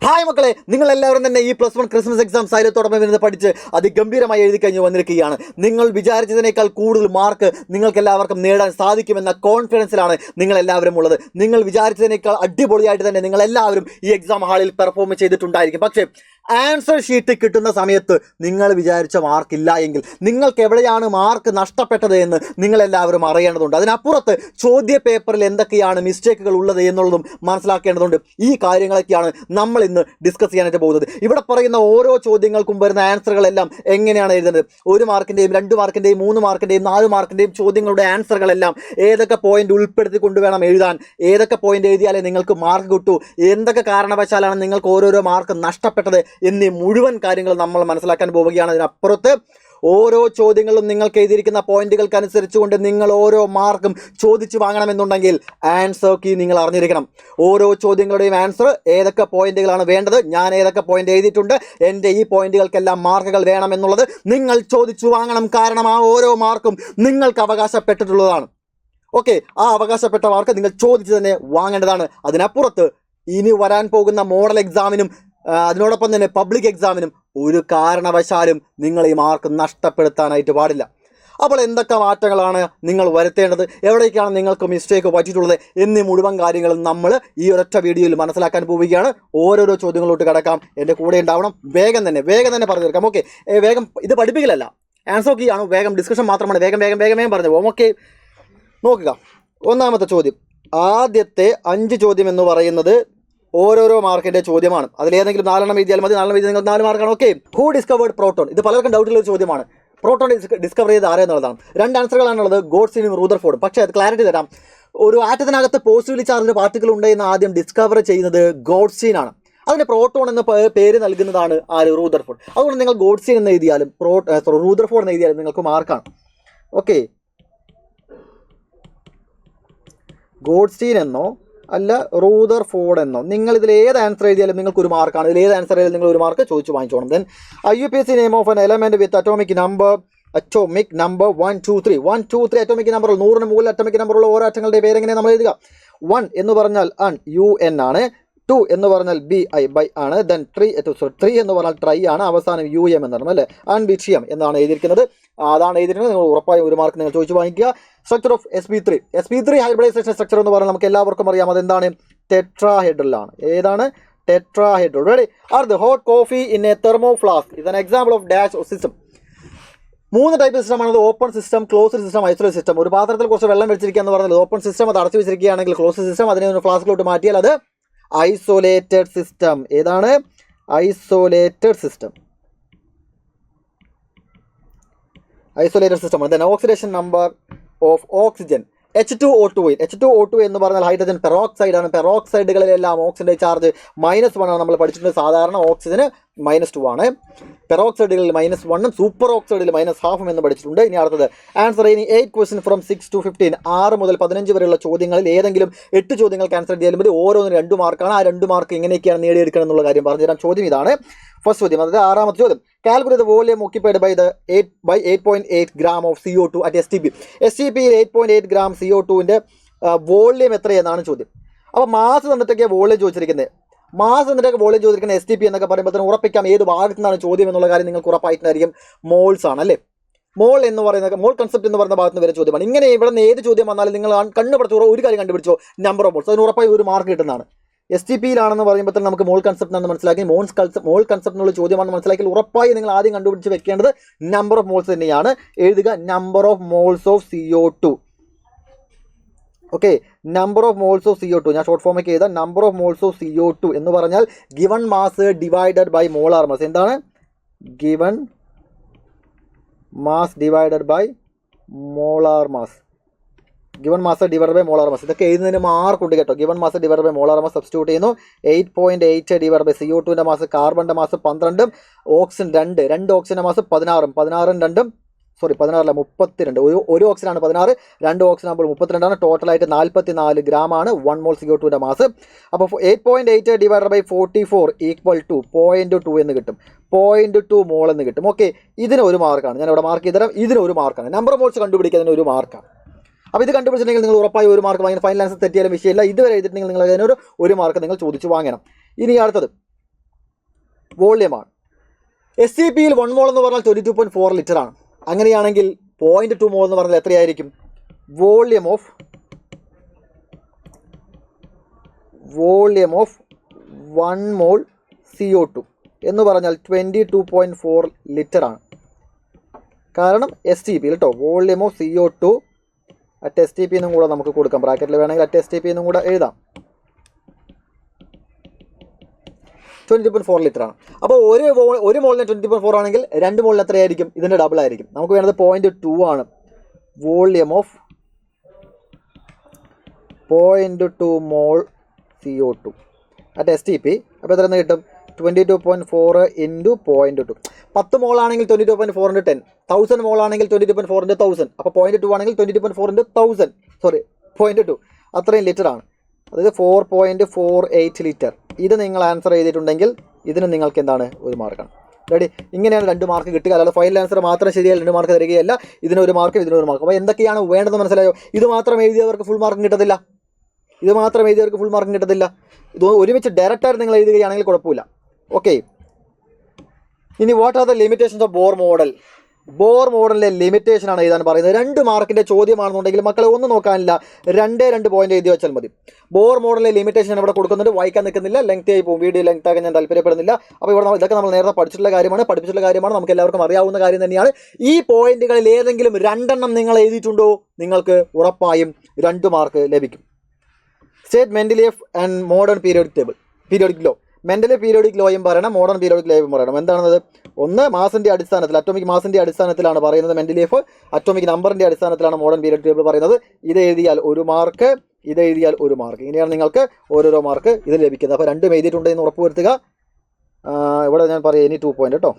Hi മക്കളെ, നിങ്ങളെല്ലാവരും തന്നെ ഈ +1 ക്രിസ്മസ് എക്സാം സൈലത്തോടൊപ്പം ഇരുന്ന് പഠിച്ച് അതിഗംഭീരമായി എഴുതി കഴിഞ്ഞ് വന്നിരിക്കുകയാണ്. നിങ്ങൾ വിചാരിച്ചതിനേക്കാൾ കൂടുതൽ മാർക്ക് നിങ്ങൾക്ക് എല്ലാവർക്കും നേടാൻ സാധിക്കുമെന്ന കോൺഫിഡൻസിലാണ് നിങ്ങളെല്ലാവരും ഉള്ളത്. നിങ്ങൾ വിചാരിച്ചതിനേക്കാൾ അടിപൊളിയായിട്ട് തന്നെ നിങ്ങളെല്ലാവരും ഈ എക്സാം ഹാളിൽ പെർഫോം ചെയ്തിട്ടുണ്ടായിരിക്കും. പക്ഷേ ആൻസർ ഷീറ്റ് കിട്ടുന്ന സമയത്ത് നിങ്ങൾ വിചാരിച്ച മാർക്കില്ല എങ്കിൽ നിങ്ങൾക്ക് എവിടെയാണ് മാർക്ക് നഷ്ടപ്പെട്ടത് എന്ന് നിങ്ങളെല്ലാവരും അറിയേണ്ടതുണ്ട്. അതിനപ്പുറത്ത് ചോദ്യ പേപ്പറിൽ എന്തൊക്കെയാണ് മിസ്റ്റേക്കുകൾ ഉള്ളത് എന്നുള്ളതും മനസ്സിലാക്കേണ്ടതുണ്ട്. ഈ കാര്യങ്ങളൊക്കെയാണ് നമ്മൾ ഇന്ന് ഡിസ്കസ് ചെയ്യാനായിട്ട് പോകുന്നത്. ഇവിടെ പറയുന്ന ഓരോ ചോദ്യങ്ങൾക്കും വരുന്ന ആൻസറുകളെല്ലാം എങ്ങനെയാണ് എഴുതുന്നത്, 1 മാർക്കിൻ്റെയും 2 മാർക്കിൻ്റെയും 3 മാർക്കിൻ്റെയും 4 മാർക്കിൻ്റെയും ചോദ്യങ്ങളുടെ ആൻസറുകളെല്ലാം ഏതൊക്കെ പോയിന്റ് ഉൾപ്പെടുത്തി കൊണ്ടുവേണം എഴുതാൻ, ഏതൊക്കെ പോയിന്റ് എഴുതിയാലേ നിങ്ങൾക്ക് മാർക്ക് കിട്ടൂ, എന്തൊക്കെ കാരണവശാലാണ് നിങ്ങൾക്ക് ഓരോരോ മാർക്ക് നഷ്ടപ്പെട്ടത് എന്നീ മുഴുവൻ കാര്യങ്ങൾ നമ്മൾ മനസ്സിലാക്കാൻ പോവുകയാണ്. അതിനപ്പുറത്ത് ഓരോ ചോദ്യങ്ങളും നിങ്ങൾക്ക് എഴുതിയിരിക്കുന്ന പോയിന്റുകൾക്കനുസരിച്ചുകൊണ്ട് നിങ്ങൾ ഓരോ മാർക്കും ചോദിച്ചു വാങ്ങണമെന്നുണ്ടെങ്കിൽ ആൻസർ കീ നിങ്ങൾ അറിഞ്ഞിരിക്കണം. ഓരോ ചോദ്യങ്ങളുടെയും ആൻസർ ഏതൊക്കെ പോയിന്റുകളാണ് വേണ്ടത്, ഞാൻ ഏതൊക്കെ പോയിന്റ് എഴുതിയിട്ടുണ്ട്, എൻ്റെ ഈ പോയിന്റുകൾക്കെല്ലാം മാർക്കുകൾ വേണമെന്നുള്ളത് നിങ്ങൾ ചോദിച്ചു വാങ്ങണം. കാരണം ആ ഓരോ മാർക്കും നിങ്ങൾക്ക് അവകാശപ്പെട്ടിട്ടുള്ളതാണ്. ഓക്കെ, ആ അവകാശപ്പെട്ട മാർക്ക് നിങ്ങൾ ചോദിച്ച് തന്നെ വാങ്ങേണ്ടതാണ്. അതിനപ്പുറത്ത് ഇനി വരാൻ പോകുന്ന മോഡൽ എക്സാമിനും അതിനോടൊപ്പം തന്നെ പബ്ലിക് എക്സാമിനും ഒരു കാരണവശാലും നിങ്ങൾ ഈ മാർക്ക് നഷ്ടപ്പെടുത്താനായിട്ട് പാടില്ല. അപ്പോൾ എന്തൊക്കെ മാറ്റങ്ങളാണ് നിങ്ങൾ വരുത്തേണ്ടത്, എവിടേക്കാണ് നിങ്ങൾക്ക് മിസ്റ്റേക്ക് പറ്റിയിട്ടുള്ളത് എന്നീ മുഴുവൻ കാര്യങ്ങളും നമ്മൾ ഈ ഒരൊറ്റ വീഡിയോയിൽ മനസ്സിലാക്കാൻ പോവുകയാണ്. ഓരോരോ ചോദ്യങ്ങളോട്ട് കിടക്കാം, എൻ്റെ കൂടെ ഉണ്ടാവണം. വേഗം തന്നെ പറഞ്ഞു തീർക്കാം. ഓക്കെ, വേഗം, ഇത് പഠിപ്പിക്കലല്ല, ആൻസർ കീ ആണ്. വേഗം ഡിസ്കഷൻ മാത്രമാണ്. വേഗം പറഞ്ഞു പോകും. ഓക്കെ, നോക്കുക. ഒന്നാമത്തെ ചോദ്യം, ആദ്യത്തെ 5 ചോദ്യം എന്ന് പറയുന്നത് ഓരോരോ മാർക്കിന്റെ ചോദ്യമാണ്. അതിലേതെങ്കിലും 4 എഴുതിയാൽ മതി. 4 എഴുതി നിങ്ങൾക്ക് 4 മാർക്കാണ്. Okay, who discovered proton? ഇത് പലർക്കും ഡൗട്ടുള്ള ഒരു ചോദ്യമാണ്. പ്രോട്ടോൺ ഡിസ്കവർ ചെയ്ത് ആരെന്നുള്ളതാണ്. 2 ആൻസറുകളാണുള്ളത്, ഗോഡ്സിനും റൂദർഫോർഡും. പക്ഷേ അത് ക്ലാരിറ്റി തരാം. ഒരു ആറ്റത്തിനകത്ത് പോസിറ്റീവ്ലി ചാർജ്ഡ് പാർട്ടിക്കിൾ ഉണ്ട് എന്ന് ആദ്യം ഡിസ്കവർ ചെയ്യുന്നത് ഗോഡ്സീൻ ആണ്. അതിന് പ്രോട്ടോൺ എന്ന പേര് നൽകുന്നതാണ് റൂദർഫോർഡ്. അതുകൊണ്ട് നിങ്ങൾ ഗോഡ്സീൻ എന്ന് എഴുതിയാലും റൂദർഫോർഡ് എന്ന് എഴുതിയാലും നിങ്ങൾക്ക് മാർക്കാണ്. ഓക്കെ, ഗോഡ്സീൻ എന്നോ അല്ല റൂദർഫോർഡ് എന്നോ, നിങ്ങൾ ഇതിൽ ഏത് ആൻസർ എഴുതിയാലും നിങ്ങൾക്ക് ഒരു മാർക്കാണ്. ഇതിൽ ഏത് ആൻസർ എഴുതിയാലും നിങ്ങൾ ഒരു മാർക്ക് ചോദിച്ചു വാങ്ങിച്ചോണം. Then IUPAC name of an element with atomic number 1 2 3 1 2 3 atomic number, 100ന് മുകളിൽ അറ്റോമിക് നമ്പറുള്ള ഓരോ ആറ്റങ്ങളുടെ പേരെങ്ങനെ നമ്മൾ എഴുതുക? 1 എന്ന് പറഞ്ഞാൽ UN ആണ്, 2 എന്ന് പറഞ്ഞാൽ BI ആണ്, ദെൻ 3 എന്ന് പറഞ്ഞാൽ ട്രൈ ആണ്, അവസാനം UM എന്ന് പറഞ്ഞാൽ അല്ലേ അൺബിച്ചിയം എന്നാണ് എഴുതിയിരിക്കുന്നത്. അതാണ് എഴുതിയിരിക്കുന്നത്. നിങ്ങൾ ഉറപ്പായും ഒരു മാർക്ക് നിങ്ങൾ ചോദിച്ചു വാങ്ങിക്കുക. Structure of sp3 hybridisation structure എന്ന് പറഞ്ഞാൽ നമുക്ക് എല്ലാവർക്കും അറിയാം. അതെന്താണ്? ടെട്രാഹെഡ്രലാണ്. ഏതാണ്? ടെട്രാഹെഡ്രൽ. Ready? Are the hot coffee in a thermo flask is an example of dash system. 3 type സിസ്റ്റമാണ്. Open system, closed system, isolate system. ഒരു പാത്രത്തിൽ കുറച്ച് വെള്ളം വെച്ചിരിക്കുക എന്ന് പറഞ്ഞാൽ ഓപ്പൺ സിസ്റ്റം, അത് അടച്ചു വെച്ചിരിക്കുകയാണെങ്കിൽ ക്ലോസ്ഡ് സിസ്റ്റം. അതിനെ ഒരു ഫ്ലാസ്കിലോട്ട് മാറ്റിയാൽ അത് ഐസൊലേറ്റഡ് സിസ്റ്റം. ഏതാണ്? Isolated system. Isolated system. Then oxidation number of oxygen H2O2. H2O2 എന്ന് പറഞ്ഞാൽ ഹൈഡ്രജൻ പെറോക്സൈഡ് ആണ്. പെറോക്സൈഡുകളിലെല്ലാം ഓക്സിജന്റെ ചാർജ് -1 ആണ് നമ്മൾ പഠിച്ചിട്ടുണ്ട്. സാധാരണ ഓക്സിജന് -2 ആണ്. പെറോക്സൈഡുകളിൽ -1ഉം സൂപ്പർ ഓക്സൈഡിൽ -1/2 എന്ന് പഠിച്ചിട്ടുണ്ട്. ഇനി അടുത്തത് ആൻസർ ഇനി 8 ക്വസ്റ്റ്യൻ ഫ്രം 6 to 15. 6 മുതൽ 15 വരെയുള്ള ചോദ്യങ്ങളിൽ ഏതെങ്കിലും 8 ചോദ്യങ്ങൾക്ക് ആൻസർ ചെയ്യാൻ മതി. ഓരോന്നിനും 2 മാർക്കാണ്. ആ 2 മാർക്ക് എങ്ങനെയൊക്കെയാണ് നേടിയെടുക്കണം എന്നുള്ള കാര്യം പറഞ്ഞുതരാം. ചോദ്യം ഇതാണ്. ഫസ്റ്റ് ചോദ്യം, അതായത് 6ാമത്തെ ചോദ്യം. Calculate the volume occupied by 8.8 gram of CO2 at STP. STPയിൽ 8.8 gram CO2ന്റെ വോളിയം എത്രയെന്നാണ് ചോദ്യം. അപ്പോൾ മാസ് തന്നിട്ടൊക്കെ വോളിയം ചോദിച്ചിരിക്കുന്നത്. മാസ് തന്നിട്ടൊക്കെ വോളിയം ചോദിച്ചിരിക്കുന്നത് STP എന്നൊക്കെ പറയുമ്പോൾ തന്നെ ഉറപ്പിക്കാം ഏത് ഭാഗത്തു നിന്നാണ് ചോദ്യം എന്നുള്ള കാര്യം നിങ്ങൾക്ക് ഉറപ്പായിട്ടുണ്ടായിരിക്കും. മോൾസ് ആണ് അല്ലേ? മോൾ എന്ന് പറയുന്ന മോൾ കൺസെപ്റ്റ് എന്ന് പറയുന്ന ഭാഗത്ത് നിന്ന് വരെ ചോദ്യമാണ്. ഇങ്ങനെ ഇവിടെ നിന്ന് ഏത് ചോദ്യം വന്നാലും നിങ്ങൾ കണ്ടുപിടിച്ചോ, ഒരു കാര്യം കണ്ടുപിടിച്ചോ, നമ്പർ ഓഫ് മോൾസ്. അതിന് ഉറപ്പായി ഒരു മാർക്ക് കിട്ടുന്നതാണ്. STPയിലാണെന്ന് പറയുമ്പോൾ തന്നെ നമുക്ക് മോൾ കൺസെപ്റ്റ് ആണെന്ന് മനസ്സിലാക്കി, മോൾ കൺസെപ്റ്റ് എന്നുള്ള ചോദ്യമാണെന്ന് മനസ്സിലാക്കി ഉറപ്പായി നിങ്ങൾ ആദ്യം കണ്ടുപിടിച്ച് വെക്കേണ്ടത് നമ്പർ ഓഫ് മോൾസ് തന്നെയാണ്. എഴുതുക number of moles of CO2. Okay, number of moles of CO2 ഞാൻ ഷോർട്ട് ഫോമൊക്കെ എഴുതാം. Number of moles of CO2 എന്ന് പറഞ്ഞാൽ given mass divided by molar mass. എന്താണ്? Given mass divided by molar mass. Given mass divide by molar mass. ഇതൊക്കെ എഴുതുന്നതിന് മാർക്കുണ്ട് കേട്ടോ. Given mass divide by molar mass substitute ചെയ്യുന്നു. 8.8 divide by CO2ന്റെ mass, കാർബണിന്റെ മാസ് 12ഉം ഓക്സിജൻ 2 ഓക്സിജന്റെ മാസ് 16ഉം 16 32. ഒരു ഓക്സിജനാണ് 16, 2 ഓക്സിജൻ ആകുമ്പോൾ 32ആണ്. ടോട്ടലായിട്ട് 44 gram ആണ് 1 മോൾ CO2ന്റെ മാസ്. അപ്പോൾ 8.8 ഡിവൈഡ് ബൈ 44 ഈക്വൽ ടു 0.2 എന്ന് കിട്ടും. 0.2 മോൾ എന്ന് കിട്ടും. ഓക്കെ, ഇതിന് ഒരു മാർക്കാണ്. ഞാൻ ഇവിടെ മാർക്ക് ചെയ്തുതരാം. ഇതിന് ഒരു മാർക്കാണ്. നമ്പർ ഓഫ് മോൾസ് കണ്ടുപിടിക്കുന്നതിന് ഒരു മാർക്കാണ്. അപ്പോൾ ഇത് കണ്ടുപിടിച്ചിട്ടുണ്ടെങ്കിൽ നിങ്ങൾ ഉറപ്പായി ഒരു മാർക്ക് വാങ്ങി. ഫൈനൽ ആൻസർ തെറ്റിയാലും വിഷയമില്ല. ഇതുവരെ എഴുതിയിട്ടുണ്ടെങ്കിൽ നിങ്ങൾ അതിനൊരു മാർക്ക് നിങ്ങൾ ചോദിച്ചു വാങ്ങണം. ഇനി അടുത്തത് വോള്യമാണ്. STPയിൽ 1 മോൾ എന്ന് പറഞ്ഞാൽ 22.4 ലിറ്ററാണ്. അങ്ങനെയാണെങ്കിൽ 0.2 മോൾ എന്ന് പറഞ്ഞാൽ എത്രയായിരിക്കും? വോള്യം ഓഫ് 1 മോൾ CO2 എന്ന് പറഞ്ഞാൽ 22.4 ലിറ്ററാണ്. കാരണം STP കേട്ടോ, volume of CO2 at STP എന്നും കൂടെ നമുക്ക് കൊടുക്കാം. ബ്രാക്കറ്റിൽ വേണമെങ്കിൽ അറ്റ് STP എന്നും കൂടെ എഴുതാം. 22.4 ലിറ്ററാണ്. അപ്പോൾ ഒരു മോളിന് 20.4 ആണെങ്കിൽ 2 മോളിന് എത്രയായിരിക്കും? ഇതിൻ്റെ ഡബിൾ ആയിരിക്കും. നമുക്ക് വേണ്ടത് 0.2 ആണ്. Volume of 0.2 mole CO2 at STP. അപ്പോൾ എത്ര കിട്ടും? 22.4 ഇൻറ്റു 0.2. 10 മോളാണെങ്കിൽ 22.4 ഇൻറ്റു 10. 1000 മോളാണെങ്കിൽ 22.4 ഇൻറ്റു 1000. അപ്പോൾ 0.2 ആണെങ്കിൽ 20.4 ഇൻറ്റു 1000. 0.2 അത്രയും ലിറ്ററാണ്. അതായത് 4.48 ലിറ്റർ. ഇത് നിങ്ങൾ ആൻസർ ചെയ്തിട്ടുണ്ടെങ്കിൽ ഇതിന് നിങ്ങൾക്ക് എന്താണ്? 1 മാർക്കാണ്. റെഡി? ഇങ്ങനെയാണ് 2 മാർക്ക് കിട്ടുക. അല്ലാതെ ഫൈനൽ ആൻസർ മാത്രം ശരിയായി 2 മാർക്ക് തരികയല്ല. ഇതിന് 1 മാർക്ക്, ഇതിന് 1 മാർക്ക്. അപ്പോൾ എന്തൊക്കെയാണ് വേണ്ടതെന്ന് മനസ്സിലായോ? ഇത് മാത്രം എഴുതിയവർക്ക് ഫുൾ മാർക്കും കിട്ടത്തില്ല. ഇത് ഒരുമിച്ച് ഡയറക്റ്റായിട്ട് നിങ്ങൾ എഴുതുകയാണെങ്കിൽ കുഴപ്പമില്ല. ഓക്കെ, ഇനി what are the limitations of Bohr model? Bohr മോഡലിലെ ലിമിറ്റേഷനാണ് എഴുതാൻ പറയുന്നത്. 2 മാർക്കിൻ്റെ ചോദ്യമാണെന്നുണ്ടെങ്കിൽ മക്കളെ ഒന്നും നോക്കാനില്ല, 2 പോയിന്റ് എഴുതി വെച്ചാൽ മതി. ബോർ മോഡലിലെ ലിമിറ്റേഷൻ ഇവിടെ കൊടുക്കുന്നുണ്ട്, വായിക്കാൻ നിൽക്കുന്നില്ല, ലെങ്ത് ആയി പോകും, വീഡിയോ ലെങ്ത് ആക്കാൻ ഞാൻ താല്പര്യപ്പെടുന്നില്ല. അപ്പോൾ ഇവിടെ ഇതൊക്കെ നമ്മൾ നേരത്തെ പഠിച്ചിട്ടുള്ള കാര്യമാണ്, നമുക്ക് എല്ലാവർക്കും അറിയാവുന്ന കാര്യം തന്നെയാണ്. ഈ പോയിന്റുകളിൽ ഏതെങ്കിലും 2 നിങ്ങൾ എഴുതിയിട്ടുണ്ടോ? നിങ്ങൾക്ക് ഉറപ്പായും 2 മാർക്ക് ലഭിക്കും. State Mendeleev and modern periodic law. Mendeleev periodic ലോയും പറയണം, മോഡേൺ പീരിയോഡിക് ലോയും പറയണം. എന്താണത്? ഒന്ന് മാസിൻ്റെ അടിസ്ഥാനത്തിൽ, അറ്റോമിക് മാസിൻ്റെ അടിസ്ഥാനത്തിലാണ് പറയുന്നത് മെൻഡലീഫ്. അറ്റോമിക് നമ്പറിൻ്റെ അടിസ്ഥാനത്തിലാണ് മോഡേൺ പീരിയോഡിക് ടേബിൾ പറയുന്നത്. ഇത് എഴുതിയാൽ 1 മാർക്ക്, ഇത് എഴുതിയാൽ 1 മാർക്ക്. ഇങ്ങനെയാണ് നിങ്ങൾക്ക് ഓരോരോ മാർക്ക് ഇത് ലഭിക്കുന്നത്. അപ്പോൾ 2 എഴുതിയിട്ടുണ്ട് എന്ന് ഉറപ്പ് വരുത്തുക. ഇവിടെ ഞാൻ പറയാം ഇനി 2 പോയിന്റ് കേട്ടോ.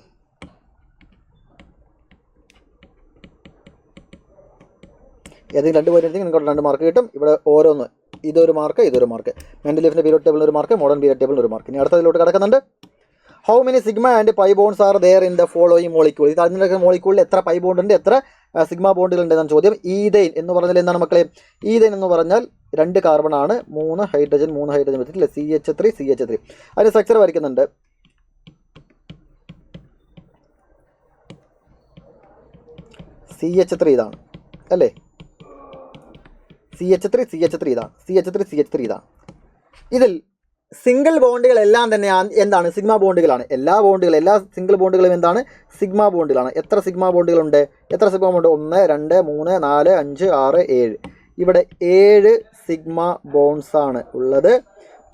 ഏതെങ്കിലും 2 പോയിന്റ് എടുത്തെങ്കിൽ നിങ്ങൾക്ക് 2 മാർക്ക് കിട്ടും. ഇവിടെ ഓരോന്ന്, ഇതൊരു മാർക്ക്, ഇതൊരു മാർക്ക്. മെൻഡലീഫിൻ്റെ പീരിയോഡ് ടേബിളിന് 1 മാർക്ക്, മോഡേൺ പീരിയോഡ് ടേബിളിന് 1 മാർക്ക്. ഇനി അടുത്തതിലോട്ട് കിടക്കുന്നുണ്ട്. How many sigma and pi bonds are there in the following molecule? ഇത് അതിൻ്റെ മോളിക്യൂളിൽ എത്ര പൈ ബോണ്ട് ഉണ്ട്, എത്ര സിഗ്മ ബോണ്ടുകൾ ഉണ്ട് എന്നാണ് ചോദ്യം. ഈഥൈൻ എന്ന് പറഞ്ഞാൽ എന്താണ് മക്കളെ? ഈഥൈൻ എന്ന് പറഞ്ഞാൽ 2 കാർബൺ ആണ്, 3 ഹൈഡ്രജൻ വെച്ചിട്ടില്ല, CH3. അതിന് സ്ട്രക്ചർ വരയ്ക്കുന്നുണ്ട്. CH3 ഇതാണ് അല്ലേ? CH3 ഇതാണ്. ഇതിൽ സിംഗിൾ ബോണ്ടുകളെല്ലാം തന്നെ എന്താണ്? സിഗ്മ ബോണ്ടുകളാണ്. എല്ലാ സിംഗിൾ ബോണ്ടുകളും എന്താണ്? സിഗ്മ ബോണ്ടുകളാണ്. എത്ര സിഗ്മ ബോണ്ടുകളുണ്ട്? 1 2 3 4 5 6 7. ഇവിടെ 7 സിഗ്മ ബോണ്ട്സ് ആണ് ഉള്ളത്.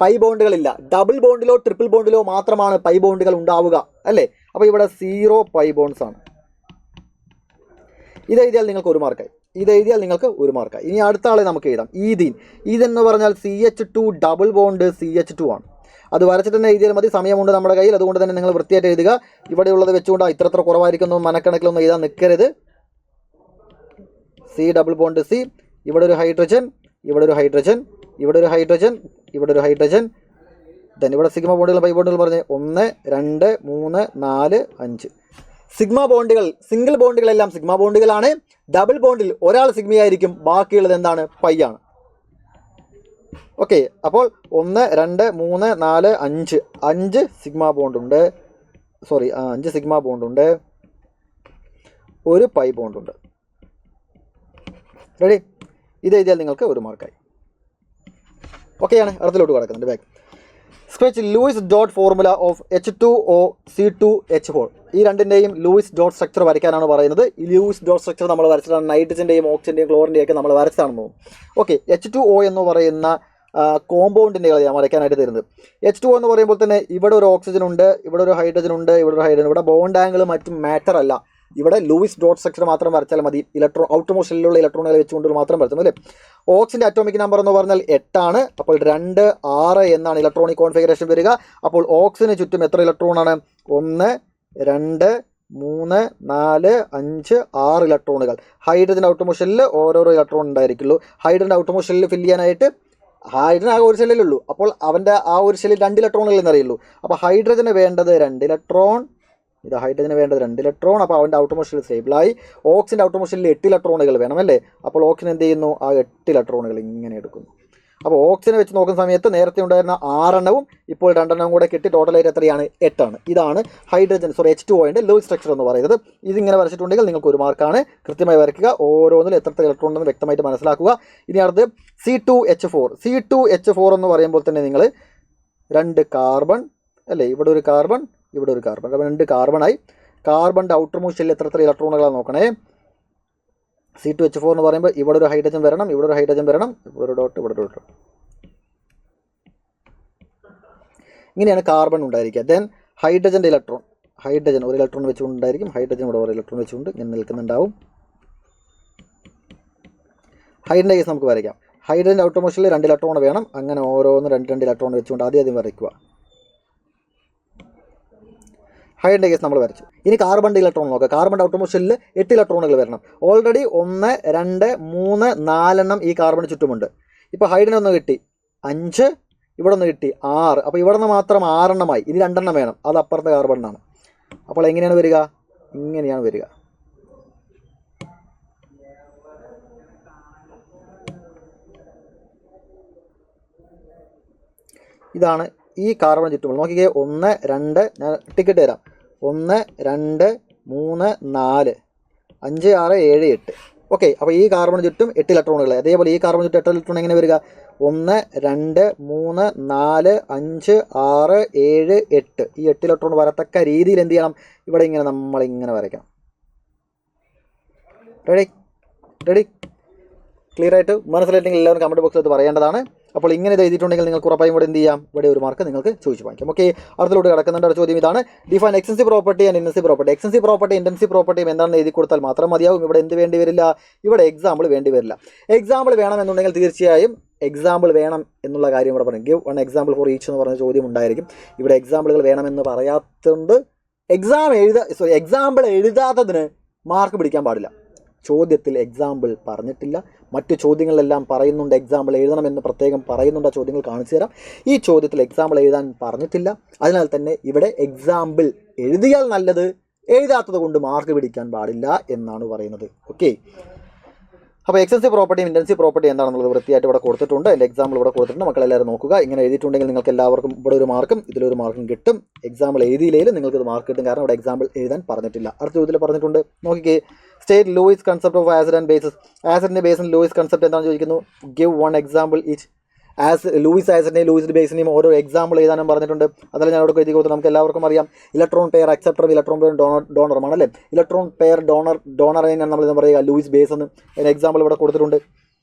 പൈ ബോണ്ടുകളില്ല. ഡബിൾ ബോണ്ടിലോ ട്രിപ്പിൾ ബോണ്ടിലോ മാത്രമാണ് പൈ ബോണ്ടുകൾ ഉണ്ടാവുക അല്ലേ? അപ്പോൾ ഇവിടെ 0 പൈ ബോണ്ട്സ് ആണ്. ഇത് എഴുതിയാൽ നിങ്ങൾക്ക് 1 മാർക്കായി. ഇനി അടുത്ത ആളെ നമുക്ക് എഴുതാം. ഈഥീൻ എന്ന് പറഞ്ഞാൽ CH2 ഡബിൾ ബോണ്ട് CH2 ആണ്. അത് വരച്ചിട്ട് തന്നെ എഴുതിയാൽ മതി, സമയമുണ്ട് നമ്മുടെ കയ്യിൽ. അതുകൊണ്ട് തന്നെ നിങ്ങൾ വൃത്തിയായിട്ട് എഴുതുക. ഇവിടെയുള്ളത് വെച്ചുകൊണ്ട് ഇത്ര കുറവായിരിക്കുന്നു മനക്കണക്കിലൊന്നും എഴുതാൻ നിൽക്കരുത്. C ഡബിൾ ബോണ്ട് C, ഇവിടെ ഒരു ഹൈഡ്രജൻ, ഇവിടെ ഒരു ഹൈഡ്രജൻ, ഇവിടെ ഒരു ഹൈഡ്രജൻ, ഇവിടെ ഒരു ഹൈഡ്രജൻ. ദെൻ ഇവിടെ സിഗ്മ ബോണ്ടുകൾ പൈ ബോണ്ടുകൾ പറഞ്ഞ് 1 2 3 4 5. സിഗ്മ ബോണ്ടുകൾ, സിംഗിൾ ബോണ്ടുകളെല്ലാം സിഗ്മ ബോണ്ടുകളാണ്. ഡബിൾ ബോണ്ടിൽ ഒരാൾ സിഗ്മയായിരിക്കും, ബാക്കിയുള്ളത് എന്താണ്? പൈ ആണ്. ഓക്കെ, അപ്പോൾ 1 2 3 4 5 5 സിഗ്മ ബോണ്ടുണ്ട്. 5 സിഗ്മ ബോണ്ടുണ്ട്, 1 പൈ ബോണ്ടുണ്ട്. റെഡി? ഇത് എഴുതിയാൽ നിങ്ങൾക്ക് 1 മാർക്കായി. ഓക്കെയാണ്. അടുത്തിലോട്ട് കിടക്കുന്നുണ്ട്. Back sketch Lewis dot formula of H2O C2H4. ഈ രണ്ടിൻ്റെയും ലൂയിസ് ഡോട്ട് സ്ട്രക്ചർ വരയ്ക്കാനാണ് പറയുന്നത്. ഈ ലൂയിസ് ഡോട്ട് സ്ട്രക്ചർ നമ്മൾ വരച്ചിട്ടാണ് നൈട്രജൻ്റെയും ഓക്സിജൻ്റെയും ക്ലോറിൻ്റെയും ഒക്കെ നമ്മൾ വരച്ചാണെന്ന് തോന്നും. ഓക്കെ, H2O എന്ന് പറയുന്ന കോമ്പൗണ്ടിൻ്റെ ഞാൻ വരയ്ക്കാനായിട്ട് തരുന്നത്. H2O എന്ന് പറയുമ്പോൾ തന്നെ ഇവിടെ ഒരു ഓക്സിജൻ ഉണ്ട്, ഇവിടെ ഒരു ഹൈഡ്രജൻ ഉണ്ട്, ഇവിടെ ഒരു ഹൈഡ്രജൻ. ഇവിടെ ബോണ്ട് ആംഗിൾ മറ്റും മാറ്റർ അല്ല. ഇവിടെ ലൂയിസ് ഡോട്ട് സ്ട്രക്ചർ മാത്രം വരച്ചാൽ മതി. ഔട്ടർമോസ്റ്റ് ഷെല്ലിലുള്ള ഇലക്ട്രോണുകളെ വെച്ചുകൊണ്ട് മാത്രം വരച്ചാൽ മതി. ഓക്സിജൻ്റെ അറ്റോമിക് നമ്പർ എന്ന് പറഞ്ഞാൽ 8 ആണ്. അപ്പോൾ 2 6 എന്നാണ് ഇലക്ട്രോണിക് കോൺഫിഗറേഷൻ വരിക. അപ്പോൾ ഓക്സിജന് ചുറ്റും എത്ര ഇലക്ട്രോണാണ്? 1 2 3 4 5 6 ഇലക്ട്രോണുകൾ. ഹൈഡ്രജൻ ഔട്ടർമോസ്റ്റ് ഷെല്ലിൽ ഓരോരോ ഇലക്ട്രോൺ ഉണ്ടായിരിക്കുള്ളൂ. ഹൈഡ്രജൻ ഔട്ടർമോസ്റ്റ് ഷെല്ലിൽ ഫില്ല് ചെയ്യാനായിട്ട് ഹൈഡ്രജൻ ആകെ ഒരു ഷെല്ലിലുള്ളൂ. അപ്പോൾ അവൻ്റെ ആ ഒരു ഷെല്ലിൽ 2 ഇലക്ട്രോണുകൾ എന്നറിയുള്ളൂ. അപ്പോൾ ഹൈഡ്രജന് വേണ്ടത് 2 ഇലക്ട്രോൺ, ഇത് ഹൈഡ്രജന് വേണ്ടത് 2 ഇലക്ട്രോൺ. അപ്പോൾ അവൻ്റെ ഔട്ടർമോസ്റ്റ് ഷെല്ലിൽ സ്റ്റേബിളായി. ഓക്സിജൻ്റെ ഔട്ടർമോസ്റ്റ് ഷെല്ലിൽ 8 ഇലക്ട്രോണുകൾ വേണം അല്ലേ? അപ്പോൾ ഓക്സിജൻ എന്ത് ചെയ്യുന്നു? ആ 8 ഇലക്ട്രോണുകൾ ഇങ്ങനെ എടുക്കുന്നു. അപ്പോൾ ഓക്സിജനെ വെച്ച് നോക്കുന്ന സമയത്ത് നേരത്തെ ഉണ്ടായിരുന്ന 6 എണ്ണവും ഇപ്പോൾ 2 എണ്ണവും കൂടെ കിട്ടി ടോട്ടലായിട്ട് എത്രയാണ് 8 ഇതാണ് ഹൈഡ്രജൻ H2O ലൂയിസ് സ്ട്രക്ചർ എന്ന് പറയുന്നത്. ഇതിങ്ങനെ വരച്ചിട്ടുണ്ടെങ്കിൽ നിങ്ങൾക്ക് 1 മാർക്കാണ്. കൃത്യമായി വരയ്ക്കുക. ഓരോന്നിലും എത്ര ഇലക്ട്രോൺ ഉണ്ടെന്ന് വ്യക്തമായിട്ട് മനസ്സിലാക്കുക. ഇനി അടുത്ത് C2H4 എന്ന് പറയുമ്പോൾ തന്നെ നിങ്ങൾ 2 കാർബൺ അല്ലേ, ഇവിടെ ഒരു കാർബൺ ഇവിടെ ഒരു കാർബൺ, അപ്പോൾ 2 കാർബണായി. കാർബണിൻ്റെ ഔട്ടർ മോസ്റ്റ് ഷെല്ലിൽ എത്ര ഇലക്ട്രോണുകളാണ് നോക്കണേ. C2H4 എന്ന് പറയുമ്പോൾ ഇവിടെ ഒരു ഹൈഡ്രജൻ വരണം, ഇവിടെ ഒരു ഹൈഡ്രജൻ വരണം, ഇവിടെ ഒരു ഡോട്ട്, ഇവിടെ ഒരു ഡോട്ട്. ഇങ്ങനെയാണ് കാർബൺ ഉണ്ടായിരിക്കുക. ദെൻ ഹൈഡ്രജൻ്റെ ഇലക്ട്രോൺ, ഹൈഡ്രജൻ ഒരു ഇലക്ട്രോൺ വെച്ചുകൊണ്ടായിരിക്കും, ഹൈഡ്രജൻ ഇവിടെ ഒരു ഇലക്ട്രോൺ വെച്ചുകൊണ്ട് ഇങ്ങനെ നിൽക്കുന്നുണ്ടാവും. ഹൈഡ്രജൻ്റെ കേസ് നമുക്ക് വരയ്ക്കാം. ഹൈഡ്രജൻ്റെ ഔട്ടർ മോസ്റ്റിൽ 2 ഇലക്ട്രോൺ വേണം. അങ്ങനെ ഓരോന്ന് 2 ഇലക്ട്രോൺ വെച്ചുകൊണ്ട് ആദ്യം വരയ്ക്കുക. ഹൈഡ്രജൻ്റെ കേസ് നമ്മൾ വരച്ചു. ഇനി കാർബണിൻ്റെ ഇലക്ട്രോൺ നോക്കുക. കാർബണിൻ്റെ ഔട്ടർ മോസ്റ്റിൽ 8 ഇലക്ട്രോണുകൾ വരണം. ഓൾറെഡി 1 2 3 4 എണ്ണം ഈ കാർബണിന് ചുറ്റുമുണ്ട്. ഇപ്പോൾ ഹൈഡ്രജൻ ഒന്ന് കിട്ടി 5, ഇവിടെ ഒന്ന് കിട്ടി 6. അപ്പോൾ ഇവിടെ നിന്ന് മാത്രം 6 എണ്ണമായി. ഇനി 2 എണ്ണം വേണം, അത് അപ്പുറത്തെ കാർബണിനാണ്. അപ്പോൾ എങ്ങനെയാണ് വരിക? ഇങ്ങനെയാണ് വരിക. ഇതാണ് ഈ കാർബൺ ചുറ്റുമ്പോൾ. നോക്കിക്കേ, 1 2 ഞാൻ ടിക്കറ്റ് തരാം. 1 2 3 4 5 6 7 8. ഓക്കെ, അപ്പോൾ ഈ കാർബൺ ചുറ്റും 8 ഇലക്ട്രോണുകൾ. അതേപോലെ ഈ കാർബൺ ചുറ്റും 8 ഇലക്ട്രോൺ എങ്ങനെ വരിക? 1 2 3 4 5 6 7 8. ഈ 8 ഇലക്ട്രോൺ വരത്തക്ക രീതിയിൽ എന്ത് ചെയ്യണം? ഇവിടെ ഇങ്ങനെ നമ്മളിങ്ങനെ വരയ്ക്കണം. റെഡി ക്ലിയർ ആയിട്ട് മനസ്സിലായിട്ടെങ്കിൽ എല്ലാവരും കമൻറ്റ് ബോക്സിൽ അത് പറയേണ്ടതാണ്. അപ്പോൾ ഇങ്ങനെ ഇത് എഴുതിയിട്ടുണ്ടെങ്കിൽ നിങ്ങൾക്ക് ഉറപ്പായും ഇവിടെ എന്ത് ചെയ്യാം? ഇവിടെ 1 മാർക്ക് നിങ്ങൾക്ക് ചോദിച്ചു വാങ്ങിക്കാം. ഓക്കെ, അടുത്തിലോട്ട് കിടക്കുന്നുണ്ട്. ഒരു ചോദ്യം ഇതാണ്: define extensive property and intensive property. Extensive property intensive പ്രോപ്പർട്ടിയും എന്താണെന്ന് എഴുതി കൊടുത്താൽ മാത്രം മതിയാവും. ഇവിടെ എന്ത് വേണ്ടി വരില്ല? ഇവിടെ എക്സാമ്പിൾ വേണ്ടി വരില്ല. എക്സാമ്പിൾ വേണമെന്നുണ്ടെങ്കിൽ തീർച്ചയായും എക്സാമ്പിൾ വേണം എന്നുള്ള കാര്യം ഇവിടെ പറയും. ഗിവ് 1 എക്സാമ്പിൾ ഫോർ ഈച്ച് എന്ന് പറഞ്ഞ ചോദ്യം ഉണ്ടായിരിക്കും. ഇവിടെ എക്സാമ്പിളുകൾ വേണമെന്ന് പറയാത്തതുകൊണ്ട് എക്സാമ്പിൾ എഴുതാത്തതിന് മാർക്ക് പിടിക്കാൻ പാടില്ല. ചോദ്യത്തിൽ എക്സാമ്പിൾ പറഞ്ഞിട്ടില്ല. മറ്റു ചോദ്യങ്ങളിലെല്ലാം പറയുന്നുണ്ട് എക്സാമ്പിൾ എഴുതണമെന്ന് പ്രത്യേകം പറയുന്നുണ്ട്. ആ ചോദ്യങ്ങൾ കാണിച്ചു തരാം. ഈ ചോദ്യത്തിൽ എക്സാമ്പിൾ എഴുതാൻ പറഞ്ഞിട്ടില്ല. അതിനാൽ തന്നെ ഇവിടെ എക്സാമ്പിൾ എഴുതിയാൽ നല്ലത്, എഴുതാത്തത് കൊണ്ട് മാർക്ക് പിടിക്കാൻ പാടില്ല എന്നാണ് പറയുന്നത്. ഓക്കെ, അപ്പോൾ എക്സ്റ്റൻസീവ് പ്രോപ്പർട്ടിയും ഇൻറ്റൻസീവ് പ്രോപ്പർട്ടി എന്താണെന്നുള്ളത് വൃത്തിയായിട്ട് ഇവിടെ കൊടുത്തിട്ടുണ്ട്. അതിൻ്റെ എക്സാമ്പിൾ ഇവിടെ കൊടുത്തിട്ടുണ്ട്. മക്കളെല്ലാവരും നോക്കുക. ഇങ്ങനെ എഴുതിയിട്ടുണ്ടെങ്കിൽ നിങ്ങൾക്ക് എല്ലാവർക്കും ഇവിടെ 1 മാർക്കും ഇതിലൊരു മാർക്കും കിട്ടും. എക്സാമ്പിൾ എഴുതിയില്ലെങ്കിലും നിങ്ങൾക്കിത് മാർക്ക് കിട്ടും. കാരണം ഇവിടെ എക്സാമ്പിൾ എഴുതാൻ പറഞ്ഞിട്ടില്ല. അടുത്ത ചോദ്യത്തിൽ പറഞ്ഞിട്ടുണ്ട്. നോക്കിക്കേ, state Lewis concept of acid and bases. ആസിഡിൻ്റെ ബേസിന് ലൂയിസ് കൺസെപ്റ്റ് എന്താണെന്ന് ചോദിക്കുന്നു. Give 1 example each. ലൂയിസ് ആസിഡിനെയും ലൂയിസ് ബേസിനെയും ഓരോ എക്സാമ്പിൾ എഴുതാനും പറഞ്ഞിട്ടുണ്ട്. അതല്ല ഞാൻ അവിടെ എഴുതി കൊടുത്തു. നമുക്ക് എല്ലാവർക്കും അറിയാം ഇലക്ട്രോൺ പെയർ അക്സെപ്റ്ററും ഇലക്ട്രോൺ പെയർ ഡോണറുമാണ് അല്ലേ. ഇലക്ട്രോൺ പെയർ ഡോണറിനെയാണ് നമ്മൾ പറയുക ലൂയിസ് ബേസ് എന്ന്. അതിന് എക്സാമ്പിൾ ഇവിടെ കൊടുത്തിട്ടുണ്ട്.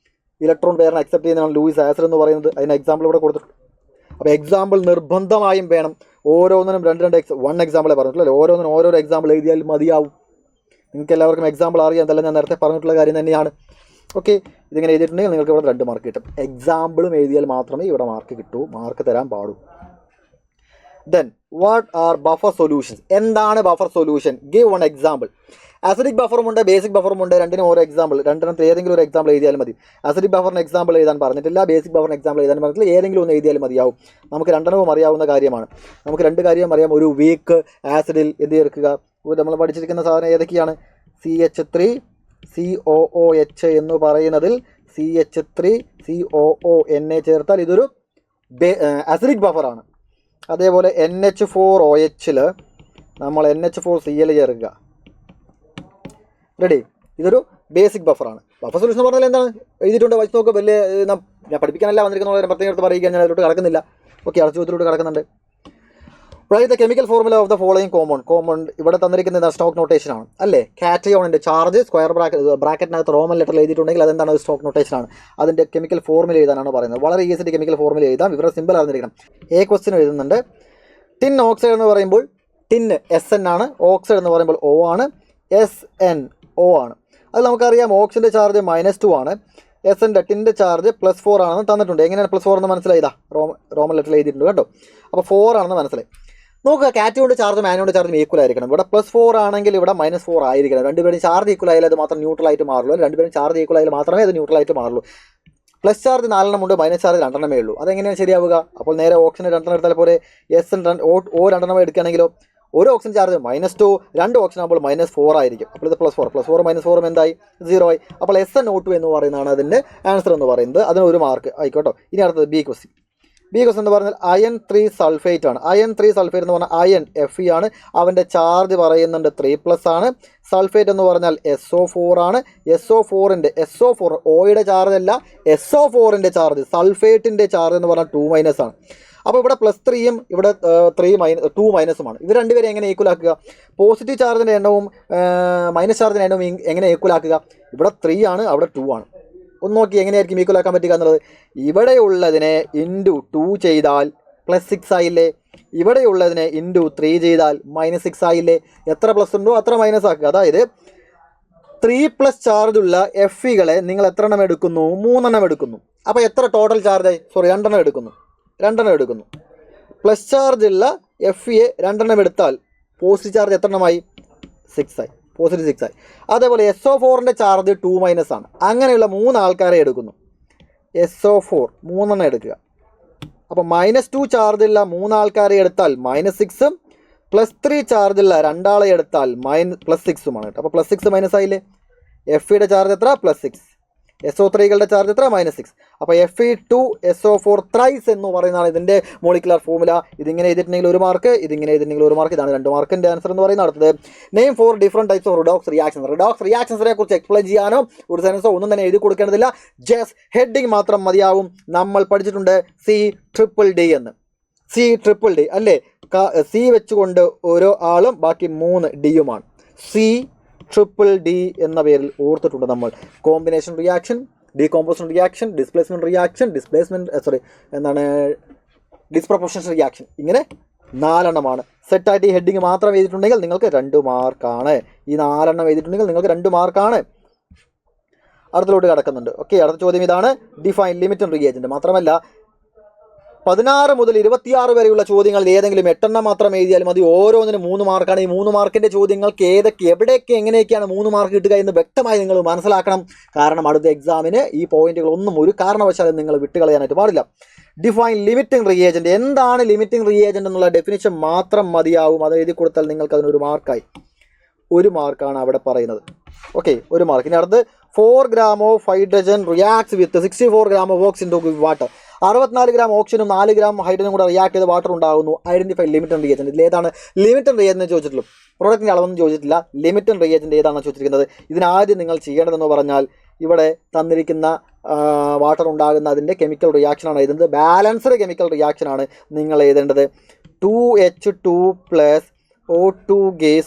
ഇലക്ട്രോൺ പെയറിനെ അക്സെപ്റ്റ് ചെയ്യുന്നതാണ് ലൂയിസ് ആസിഡ് എന്ന് പറയുന്നത്. അതിന് എക്സാമ്പിൾ ഇവിടെ കൊടുത്തിട്ടുണ്ട്. അപ്പോൾ എക്സാമ്പിൾ നിർബന്ധമായും വേണം. ഓരോന്നിനും 2 1 എക്സാമ്പിളെ പറഞ്ഞിട്ടുള്ളൂ. ഓരോന്നിനും ഓരോരോ എക്സാമ്പിൾ എഴുതിയാൽ മതിയാവും. നിങ്ങൾക്ക് എല്ലാവർക്കും എക്സാമ്പിൾ അറിയാം. അതല്ല ഞാൻ നേരത്തെ പറഞ്ഞിട്ടുള്ള കാര്യം തന്നെയാണ്. ഓക്കെ, ഇതിങ്ങനെ എഴുതിയിട്ടുണ്ടെങ്കിൽ നിങ്ങൾക്ക് ഇവിടെ 2 മാർക്ക് കിട്ടും. എക്സാമ്പിളും എഴുതിയാൽ മാത്രമേ ഇവിടെ മാർക്ക് കിട്ടൂ, മാർക്ക് തരാൻ പാടൂ. Then what are buffer solutions? എന്താണ് buffer solution? Give 1 example. Acidic ബഫറുമുണ്ട്, ബേസിക് ബഫറുമുണ്ട്. രണ്ടിനും ഓരോ എക്സാമ്പിൾ. രണ്ടിനകത്ത് ഏതെങ്കിലും ഒരു എക്സാമ്പിൾ എഴുതിയാലും മതി. അസിഡിക് ബഫറിന് എക്സാമ്പിൾ എഴുതാൻ പറഞ്ഞിട്ടില്ല, ബേസിക് ബഫറിന് എക്സാമ്പിൾ എഴുതാൻ പറഞ്ഞിട്ടില്ല. ഏതെങ്കിലും ഒന്ന് എഴുതിയാലും മതിയാവും. നമുക്ക് 2 എണ്ണവും അറിയാവുന്ന കാര്യമാണ്. നമുക്ക് 2 കാര്യം അറിയാം. ഒരു വീക്ക് ആസിഡിൽ എന്ത് ചേർക്കുക? നമ്മൾ പഠിച്ചിരിക്കുന്ന സാധനം ഏതൊക്കെയാണ്? CH3 COOH എന്ന് പറയുന്നതിൽ CH3 COONA ചേർത്താൽ ഇതൊരു അസിഡിക് ബഫറാണ്. അതേപോലെ NH4OHൽ നമ്മൾ NH4Cl ചേർക്കുക. റെഡി? ഇതൊരു ബേസിക് ബഫറാണ്. ബഫർ സൊല്യൂഷൻ എന്ന് പറഞ്ഞാൽ എന്താണ്? എഴുതിയിട്ടുണ്ട്, വായിച്ച് നോക്കുക. വലിയ ഞാൻ പഠിപ്പിക്കാനല്ല വന്നിരിക്കുന്ന പ്രത്യേകം എടുത്ത് പറയുക. ഞാൻ അതിലോട്ട് കിടക്കുന്നില്ല. ഓക്കെ, അടുത്ത ചോദ്യത്തിലോട്ട് കിടക്കുന്നുണ്ട്. Write the chemical formula of the following compound. ഇവിടെ തന്നിരിക്കുന്നത് സ്റ്റോക്ക് നൊട്ടേഷൻ ആണ് അല്ലേ. കാറ്റയോണിൻ്റെ ചാർജ് സ്ക്വയർ ബ്രാക്കറ്റിനകത്ത് റോമൻ ലെറ്ററിൽ എഴുതിയിട്ടുണ്ടെങ്കിൽ അതെന്താണ്? സ്റ്റോക്ക് നൊട്ടേഷൻ ആണ്. അതിൻ്റെ കെമിക്കൽ ഫോർമുല എഴുതാനാണ് പറയുന്നത്. വളരെ ഈസി കെമിക്കൽ ഫോർമുല എഴുതാം. ഇവരുടെ സിമ്പിൾ അറിഞ്ഞിരിക്കണം. ക്വസ്റ്റ്യൻ എഴുതുന്നുണ്ട്. ടിൻ ഓക്സൈഡ് എന്ന് പറയുമ്പോൾ ടിന്ന് SN ആണ്, ഓക്സൈഡ് എന്ന് പറയുമ്പോൾ O ആണ്, SNO ആണ്. അത് നമുക്കറിയാം. ഓക്സിജൻ്റെ ചാർജ് -2 ആണ്, ടിൻ്റെ ചാർജ് +4 ആണെന്ന് തന്നിട്ടുണ്ട്. എങ്ങനെയാണ് +4 എന്ന് മനസ്സിലായതാ? റോമൻ ലെറ്ററിൽ എഴുതിയിട്ടുണ്ട് കേട്ടോ. അപ്പോൾ 4 ആണെന്ന് മനസ്സിലായി. നോക്കുക, കാറ്റയോണിൻ്റെ ചാർജും ആനോണിൻ്റെ ചാർജും ഈക്വൽ ആയിരിക്കണം. ഇവിടെ +4 ആണെങ്കിൽ ഇവിടെ -4 ആയിരിക്കണം. രണ്ടുപേരും ചാർജ് ഈക്വൽ ആയാലും അത് മാത്രം ന്യൂട്രലായിട്ട് മാറുള്ളൂ. രണ്ടുപേരും ചാർജ് ഈക്വൽ ആയാലും മാത്രമേ അത് ന്യൂട്രലായിട്ട് മാറുള്ളൂ. പ്ലസ് ചാർജ് 4 എണ്ണമുണ്ട്, മൈനസ് ചാർജ് 2 എണ്ണമേ ഉള്ളൂ. അതെങ്ങനെയാണ് ശരിയാവുക? അപ്പോൾ നേരെ ഓക്സിജൻ 2 എണ്ണം എടുത്താൽ പോലെ O 2 എണ്ണം എടുക്കുകയാണെങ്കിലോ ഒരു ഓക്സിജൻ ചാർജ് -2, 2 ഓക്സിജൻ ആകുമ്പോൾ -4 ആയിരിക്കും. അപ്പോൾ ഇത് +4 -4 എന്തായി 0 ആയി. അപ്പോൾ SnO2 എന്ന് പറയുന്നതാണ് അതിൻ്റെ ആൻസർ എന്ന് പറയുന്നത്. അതിന് 1 മാർക്ക് ആയിക്കോട്ടോ. ഇനി അടുത്തത് ബി ക്വസ്റ്റ്യൻ എന്ന് പറഞ്ഞാൽ അയൺ 3 സൾഫേറ്റ് ആണ്. അയൺ 3 സൾഫേറ്റ് എന്ന് പറഞ്ഞാൽ അയൺ Fe ആണ്. അവൻ്റെ ചാർജ് പറയുന്നുണ്ട് 3+ ആണ്. സൾഫേറ്റ് എന്ന് പറഞ്ഞാൽ SO4 ആണ്. SO4 ഓയുടെ ചാർജ് അല്ല, SO4ൻ്റെ ചാർജ്, സൾഫേറ്റിൻ്റെ ചാർജ് എന്ന് പറഞ്ഞാൽ 2- ആണ്. അപ്പോൾ ഇവിടെ +3യും ഇവിടെ 2- ഇത് രണ്ടുപേരും എങ്ങനെ ഈക്വൽ ആക്കുക? പോസിറ്റീവ് ചാർജിൻ്റെ എണ്ണവും മൈനസ് ചാർജിൻ്റെ എണ്ണവും എങ്ങനെ ഈക്വൽ ആക്കുക? ഇവിടെ 3 ആണ്, അവിടെ 2 ആണ്. ഒന്ന് നോക്കി എങ്ങനെയായിരിക്കും ഈക്വൽ ആക്കാൻ പറ്റുക എന്നുള്ളത്. ഇവിടെയുള്ളതിനെ × 2 ചെയ്താൽ +6 ആയില്ലേ, ഇവിടെയുള്ളതിനെ × 3 ചെയ്താൽ -6 ആയില്ലേ. എത്ര പ്ലസ് ഉണ്ടോ അത്ര മൈനസ് ആക്കുക. അതായത് 3+ ചാർജുള്ള Feകളെ നിങ്ങൾ എത്ര എണ്ണം എടുക്കുന്നു? 3 എണ്ണം എടുക്കുന്നു. അപ്പോൾ എത്ര ടോട്ടൽ ചാർജായി? 2 എണ്ണം എടുക്കുന്നു. പ്ലസ് ചാർജുള്ള Fe 2 എണ്ണം എടുത്താൽ പോസിറ്റീവ് ചാർജ് എത്ര എണ്ണമായി? 6 ആയി. പോസിറ്റീവ് 6 ആയി. അതേപോലെ SO4ൻ്റെ ചാർജ് 2- ആണ്. അങ്ങനെയുള്ള 3 ആൾക്കാരെ എടുക്കുന്നു. SO4 3 എണ്ണം എടുക്കുക. അപ്പോൾ -2 ചാർജുള്ള 3 ആൾക്കാരെ എടുത്താൽ -6ഉം +3 ചാർജുള്ള 2 ആളെ എടുത്താൽ +6ഉമാണ് കേട്ടോ. അപ്പോൾ +6 മൈനസ് ആയില്ലേ. Feയുടെ ചാർജ് എത്ര? +6. SO3കളുടെ ചാർജ് എത്ര? -6. അപ്പോൾ Fe2SO4 ത്രൈസ് എന്ന് പറയുന്നതാണ് ഇതിൻ്റെ മോളിക്കുലർ ഫോർമുല. ഇതിങ്ങനെ എഴുതിയിട്ടുണ്ടെങ്കിൽ 1 മാർക്ക്, ഇതിങ്ങനെ എഴുതിയിട്ടുണ്ടെങ്കിൽ 1 മാർക്ക്. ഇതാണ് 2 മാർക്കിൻ്റെ ആൻസർ എന്ന് പറയുന്നത്. അടുത്തത് name 4 different types of redox റിയാക്ഷൻസിനെ കുറിച്ച് എക്സ്പ്ലെയിൻ ചെയ്യാനോ ഒരു സെൻസോ ഒന്നും തന്നെ എഴുതി കൊടുക്കേണ്ടതില്ല. ജസ്റ്റ് ഹെഡിങ് മാത്രം മതിയാവും. നമ്മൾ പഠിച്ചിട്ടുണ്ട് C�DD എന്ന്. C�DD അല്ലേ? C വെച്ചുകൊണ്ട് ഓരോ ആളും ബാക്കി 3 ഡിയുമാണ്. C�DD എന്ന പേരിൽ ഓർത്തിട്ടുണ്ട് നമ്മൾ. Combination reaction, decomposition reaction, displacement reaction, disproportional reaction, ഇങ്ങനെ 4 എണ്ണമാണ്. സെറ്റായിട്ട് ഈ ഹെഡിങ് മാത്രം എഴുതിയിട്ടുണ്ടെങ്കിൽ നിങ്ങൾക്ക് 2 മാർക്കാണ്. ഈ 4 എണ്ണം എഴുതിയിട്ടുണ്ടെങ്കിൽ നിങ്ങൾക്ക് 2 മാർക്കാണ്. അടുത്തിലോട്ട് കിടക്കുന്നുണ്ട്. ഓക്കെ, അടുത്ത ചോദ്യം ഇതാണ്. Define limit and reagent. മാത്രമല്ല 16 മുതൽ 26 വരെയുള്ള ചോദ്യങ്ങളിൽ ഏതെങ്കിലും 8 എണ്ണം മാത്രം എഴുതിയാലും മതി. ഓരോന്നിനും 3 മാർക്കാണ്. ഈ 3 മാർക്കിൻ്റെ ചോദ്യങ്ങൾക്ക് എവിടെയൊക്കെ എങ്ങനെയൊക്കെയാണ് 3 മാർക്ക് കിട്ടുക എന്ന് വ്യക്തമായി നിങ്ങൾ മനസ്സിലാക്കണം. കാരണം അടുത്ത എക്സാമിന് ഈ പോയിന്റുകളൊന്നും ഒരു കാരണവശാലും നിങ്ങൾ വിട്ടുകളയാനായിട്ട് പാടില്ല. Define limiting reagent. എന്താണ് ലിമിറ്റിംഗ് റിയേജന്റ് എന്നുള്ള ഡെഫിനിഷൻ മാത്രം മതിയാവും. അത് എഴുതി കൊടുത്താൽ നിങ്ങൾക്ക് അതിനൊരു മാർക്കായി. 1 മാർക്കാണ് അവിടെ പറയുന്നത്. Okay, 1 mark. ഇനി അടുത്ത് 4 gram of hydrogen reacts with 64 gram of oxygen to give water. 64 gram ഓക്സിജനും 4 gram ഹൈഡ്രജനും കൂടെ റിയാക്ട് ചെയ്ത് വാട്ടർ ഉണ്ടാകുന്നു. Identify limit and reagent. ഇതിലേതാണ് ലിമിറ്റ് ആൻഡ് റിയേജന്റ് ചോദിച്ചിട്ടുള്ളൂ. പ്രോഡക്റ്റിൻ്റെ അളവൊന്നും ചോദിച്ചിട്ടില്ല. ലിമിറ്റ് ആൻഡ് റിയേജന്റ് ഏതാണെന്ന് ചോദിച്ചിരിക്കുന്നത്. ഇതിനാദ്യം നിങ്ങൾ ചെയ്യേണ്ടതെന്ന് പറഞ്ഞാൽ ഇവിടെ തന്നിരിക്കുന്ന വാട്ടർ ഉണ്ടാകുന്നതിൻ്റെ കെമിക്കൽ റിയാക്ഷനാണ് എഴുതുന്നത്. ബാലൻസ്ഡ് കെമിക്കൽ റിയാക്ഷനാണ് നിങ്ങൾ എഴുതേണ്ടത്. 2H2 + O2 gas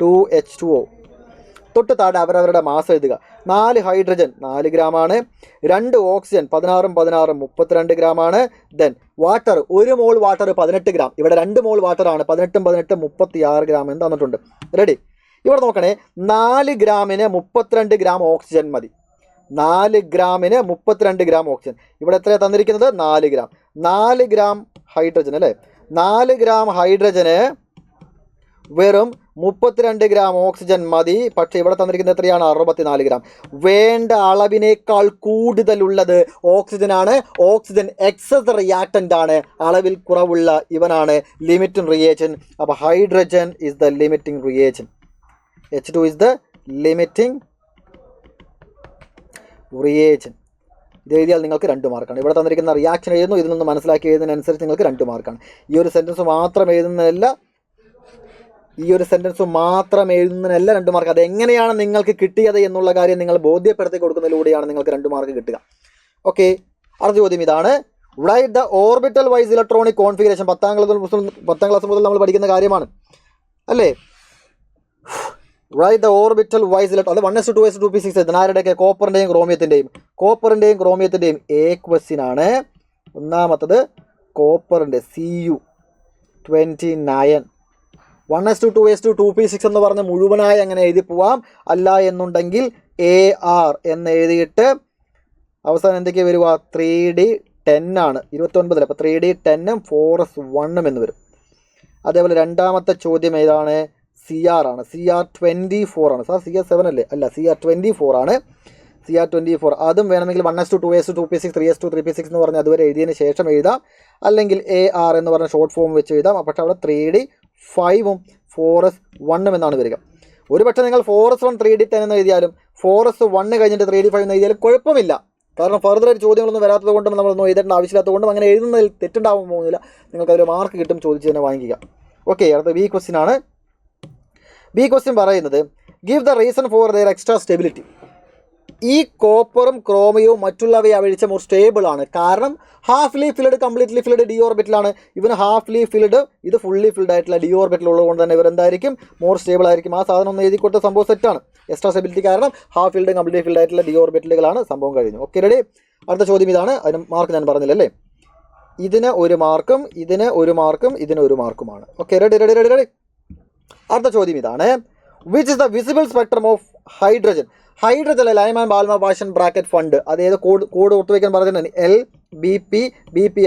2H2O. തൊട്ട് താഴെ അവരവരുടെ മാസ് എഴുതുക. 4 ഹൈഡ്രജൻ 4 gram ആണ്. 2 ഓക്സിജൻ 16 32 gram ആണ്. ദെൻ വാട്ടർ 1 മോൾ വാട്ടർ 18 gram. ഇവിടെ 2 മോൾ വാട്ടർ ആണ്. 18 36 gram എന്ന് തന്നിട്ടുണ്ട്. റെഡി? ഇവിടെ നോക്കണേ, 4 ഗ്രാമിന് 32 gram ഓക്സിജൻ മതി. 4 ഗ്രാമിന് 32 gram ഓക്സിജൻ. ഇവിടെ എത്രയാണ് തന്നിരിക്കുന്നത്? 4 gram. 4 gram ഹൈഡ്രജൻ അല്ലേ? 4 gram ഹൈഡ്രജന് വെറും 32 gram ഓക്സിജൻ മതി. പക്ഷേ ഇവിടെ തന്നിരിക്കുന്നത് എത്രയാണ്? 64 gram. വേണ്ട അളവിനേക്കാൾ കൂടുതലുള്ളത് ഓക്സിജനാണ്. ഓക്സിജൻ എക്സസ് റിയാക്ടൻ്റ് ആണ്. അളവിൽ കുറവുള്ള ഇവനാണ് ലിമിറ്റിംഗ് റിയേജൻ. അപ്പോൾ hydrogen is the limiting reagent. H2 is the limiting reagent. ഇത് എഴുതിയാൽ നിങ്ങൾക്ക് 2 മാർക്കാണ്. ഇവിടെ തന്നിരിക്കുന്ന റിയാക്ഷൻ എഴുതുന്നു. ഇതിൽ നിന്ന് മനസ്സിലാക്കി എഴുതുന്നതിനനുസരിച്ച് നിങ്ങൾക്ക് 2 മാർക്കാണ്. ഈ ഒരു സെൻറ്റൻസ് മാത്രം എഴുതുന്നതല്ല, 2 മാർക്ക്. അതെങ്ങനെയാണ് നിങ്ങൾക്ക് കിട്ടിയത് എന്നുള്ള കാര്യം നിങ്ങൾ ബോധ്യപ്പെടുത്തി കൊടുക്കുന്നതിലൂടെയാണ് നിങ്ങൾക്ക് 2 മാർക്ക് കിട്ടുക. ഓക്കെ, അടുത്ത ചോദ്യം ഇതാണ്. Write the orbital wise electronic configuration. 10ാം ക്ലാസ് മുതൽ നമ്മൾ പഠിക്കുന്ന കാര്യമാണ് അല്ലേ? Write the orbital wise electron. അത് 1s2 2s2 2p6. ഇതിനാരുടെയൊക്കെ? കോപ്പറിൻ്റെയും ക്രോമിയത്തിൻ്റെയും A question ആണ്. ഒന്നാമത്തത് കോപ്പറിൻ്റെ Cu29. 1s2 2s2 2p6 എന്ന് പറഞ്ഞ് മുഴുവനായി അങ്ങനെ എഴുതി പോവാം. അല്ല എന്നുണ്ടെങ്കിൽ AR എന്ന് എഴുതിയിട്ട് അവസാനം എന്തൊക്കെ വരിക? 3D10 ആണ്. 29. അപ്പോൾ 3D10ഉം 4s1 എന്ന് വരും. അതേപോലെ രണ്ടാമത്തെ ചോദ്യം ഏതാണ്? CR ആണ്. CR24 ആണ്. സാർ CR7 അല്ലേ? അല്ല, CR24 ആണ്. CR24. അതും വേണമെങ്കിൽ 1s2 2s2 2p6 3s2 3p6 എന്ന് പറഞ്ഞ് അതുവരെ എഴുതിയതിന് ശേഷം എഴുതാം. അല്ലെങ്കിൽ AR എന്ന് പറഞ്ഞ ഷോർട്ട് ഫോം വെച്ച് എഴുതാം. പക്ഷേ അവിടെ 3D5ഉം 4s1 എന്നാണ് വരിക. ഒരു പക്ഷേ നിങ്ങൾ 4s1 3D10 എന്ന് എഴുതിയാലും 4s1 കഴിഞ്ഞിട്ട് 3D5 എന്ന് എഴുതിയാലും കുഴപ്പമില്ല. കാരണം ഫർദർ ആയിട്ട് ചോദ്യങ്ങളൊന്നും വരാത്തത് കൊണ്ടും നമ്മളൊന്നും എഴുതേണ്ട ആവശ്യമില്ലാത്തത് കൊണ്ടും അങ്ങനെ എഴുതുന്നതിൽ തെറ്റുണ്ടാവാൻ പോകുന്നില്ല. നിങ്ങൾക്ക് അതിൽ മാർക്ക് കിട്ടും, ചോദിച്ച് തന്നെ വാങ്ങിക്കുക. ഓക്കെ, അടുത്ത ബി ക്വസ്റ്റ്യൻ ആണ്. ബി ക്വസ്റ്റ്യൻ പറയുന്നത് give the reason for their extra stability. ഈ കോപ്പറും ക്രോമിയവും മറ്റുള്ളവയെ അപേക്ഷിച്ച് മോർ സ്റ്റേബിൾ ആണ്. കാരണം ഹാഫ്ലി ഫിൽഡ്, കംപ്ലീറ്റ്ലി ഫിൽഡ്, ഡി ഓർബിറ്റിലാണ്. ഇവന് ഹാഫ്ലി ഫിൽഡ്, ഇത് ഫുള്ളി ഫിൽഡ് ആയിട്ടുള്ള ഡി ഓർബിറ്റിൽ ഉള്ളതുകൊണ്ട് തന്നെ ഇവരെന്തായിരിക്കും മോർ സ്റ്റേബിൾ ആയിരിക്കും. ആ സാധനം ഒന്ന് എഴുതി കൊടുത്ത സംഭവം സെറ്റാണ്. എക്സ്ട്രാ സ്റ്റെബിലിറ്റി കാരണം ഹാഫ് ഫിൽഡ്, കംപ്ലീറ്റ് ഫിൽഡ് ആയിട്ടുള്ള ഡി ഓർബിറ്റലുകളാണ്. സംഭവം കഴിഞ്ഞു. Okay, ready. അടുത്ത ചോദ്യം ഇതാണ്. അതിന് മാർക്ക് ഞാൻ പറഞ്ഞില്ലല്ലേ. ഇതിന് ഒരു മാർക്കും, ഇതിന് ഒരു മാർക്കും, ഇതിന് ഒരു മാർക്കുമാണ്. Okay, ready ready ready ready. അടുത്ത ചോദ്യം ഇതാണ്. Which is the visible spectrum of hydrogen? Hydrogen Lyman Balmer Paschen Brackett Pfund, അതായത് കോഡ് ഓർത്ത് വയ്ക്കാൻ പറഞ്ഞിട്ടുണ്ട്. LBP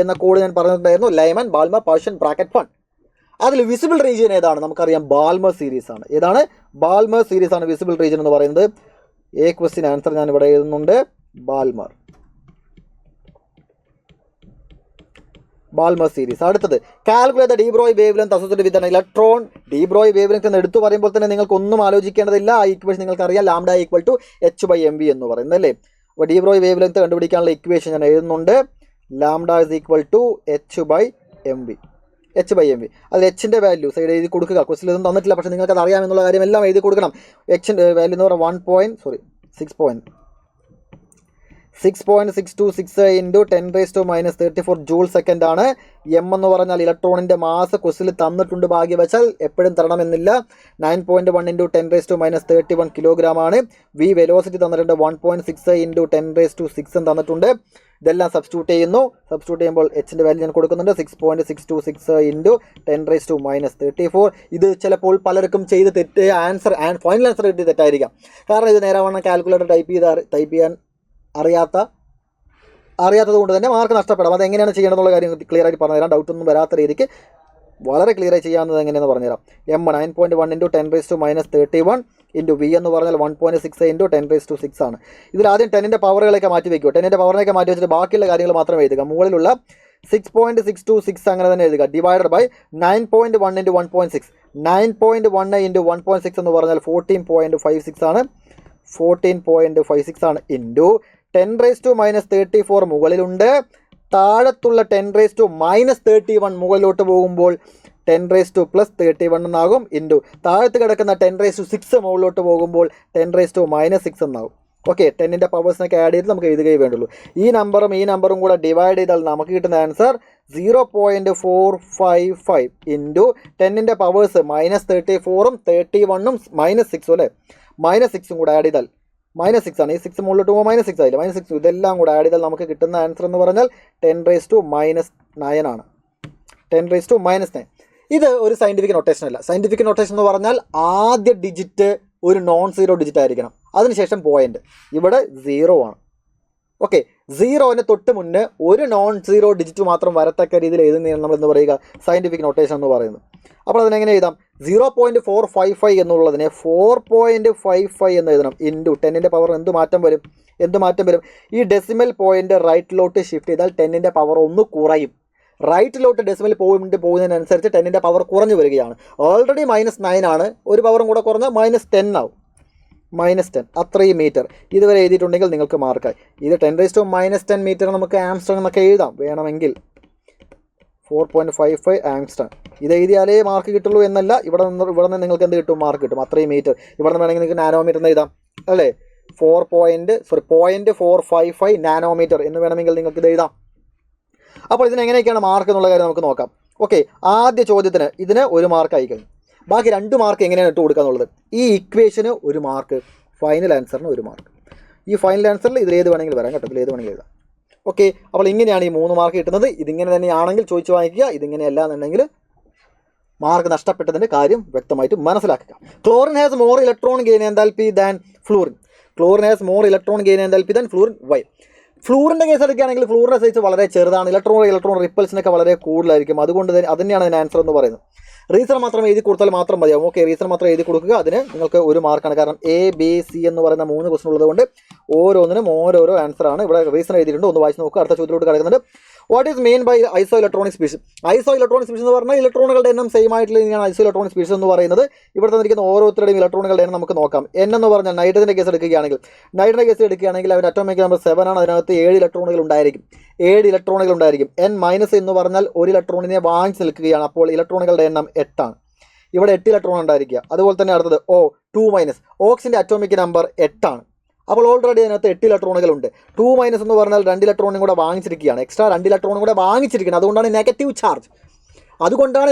എന്ന കോഡ് ഞാൻ പറഞ്ഞിട്ടുണ്ടായിരുന്നു. Lyman Balmer Paschen Brackett Pfund. അതിൽ വിസിബിൾ റീജിയൻ ഏതാണ്? നമുക്കറിയാം, ബാൽമർ സീരീസ് ആണ്. ഏതാണ്? ബാൽമർ സീരീസ് ആണ് വിസിബിൾ റീജിയൻ എന്ന് പറയുന്നത്. എ ക്വസ്റ്റ്യൻ ആൻസർ ഞാൻ ഇവിടെ എഴുതുന്നുണ്ട്. Balmer series. അടുത്തത് calculate the de Broglie wave length associated with an electron. D Broglie wave length എന്ന് എടുത്തു പറയുമ്പോൾ തന്നെ നിങ്ങൾക്ക് ഒന്നും ആലോചിക്കേണ്ടതില്ല. ആ ഇക്വേഷൻ നിങ്ങൾക്കറിയാം, ലാംഡ ഈക്വൽ ടു h/mv എന്ന് പറയുന്നത് അല്ലേ. അപ്പോൾ ഡി ബ്രോയ് വേവ് ലെങ്ത് കണ്ടുപിടിക്കാനുള്ള ഇക്വേഷൻ ഞാൻ എഴുതുന്നുണ്ട്. Lambda is equal to h/mv. അതിൽ എച്ചിൻ്റെ വാല്യൂ സൈഡ് എഴുതി കൊടുക്കുക. ക്വസ്റ്റിൽ ഇതൊന്നും തന്നിട്ടില്ല, പക്ഷേ നിങ്ങൾക്ക് അത് അറിയാമെന്നുള്ള കാര്യം എല്ലാം എഴുതി കൊടുക്കണം. എച്ചിൻ്റെ വാല്യൂ എന്ന് പറഞ്ഞാൽ 6.626 ഇൻറ്റു 10⁻⁻34 ജൂൾ സെക്കൻഡ് ആണ്. എം എന്ന് പറഞ്ഞാൽ ഇലക്ട്രോണിൻ്റെ മാസ് ക്വസ്റ്റിൽ തന്നിട്ടുണ്ട്, ഭാഗ്യവശാൽ എപ്പോഴും തരണമെന്നില്ല. 9.1 ഇൻറ്റു 10⁻31 കിലോഗ്രാം ആണ്. വി വെലോസിറ്റി തന്നിട്ടുണ്ട് 1.6 ഇൻറ്റു 10⁻6 തന്നിട്ടുണ്ട്. ഇതെല്ലാം സബ്സ്റ്റിറ്റ്യൂട്ട് ചെയ്യുന്നു. സബ്സ്റ്റിറ്റ്യൂട്ട് ചെയ്യുമ്പോൾ എച്ചിൻ്റെ വാല്യൂ ഞാൻ കൊടുക്കുന്നുണ്ട് 6.626 ഇൻറ്റു 10⁻34. ഇത് ചിലപ്പോൾ പലർക്കും ചെയ്ത് തെറ്റ് ആൻസർ ഫൈനൽ ആൻസർ കിട്ടി തെറ്റായിരിക്കാം. കാരണം ഇത് നേരവണ്ണം കാൽക്കുലേറ്റർ ടൈപ്പ് ചെയ്യാൻ അറിയാത്തത് കൊണ്ട് തന്നെ മാർക്ക് നഷ്ടപ്പെടാം. അതെങ്ങനെയാണ് ചെയ്യേണ്ടതെന്നുള്ള കാര്യം ക്ലിയർ ആയിട്ട് പറഞ്ഞുതരാം. ഡൗട്ടൊന്നും വരാത്ത രീതിക്ക് വളരെ ക്ലിയർ ആയി ചെയ്യാവുന്നത് എങ്ങനെയെന്ന് പറഞ്ഞുതരാം. എം 9.1 ഇൻറ്റു 10⁻31 ഇൻറ്റു വി എന്ന് പറഞ്ഞാൽ 1.6 ഇൻറ്റു 10⁻6 ആണ്. ഇതിൽ ആദ്യം 10ൻ്റെ പവറുകളൊക്കെ മാറ്റി വയ്ക്കുക. 10ൻ്റെ പവറിനൊക്കെ മാറ്റി വെച്ചിട്ട് ബാക്കിയുള്ള കാര്യങ്ങൾ മാത്രം എഴുതുക. മുകളിലുള്ള 6.626 അങ്ങനെ തന്നെ എഴുതുക. Divided by 9.1 into 1.6. 9.1 ഇൻറ്റു 1.6 എന്ന് പറഞ്ഞാൽ 14.56 ആണ്. 14.56 ആണ് ഇൻറ്റു 10⁻34 മുകളിലുണ്ട്. താഴത്തുള്ള 10⁻31 മുകളിലോട്ട് പോകുമ്പോൾ 10⁻+31 എന്നാകും. ഇൻറ്റു താഴത്ത് കിടക്കുന്ന 10⁻6 മുകളിലോട്ട് പോകുമ്പോൾ 10⁻−6 എന്നാകും. ഓക്കെ, 10ൻ്റെ പവേഴ്സിനൊക്കെ ആഡ് ചെയ്ത് നമുക്ക് എഴുതുകയേ വേണ്ടുള്ളൂ. ഈ നമ്പറും ഈ നമ്പറും കൂടെ ഡിവൈഡ് ചെയ്താൽ നമുക്ക് കിട്ടുന്ന ആൻസർ 0.455 ഇൻറ്റു 10ൻ്റെ പവേഴ്സ് -34ഉം 31ഉം -6 അല്ലേ. -6ഉം കൂടെ ആഡ് ചെയ്താൽ -6 ആണ്. ഈ 6 മുകളിലോട്ട് പോകുമ്പോൾ -6 ആയില്ല. -6 ഇതെല്ലാം കൂടെ ആഡ് ചെയ്താൽ നമുക്ക് കിട്ടുന്ന ആൻസർ എന്ന് പറഞ്ഞാൽ 10⁻−9 ആണ്. 10⁻−9. ഇത് ഒരു സയൻറ്റിഫിക് നൊട്ടേഷൻ അല്ല. സയൻറ്റിഫിക് നൊട്ടേഷൻ എന്ന് പറഞ്ഞാൽ ആദ്യ ഡിജിറ്റ് ഒരു നോൺ സീറോ ഡിജിറ്റ് ആയിരിക്കണം. അതിനുശേഷം പോയിന്റ്. ഇവിടെ 0 ആണ്. ഓക്കെ, 0ന് തൊട്ട് മുന്നേ ഒരു നോൺ സീറോ ഡിജിറ്റ് മാത്രം വരത്തക്ക രീതിയിൽ എഴുതുന്നതാണ് നമ്മൾ എന്ന് പറയുക സയൻറ്റിഫിക് നൊട്ടേഷൻ എന്ന് പറയുന്നത്. അപ്പോൾ അതിനെങ്ങനെ എഴുതാം? 0.455 എന്നുള്ളതിനെ 4.55 എന്ന് എഴുതണം. ഇൻറ്റു 10ൻ്റെ പവർ എന്ത് മാറ്റം വരും? ഈ ഡെസിമൽ പോയിന്റ് റൈറ്റിലോട്ട് ഷിഫ്റ്റ് ചെയ്താൽ 10ൻ്റെ പവർ ഒന്ന് കുറയും. റൈറ്റിലോട്ട് ഡെസിമൽ പോയിന്റ് പോകുന്നതിനനുസരിച്ച് 10ൻ്റെ പവർ കുറഞ്ഞു വരികയാണ്. ഓൾറെഡി -9 ആണ്. ഒരു പവറും കൂടെ കുറഞ്ഞാൽ -10 ആവും. -10 അത്രയും മീറ്റർ ഇതുവരെ എഴുതിയിട്ടുണ്ടെങ്കിൽ നിങ്ങൾക്ക് മാർക്കായി. ഇത് 10⁻−10 മീറ്റർ നമുക്ക് ആംസ്ട്രോങ് എന്നൊക്കെ എഴുതാം വേണമെങ്കിൽ. 4.55 ആംസ്ട്രോങ് ഇത് എഴുതിയാലേ മാർക്ക് കിട്ടുള്ളൂ എന്നല്ല. ഇവിടെ നിന്ന് നിങ്ങൾക്ക് എന്ത് കിട്ടും? മാർക്ക് കിട്ടും. അത്രയും മീറ്റർ. ഇവിടെ നിന്ന് വേണമെങ്കിൽ നിങ്ങൾക്ക് നാനോമീറ്റർ എന്ന് എഴുതാം അല്ലേ. 0.455 നാനോമീറ്റർ എന്ന് വേണമെങ്കിൽ നിങ്ങൾക്ക് ഇത് എഴുതാം. അപ്പോൾ ഇതിനെങ്ങനെയൊക്കെയാണ് മാർക്ക് എന്നുള്ള കാര്യം നമുക്ക് നോക്കാം. ഓക്കെ, ആദ്യ ചോദ്യത്തിന് ഇതിന് 1 മാർക്ക് ആയി കഴിഞ്ഞു. ബാക്കി 2 മാർക്ക് എങ്ങനെയാണ് ഇട്ട് കൊടുക്കുക എന്നുള്ളത്. ഈ ഇക്വേഷന് 1 മാർക്ക്, ഫൈനൽ ആൻസറിന് 1 മാർക്ക്. ഈ ഫൈനൽ ആൻസറിൽ ഇതിലേത് വേണമെങ്കിൽ വരാം കേട്ടോ. ഇതിലേത് വേണമെങ്കിൽ എഴുതാം. ഓക്കെ, അപ്പോൾ ഇങ്ങനെയാണ് ഈ 3 മാർക്ക് കിട്ടുന്നത്. ഇതിങ്ങനെ തന്നെയാണെങ്കിൽ ചോദിച്ചു വാങ്ങിക്കുക. ഇതിങ്ങനെയല്ല എന്നുണ്ടെങ്കിൽ മാർക്ക് നഷ്ടപ്പെട്ടതിൻ്റെ കാര്യം വ്യക്തമായിട്ട് മനസ്സിലാക്കുക. Chlorine has more electron gain enthalpy than fluorine. Chlorine has more electron gain enthalpy than fluorine. Why? ഫ്ലൂറിൻ്റെ കേസ് എടുക്കുകയാണെങ്കിൽ ഫ്ലൂറിൻ്റെ സൈസ് വളരെ ചെറുതാണ്. ഇലക്ട്രോൺ റിപ്പൽസിനൊക്കെ വളരെ കൂടുതലായിരിക്കും. അതുകൊണ്ട് തന്നെ തന്നെയാണ് അതിന് ആൻസർ എന്ന് പറയുന്നത്. റീസൺ മാത്രം എഴുതി കൊടുത്താൽ മാത്രം മതിയാവും. ഓക്കെ, റീസൺ മാത്രം എഴുതി കൊടുക്കുക. അതിന് നിങ്ങൾക്ക് 1 മാർക്കാണ്. കാരണം A, B, C എന്ന് പറയുന്ന 3 ക്വസ്റ്റൻ ഉള്ളത് കൊണ്ട് ഓരോന്നിനും ഓരോരോ ആൻസറാണ്. ഇവിടെ റീസൺ എഴുതിയിട്ടുണ്ട്. ഒന്ന് വായിച്ച് നോക്കുക. അടുത്ത ചോദ്യത്തിലോട്ട് കിടക്കുന്നുണ്ട്. What is meant by isoelectronic species? Isoelectronic species എന്ന് പറഞ്ഞാൽ ഇലക്ട്രോണുകളുടെ എണ്ണം സെയിം ആയിട്ടുള്ള ഇതിനാണ് ഐസോ ഇലക്ട്രോണിക് സ്പീഷീസ് എന്ന് പറയുന്നത്. ഇവിടെ തന്നിരിക്കുന്ന ഓരോരുത്തരുടെയും ഇലക്ട്രോണുകളുടെ എണ്ണം നമുക്ക് നോക്കാം. N എന്ന് പറഞ്ഞാൽ നൈട്രജൻ്റെ കേസ് എടുക്കുകയാണെങ്കിൽ അവൻ്റെ അറ്റോമിക് നമ്പർ 7 ആണ്. അതിനകത്ത് 7 ഇലക്ട്രോണുകൾ ഉണ്ടായിരിക്കും. N മൈനസ് എന്ന് പറഞ്ഞാൽ ഒരു ഇലക്ട്രോണിനെ വാങ്ങിച്ച് നിൽക്കുകയാണ്. അപ്പോൾ ഇലക്ട്രോണുകളുടെ എണ്ണം 8 ആണ്. ഇവിടെ 8 ഇലക്ട്രോൺ ഉണ്ടായിരിക്കുക. അതുപോലെ തന്നെ അടുത്തത് O2 മൈനസ്, ഓക്സിൻ്റെ അറ്റോമിക് നമ്പർ 8 ആണ്. അപ്പോൾ ഓൾറെഡി അതിനകത്ത് 8 ഇലക്ട്രോണുകളുണ്ട്. 2 മൈനസ് എന്ന് പറഞ്ഞാൽ 2 ഇലക്ട്രോണും കൂടെ വാങ്ങിച്ചിരിക്കുകയാണ്. എക്സ്ട്രാ 2 ഇലക്ട്രോണും കൂടെ വാങ്ങിച്ചിരിക്കുകയാണ്. അതുകൊണ്ടാണ്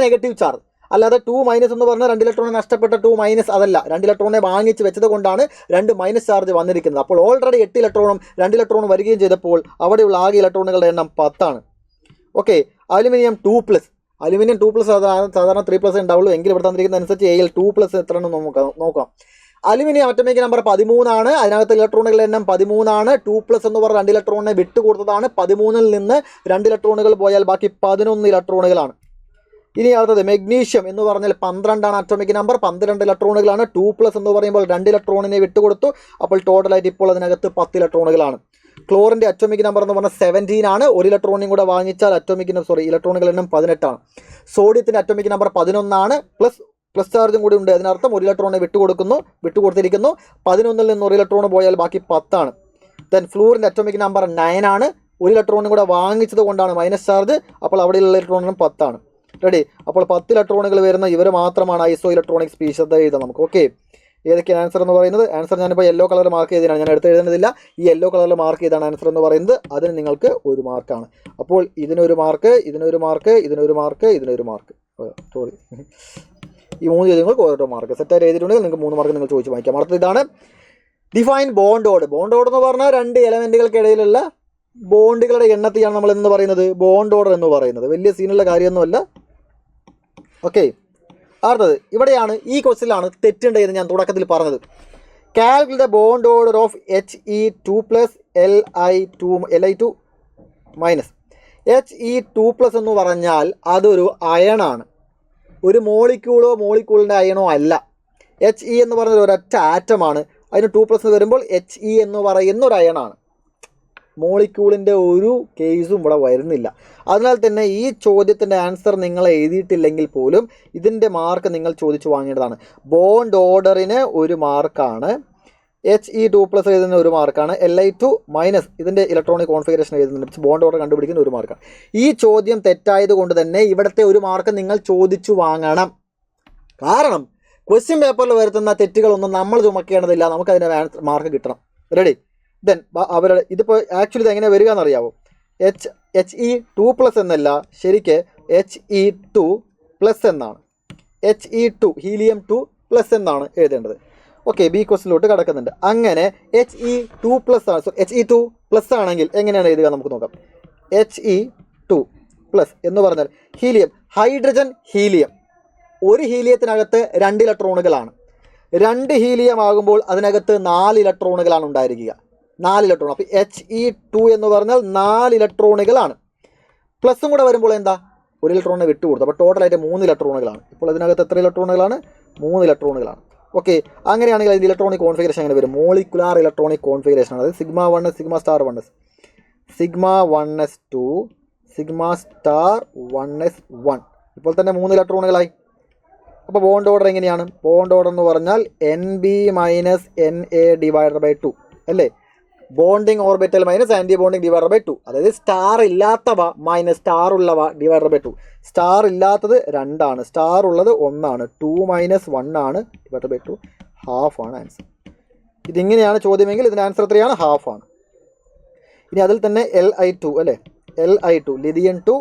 നെഗറ്റീവ് ചാർജ്. അല്ലാതെ 2 മൈനസ് എന്ന് പറഞ്ഞാൽ 2 ഇലക്ട്രോൺ നഷ്ടപ്പെട്ട 2 മൈനസ് അതല്ല. 2 ഇലക്ട്രോണിനെ വാങ്ങിച്ച് വെച്ചത് കൊണ്ടാണ് 2 മൈനസ് ചാർജ് വന്നിരിക്കുന്നത്. അപ്പോൾ ഓൾറെഡി 8 ഇലക്ട്രോണും 2 ഇലക്ട്രോണും വരികയും ചെയ്തപ്പോൾ അവിടെയുള്ള ആകെ ഇലക്ട്രോണുകളുടെ എണ്ണം 10 ആണ്. Okay, aluminium 2+. അലുമിനിയം 2+, സാധാരണ 3+ ഉണ്ടാവുള്ളൂ. എങ്കിൽ ഇവിടെ തന്നിരിക്കുന്ന അനുസരിച്ച് Al 2+ എത്രയാണെന്ന് നോക്കാം. അലുമിനിയം അറ്റോമിക് നമ്പർ 13 ആണ്. അതിനകത്ത് ഇലക്ട്രോണുകളുടെ എണ്ണം 13 ആണ്. 2+ എന്ന് പറഞ്ഞ 2 ഇലക്ട്രോണിനെ വിട്ടുകൊടുത്തതാണ്. 13ൽ നിന്ന് 2 ഇലക്ട്രോണുകൾ പോയാൽ ബാക്കി 11 ഇലക്ട്രോണുകളാണ്. ഇനി അടുത്തത് മെഗ്നീഷ്യം എന്ന് പറഞ്ഞാൽ 12 ആണ് അറ്റോമിക് നമ്പർ. 12 ഇലക്ട്രോണുകളാണ്. 2+ എന്ന് പറയുമ്പോൾ 2 ഇലക്ട്രോണിനെ വിട്ടുകൊടുത്തു. അപ്പോൾ ടോട്ടലായിട്ട് ഇപ്പോൾ അതിനകത്ത് 10 ഇലക്ട്രോണുകളാണ്. ക്ലോറിൻ്റെ അറ്റോമിക് നമ്പർ എന്ന് പറഞ്ഞാൽ 17 ആണ്. ഒരു ഇലക്ട്രോണിനും കൂടെ വാങ്ങിച്ചാൽ ഇലക്ട്രോണുകളുടെ എണ്ണം 18 ആണ്. സോഡിയത്തിൻ്റെ അറ്റോമിക് നമ്പർ 11 ആണ്. പ്ലസ് ചാർജും കൂടി ഉണ്ട്. അതിനർത്ഥം ഒരു ഇലക്ട്രോണിനെ വിട്ടുകൊടുത്തിരിക്കുന്നു. 11ൽ നിന്ന് ഒരു ഇലക്ട്രോൺ പോയാൽ ബാക്കി 10 ആണ്. ദെൻ ഫ്ലൂറിൻ്റെ അറ്റോമിക് നമ്പർ 9 ആണ്. ഒരു ഇലക്ട്രോണും കൂടെ വാങ്ങിച്ചത് കൊണ്ടാണ് മൈനസ് ചാർജ്. അപ്പോൾ അവിടെയുള്ള ഇലക്ട്രോണിനും 10 ആണ്. റെഡി? അപ്പോൾ 10 ഇലക്ട്രോണുകൾ വരുന്ന ഇവർ മാത്രമാണ് ഐസോ ഇലക്ട്രോണിക് സ്പീഷീസ് എഴുതാം നമുക്ക്. ഓക്കെ, ഏതൊക്കെയാണ് ആൻസർ എന്ന് പറയുന്നത്? ആൻസർ ഞാനിപ്പോൾ യെല്ലോ കളർ മാർക്ക് ചെയ്തതാണ്, ഞാൻ എടുത്ത് എഴുതുന്നതില്ല. ഈ യെല്ലോ കളറിൽ മാർക്ക് ചെയ്താണ് ആൻസർ എന്ന് പറയുന്നത്. അതിന് നിങ്ങൾക്ക് 1 മാർക്കാണ്. അപ്പോൾ ഇതിനൊരു മാർക്ക്, ഇതിനൊരു മാർക്ക്, ഇതിനൊരു മാർക്ക്, ഇതിനൊരു മാർക്ക്. സോറി, ഈ 3 ചോദ്യങ്ങൾക്ക് ഓരോ മാർക്ക്. സെറ്റായിട്ട് എഴുതിയിട്ടുണ്ടെങ്കിൽ നിങ്ങൾക്ക് 3 മാർക്ക് നിങ്ങൾ ചോദിച്ച് വായിക്കാം. അടുത്ത ഇതാണ് define bond odd. Bond odd എന്ന് പറഞ്ഞാൽ 2 എലമെൻറ്റുകൾക്കിടയിലുള്ള ബോണ്ടുകളുടെ എണ്ണത്തെയാണ് നമ്മൾ എന്ന് പറയുന്നത് ബോണ്ട് ഓർഡർ എന്ന് പറയുന്നത്. വലിയ സീനുള്ള കാര്യമൊന്നുമല്ല. ഓക്കെ, അടുത്തത് ഇവിടെയാണ് ഈ ക്വസ്റ്റിലാണ് തെറ്റുണ്ടെന്ന് ഞാൻ തുടക്കത്തിൽ പറഞ്ഞത്. Calculate the bond order of He2+ Li2 minus. He2+ എന്ന് പറഞ്ഞാൽ അതൊരു അയണാണ്. ഒരു മോളിക്യൂളിൻ്റെ അയണോ അല്ല. He എന്ന് പറഞ്ഞത് ഒരൊറ്റ ആറ്റമാണ്. അതിന് 2+ വരുമ്പോൾ He എന്ന് പറയുന്ന ഒരു അയണാണ്. മോളിക്യൂളിൻ്റെ ഒരു കേസും ഇവിടെ വരുന്നില്ല. അതിനാൽ തന്നെ ഈ ചോദ്യത്തിൻ്റെ ആൻസർ നിങ്ങൾ എഴുതിയിട്ടില്ലെങ്കിൽ പോലും ഇതിൻ്റെ മാർക്ക് നിങ്ങൾ ചോദിച്ചു വാങ്ങേണ്ടതാണ്. ബോണ്ട് ഓർഡറിന് 1 മാർക്കാണ്. He2+ എഴുതുന്ന 1 മാർക്കാണ്. Li2 മൈനസ് ഇതിൻ്റെ ഇലക്ട്രോണിക് കോൺഫിഗറേഷൻ എഴുതുന്നുണ്ട്. ബോണ്ട് ഓർഡർ കണ്ടുപിടിക്കുന്ന 1 മാർക്കാണ്. ഈ ചോദ്യം തെറ്റായത് കൊണ്ട് തന്നെ ഇവിടുത്തെ 1 മാർക്ക് നിങ്ങൾ ചോദിച്ചു വാങ്ങണം. കാരണം ക്വസ്റ്റ്യൻ പേപ്പറിൽ വരുത്തുന്ന തെറ്റുകളൊന്നും നമ്മൾ ചുമക്കേണ്ടതില്ല. നമുക്കതിൻ്റെ മാർക്ക് കിട്ടണം. റെഡി? ദെൻ അവരുടെ ഇതിപ്പോൾ ആക്ച്വലി ഇത് എങ്ങനെ വരിക എന്നറിയാവോ? He2+ എന്നല്ല, ശരിക്ക് He2+ എന്നാണ്. He2 ഹീലിയം 2+ എന്നാണ് എഴുതേണ്ടത്. ഓക്കെ, ബി ക്വസ്റ്റിലോട്ട് കിടക്കുന്നുണ്ട്. അങ്ങനെ He2+ ആണ്. He2+ ആണെങ്കിൽ എങ്ങനെയാണ് എഴുതുക നമുക്ക് നോക്കാം. He2+ എന്ന് പറഞ്ഞാൽ ഹീലിയം, ഹൈഡ്രജൻ ഹീലിയം. ഒരു ഹീലിയത്തിനകത്ത് 2 ഇലക്ട്രോണുകളാണ്. 2 ഹീലിയം ആകുമ്പോൾ അതിനകത്ത് 4 ഇലക്ട്രോണുകളാണ് ഉണ്ടായിരിക്കുക. 4 ഇലക്ട്രോൺ. അപ്പോൾ He2 എന്ന് പറഞ്ഞാൽ 4 ഇലക്ട്രോണുകളാണ്. പ്ലസും കൂടെ വരുമ്പോൾ എന്താ? 1 ഇലക്ട്രോണിനെ വിട്ടുകൊടുത്തു. അപ്പോൾ ടോട്ടലായിട്ട് 3 ഇലക്ട്രോണുകളാണ്. ഇപ്പോൾ ഇതിനകത്ത് എത്ര ഇലക്ട്രോണുകളാണ്? 3 ഇലക്ട്രോണുകളാണ്. ഓക്കെ, അങ്ങനെയാണെങ്കിൽ അതിൻ്റെ ഇലക്ട്രോണിക് കോൺഫിഗറേഷൻ എങ്ങനെ വരും? മോളിക്കുലാർ ഇലക്ട്രോണിക് കോൺഫിഗറേഷൻ ആണ്. അതായത് σ1 σ*1s, σ1s2 σ*1s1. ഇപ്പോൾ തന്നെ 3 ഇലക്ട്രോണുകളായി. അപ്പോൾ ബോണ്ട് ഓർഡർ എങ്ങനെയാണ്? ബോണ്ട് ഓർഡർ എന്ന് പറഞ്ഞാൽ Nb - Na/2 അല്ലേ? Bonding orbital minus antibonding /2. അതായത് സ്റ്റാർ ഇല്ലാത്തവ മൈനസ് സ്റ്റാർ ഉള്ളവ /2. സ്റ്റാർ ഇല്ലാത്തത് 2 ആണ്, സ്റ്റാർ ഉള്ളത് 1 ആണ്. 2 - 1 ആണ്, /2 ഹാഫ് ആണ് ആൻസർ. ഇതിങ്ങനെയാണ് ചോദ്യമെങ്കിൽ ഇതിൻ്റെ ആൻസർ എത്രയാണ്? ഹാഫ് ആണ്. ഇനി അതിൽ തന്നെ Li2 അല്ലേ? Li2 ലിഥിയം 2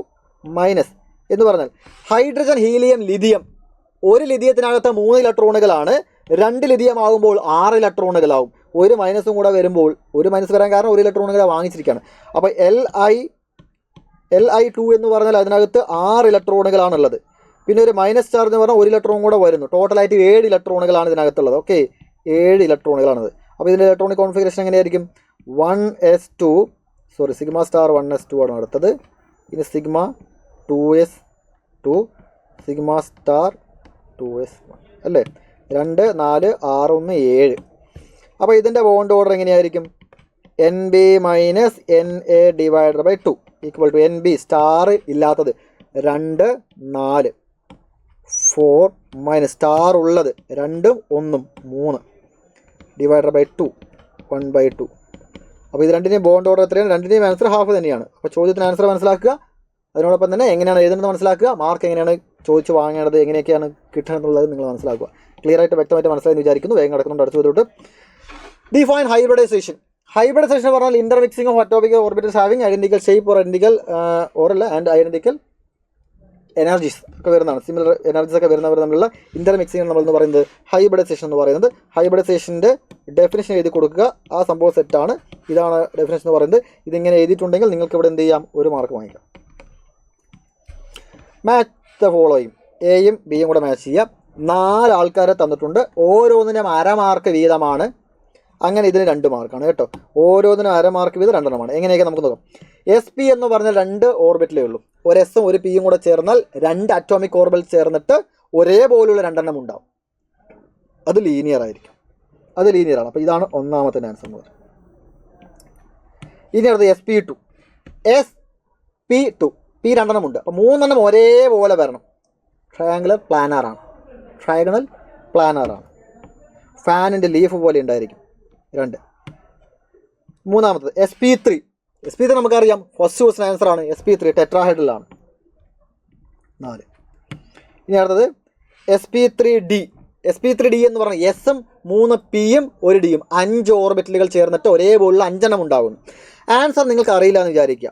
മൈനസ് എന്ന് പറഞ്ഞാൽ ഹൈഡ്രജൻ ഹീലിയം ലിഥിയം. ഒരു ലിഥിയത്തിനകത്ത് 3 ഇലക്ട്രോണുകളാണ്. 2 ലിഥിയം ആകുമ്പോൾ 6 ഇലക്ട്രോണുകളാവും. 1 മൈനസും കൂടെ വരുമ്പോൾ 1 മൈനസ് വരാൻ കാരണം 1 ഇലക്ട്രോണുകളെ വാങ്ങിച്ചിരിക്കുകയാണ്. അപ്പോൾ Li2 എന്ന് പറഞ്ഞാൽ അതിനകത്ത് 6 ഇലക്ട്രോണുകളാണുള്ളത്. പിന്നെ ഒരു മൈനസ് ചാർജ് എന്ന് പറഞ്ഞാൽ 1 ഇലക്ട്രോൺ കൂടെ വരുന്നു. ടോട്ടലായിട്ട് 7 ഇലക്ട്രോണുകളാണ് ഇതിനകത്തുള്ളത്. ഓക്കെ, 7 ഇലക്ട്രോണുകളാണത്. അപ്പോൾ ഇതിൻ്റെ ഇലക്ട്രോണിക് കോൺഫിഗറേഷൻ എങ്ങനെയായിരിക്കും? σ*1s2 ആണ് അടുത്തത്. ഇനി σ2s2 σ*2s1 അല്ലേ? 2 4 6 1 7. അപ്പോൾ ഇതിൻ്റെ ബോണ്ട് ഓർഡർ എങ്ങനെയായിരിക്കും? Nb - Na/2. Equal to NB star ഇല്ലാത്തത് 2 4 4 മൈനസ് സ്റ്റാർ ഉള്ളത് 2 1 3 ഡിവൈഡഡ് ബൈ 2 1/2. അപ്പോൾ ഇത് രണ്ടിനെയും ബോണ്ട് ഓർഡർ എത്രയാണ്? രണ്ടിനെയും ആൻസർ ഹാഫ് തന്നെയാണ്. അപ്പോൾ ചോദ്യത്തിന് ആൻസർ മനസ്സിലാക്കുക, അതിനോടൊപ്പം തന്നെ എങ്ങനെയാണ് എഴുതുന്നത് മനസ്സിലാക്കുക, മാർക്ക് എങ്ങനെയാണ് ചോദിച്ച് വാങ്ങേണ്ടത്, എങ്ങനെയൊക്കെയാണ് കിട്ടുന്നത് നിങ്ങൾ മനസ്സിലാക്കുക. ക്ലിയർ ആയിട്ട് വ്യക്തമായിട്ട് മനസ്സിലായി വിചാരിക്കുന്നു. വേഗം കിടക്കുന്നുണ്ട്. അടുത്ത ചോദ്യത്തോട്ട്. Define hybridisation. ഹൈബ്രിഡൈസേഷൻ പറഞ്ഞാൽ intermixing of atomic orbitals having identical shape or identical energies ഒക്കെ വരുന്നതാണ്. സിമിലർ എനർജീസ് ഒക്കെ വരുന്നവർ തമ്മിലുള്ള ഇന്റർമിക്സിംഗ് നമ്മളെന്ന് പറയുന്നത് ഹൈബ്രിഡൈസേഷൻ എന്ന് പറയുന്നത്. ഹൈബ്രിഡൈസേഷൻ്റെ ഡെഫിനേഷൻ എഴുതി കൊടുക്കുക. ആ സംഭവം സെറ്റാണ്. ഇതാണ് ഡെഫിനേഷൻ എന്ന് പറയുന്നത്. ഇതിങ്ങനെ എഴുതിയിട്ടുണ്ടെങ്കിൽ നിങ്ങൾക്ക് ഇവിടെ എന്ത് ചെയ്യാം? 1 മാർക്ക് വാങ്ങിക്കാം. Match the following. എയും ബിയും കൂടെ മാച്ച് ചെയ്യാം. 4 ആൾക്കാരെ തന്നിട്ടുണ്ട്. ഓരോന്നിനും 1/2 മാർക്ക് വീതമാണ്. അങ്ങനെ ഇതിന് 2 മാർക്കാണ് കേട്ടോ. ഓരോന്നിനും 1/2 മാർക്ക് വീതം 2 എണ്ണമാണ്. എങ്ങനെയൊക്കെ നമുക്ക് നോക്കാം. SP എന്ന് പറഞ്ഞാൽ 2 ഓർബിറ്റിലേ ഉള്ളൂ. ഒരു എസും ഒരു പിയും കൂടെ ചേർന്നാൽ 2 അറ്റോമിക് ഓർബിറ്റ് ചേർന്നിട്ട് ഒരേപോലുള്ള 2 എണ്ണം ഉണ്ടാവും. അത് ലീനിയർ ആയിരിക്കും. അത് ലീനിയറാണ്. അപ്പോൾ ഇതാണ് ഒന്നാമത്തെ ആൻസർ എന്ന് പറയുന്നത്. ഇനി അടുത്ത് SP2. SP2 P 2 എണ്ണം ഉണ്ട്. അപ്പോൾ 3 എണ്ണം ഒരേപോലെ വരണം. ട്രയാങ്കുലർ പ്ലാനാറാണ്. ഫാനിൻ്റെ ലീഫ് പോലെ ഉണ്ടായിരിക്കും 2. മൂന്നാമത്തത് SP3. SP3 നമുക്കറിയാം ഫസ്റ്റ് ക്വസ്റ്റൻ ആൻസറാണ്. SP3 ടെട്രാഹൈഡ്രലാണ്. 4. ഇനി അടുത്തത് SP3D. SP3D എന്ന് പറഞ്ഞാൽ എസും 3 പിയും 1 ഡിയും 5 ഓർബിറ്റലുകൾ ചേർന്നിട്ട് ഒരേപോലുള്ള 5 എണ്ണം ഉണ്ടാകുന്നു. ആൻസർ നിങ്ങൾക്ക് അറിയില്ല എന്ന് വിചാരിക്കുക.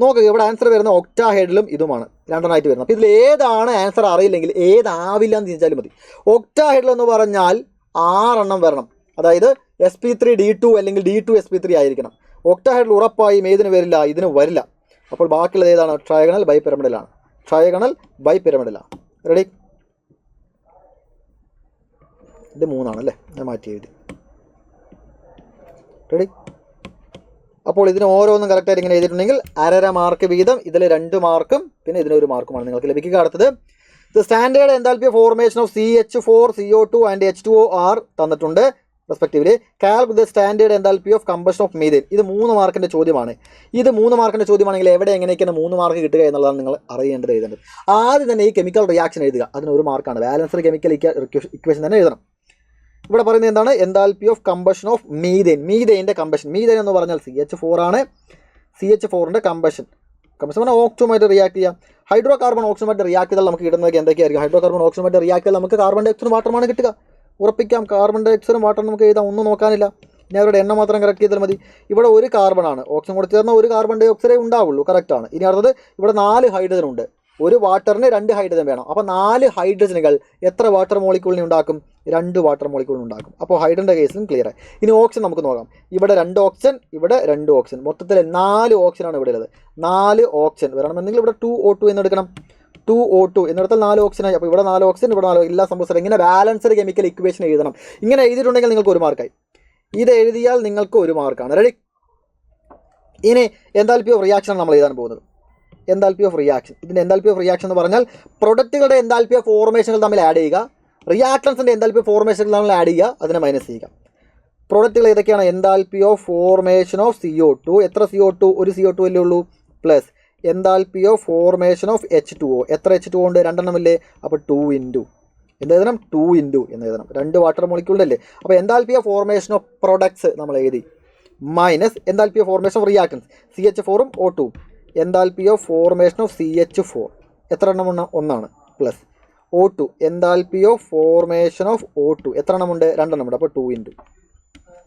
നോക്കുക, ഇവിടെ ആൻസർ വരുന്ന ഒക്ടാഹൈഡ്രലും ഇതുമാണ് 2 എണ്ണമായിട്ട് വരുന്നത്. അപ്പോൾ ഇതിൽ ഏതാണ് ആൻസർ അറിയില്ലെങ്കിൽ ഏതാവില്ല എന്ന് ചോദിച്ചാലും മതി. ഒക്ടാഹൈഡ്രൽ എന്ന് പറഞ്ഞാൽ 6 എണ്ണം വരണം. അതായത് SP3D2 അല്ലെങ്കിൽ D2 SP3 ആയിരിക്കണം. ഒക്ടാഹൈഡ്രൽ ഉറപ്പായും ഏതിന് വരില്ല? ഇതിന് വരില്ല. അപ്പോൾ ബാക്കിയുള്ളത് ഏതാണ്? ട്രയഗണൽ ബൈപിരമിഡലാണ്. റെഡി? ഇത് 3 ആണല്ലേ, ഞാൻ മാറ്റി എഴുതി. റെഡി? അപ്പോൾ ഇതിന് ഓരോന്നും കറക്റ്റായിട്ട് ഇങ്ങനെ എഴുതിയിട്ടുണ്ടെങ്കിൽ 1/2 മാർക്ക് വീതം. ഇതിൽ 2 മാർക്കും പിന്നെ ഇതിന് 1 മാർക്കുമാണ് നിങ്ങൾക്ക് ലഭിക്കുക. അടുത്തത് the standard enthalpy formation of CH4, CO2 and H2O തന്നിട്ടുണ്ട് respectively. Calculate the standard enthalpy of combustion of methane. ഇത് 3 മാർക്കിൻ്റെ ചോദ്യമാണ്. ഇത് 3 മാർക്കിൻ്റെ ചോദ്യമാണെങ്കിൽ എവിടെ എങ്ങനെയൊക്കെയാണ് 3 മാർക്ക് കിട്ടുക എന്നുള്ളതാണ് നിങ്ങൾ അറിയേണ്ടത്, എഴുതേണ്ടത്. ആദ്യം തന്നെ ഈ കെമിക്കൽ റിയാക്ഷൻ എഴുതുക. അതിന് 1 മാർക്കാണ്. ബാലൻസ്ഡ് കെമിക്കൽ ഇക്വേഷൻ തന്നെ എഴുതണം. ഇവിടെ പറയുന്നത് എന്താണ്? എൻതാൽപ്പി ഓഫ് കമ്പഷൻ ഓഫ് മീഥേൻ്റെ കമ്പഷൻ. മീഥേൻ എന്ന് പറഞ്ഞാൽ CH4 ആണ്. CH4ൻ്റെ കമ്പഷൻ പറഞ്ഞാൽ ഓക്സിജനുമായിട്ട് റിയാക്ട് ചെയ്യാം. ഹൈഡ്രോ കാർബൺ ഓക്സിജനുമായിട്ട് റിയാക്ട് ചെയ്താൽ നമുക്ക് കിട്ടുന്നത് എന്തൊക്കെയായിരിക്കും? ഹൈഡ്രോ കാർബൺ ഓക്സിജനുമായിട്ട് റിയാക്ട് ചെയ്താൽ നമുക്ക് കാർബൺ ഡൈ ഓക്സൈഡും വാട്ടറുമാണ് കിട്ടുക. ഉറപ്പിക്കാം, കാർബൺ ഡൈ ഓക്സൈഡും വാട്ടറും നമുക്ക് എഴുതാം. ഒന്നും നോക്കാനില്ല. ഇനി അവരുടെ എണ്ണം മാത്രം കറക്റ്റ് ചെയ്താൽ മതി. ഇവിടെ 1 കാർബൺ ആണ്. ഓക്സിജൻ കൂടെ ചേർന്ന 1 കാർബൺ ഡൈ ഓക്സൈഡേ ഉണ്ടാവുള്ളൂ. കറക്റ്റാണ്. ഇനി അടുത്തത് ഇവിടെ 4 ഹൈഡ്രജൻ ഉണ്ട്. 1 വാട്ടറിന് 2 ഹൈഡ്രജൻ വേണം. അപ്പോൾ 4 ഹൈഡ്രജനുകൾ എത്ര വാട്ടർ മോളിക്യൂളിനെ ഉണ്ടാക്കും? 2 വാട്ടർ മോളിക്യൂളിനെ ഉണ്ടാക്കും. അപ്പോൾ ഹൈഡ്രജൻ്റെ കേസിലും ക്ലിയർ ആയി. ഇനി ഓക്സിജൻ നമുക്ക് നോക്കാം. ഇവിടെ 2 ഓക്സിജൻ, ഇവിടെ 2 ഓക്സിജൻ, മൊത്തത്തിൽ 4 ഓക്സിജനാണ് ഇവിടെ ഉള്ളത്. 4 ഓക്സിജൻ വരണമെന്നെങ്കിൽ ഇവിടെ 2O2 എന്നെടുക്കണം. 2O2 എന്നിടത്താൽ 4 ഓക്സിജനായി. അപ്പോൾ ഇവിടെ 4 ഓക്സിജൻ, ഇവിടെ 4 എല്ലാ സംഭവം. ഇങ്ങനെ ബാലൻസ്ഡ് കെമിക്കൽ ഇക്വേഷൻ എഴുതണം. ഇങ്ങനെ എഴുതിയിട്ടുണ്ടെങ്കിൽ നിങ്ങൾക്ക് 1 മാർക്കായി. ഇത് എഴുതിയാൽ നിങ്ങൾക്ക് 1 മാർക്കാണ്. റെഡി? ഇനി എൻതാൽപ്പി ഓഫ് റിയാക്ഷനാണ് നമ്മൾ എഴുതാൻ പോകുന്നത്. Enthalpy of reaction. ഇതിൻ്റെ എൻതാൽപ്പി ഓഫ് റിയാക്ഷൻ എന്ന് പറഞ്ഞാൽ പ്രൊഡക്റ്റുകളുടെ എൻതാൽപ്പി ഓഫ് ഫോർമേഷനുകൾ തമ്മിൽ ആഡ് ചെയ്യുക. റിയാക്ടൻസിൻ്റെ എൻതാൽപ്പി ഓഫ് ഫോർമേഷനുകൾ തമ്മിൽ ആഡ് ചെയ്യുക. അതിനെ മൈനസ് ചെയ്യുക. പ്രൊഡക്റ്റുകൾ ഏതൊക്കെയാണ്? Enthalpy of formation of CO2. എത്ര CO2? 1 CO2 അല്ലേ ഉള്ളൂ. Plus enthalpy of formation of H2O. എത്ര H2O ഉണ്ട്? 2 എണ്ണമല്ലേ. അപ്പോൾ 2 ഇൻറ്റു എന്തെഴുതണം? 2 ഇൻറ്റു എന്ന് എഴുതണം. 2 വാട്ടർ മോളിക്യൂളിൻ്റെ അല്ലേ. അപ്പോൾ enthalpy of formation of products നമ്മൾ എഴുതി. Minus enthalpy of formation of reactants CH4ഉം O2. Enthalpy of formation of CH4 എത്ര എണ്ണം? 1 ആണ്. Plus O2 enthalpy of formation of O2 എത്ര എണ്ണമുണ്ട്? 2 എണ്ണമുണ്ട്. അപ്പോൾ 2 ഇൻറ്റു.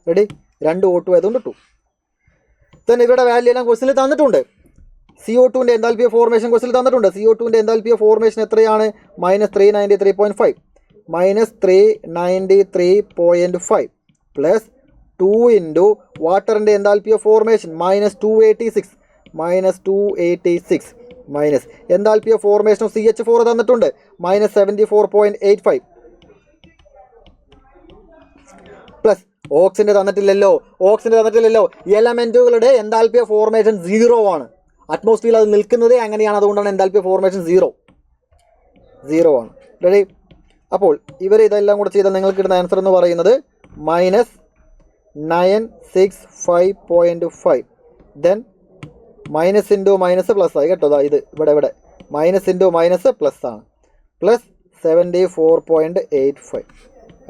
റെഡി? 2 O2 ആയതുകൊണ്ട് 2. തന്നെ ഇവിടെ വാല്യൂ എല്ലാം ക്വസ്റ്റിൽ തന്നിട്ടുണ്ട്. CO2ൻ്റെ എൻതാൽപ്പി ഓഫ് ഫോർമേഷൻ ക്വസ്റ്റിൽ തന്നിട്ടുണ്ട്. CO2ൻ്റെ എൻതാൽപ്പി ഓഫ് ഫോർമേഷൻ എത്രയാണ്? -393.5 -393.5 പ്ലസ് 2 ഇൻറ്റു വാട്ടറിൻ്റെ enthalpy of formation -286 minus enthalpy of formation of CH4 തന്നിട്ടുണ്ട് -74.85 പ്ലസ് ഓക്സിജൻ്റെ തന്നിട്ടില്ലല്ലോ. എലമെൻറ്റുകളുടെ എൻതാൽപ്പി ഓഫ് ഫോർമേഷൻ 0 ആണ്. അറ്റ്മോസ്ഫിയറിൽ അത് നിൽക്കുന്നത് അങ്ങനെയാണ്. അതുകൊണ്ടാണ് എൻതാൽപ്പി ഓഫ് ഫോർമേഷൻ 0 ആണ്. റെഡി? അപ്പോൾ ഇവർ ഇതെല്ലാം കൂടെ ചെയ്താൽ നിങ്ങൾക്ക് കിട്ടുന്ന ആൻസർ എന്ന് പറയുന്നത് -965.5 then minus into minus plus ആയി കേട്ടോ. അതാ ഇത് ഇവിടെ മൈനസ് ഇൻറ്റു മൈനസ് പ്ലസ് ആണ്. പ്ലസ് 74.85.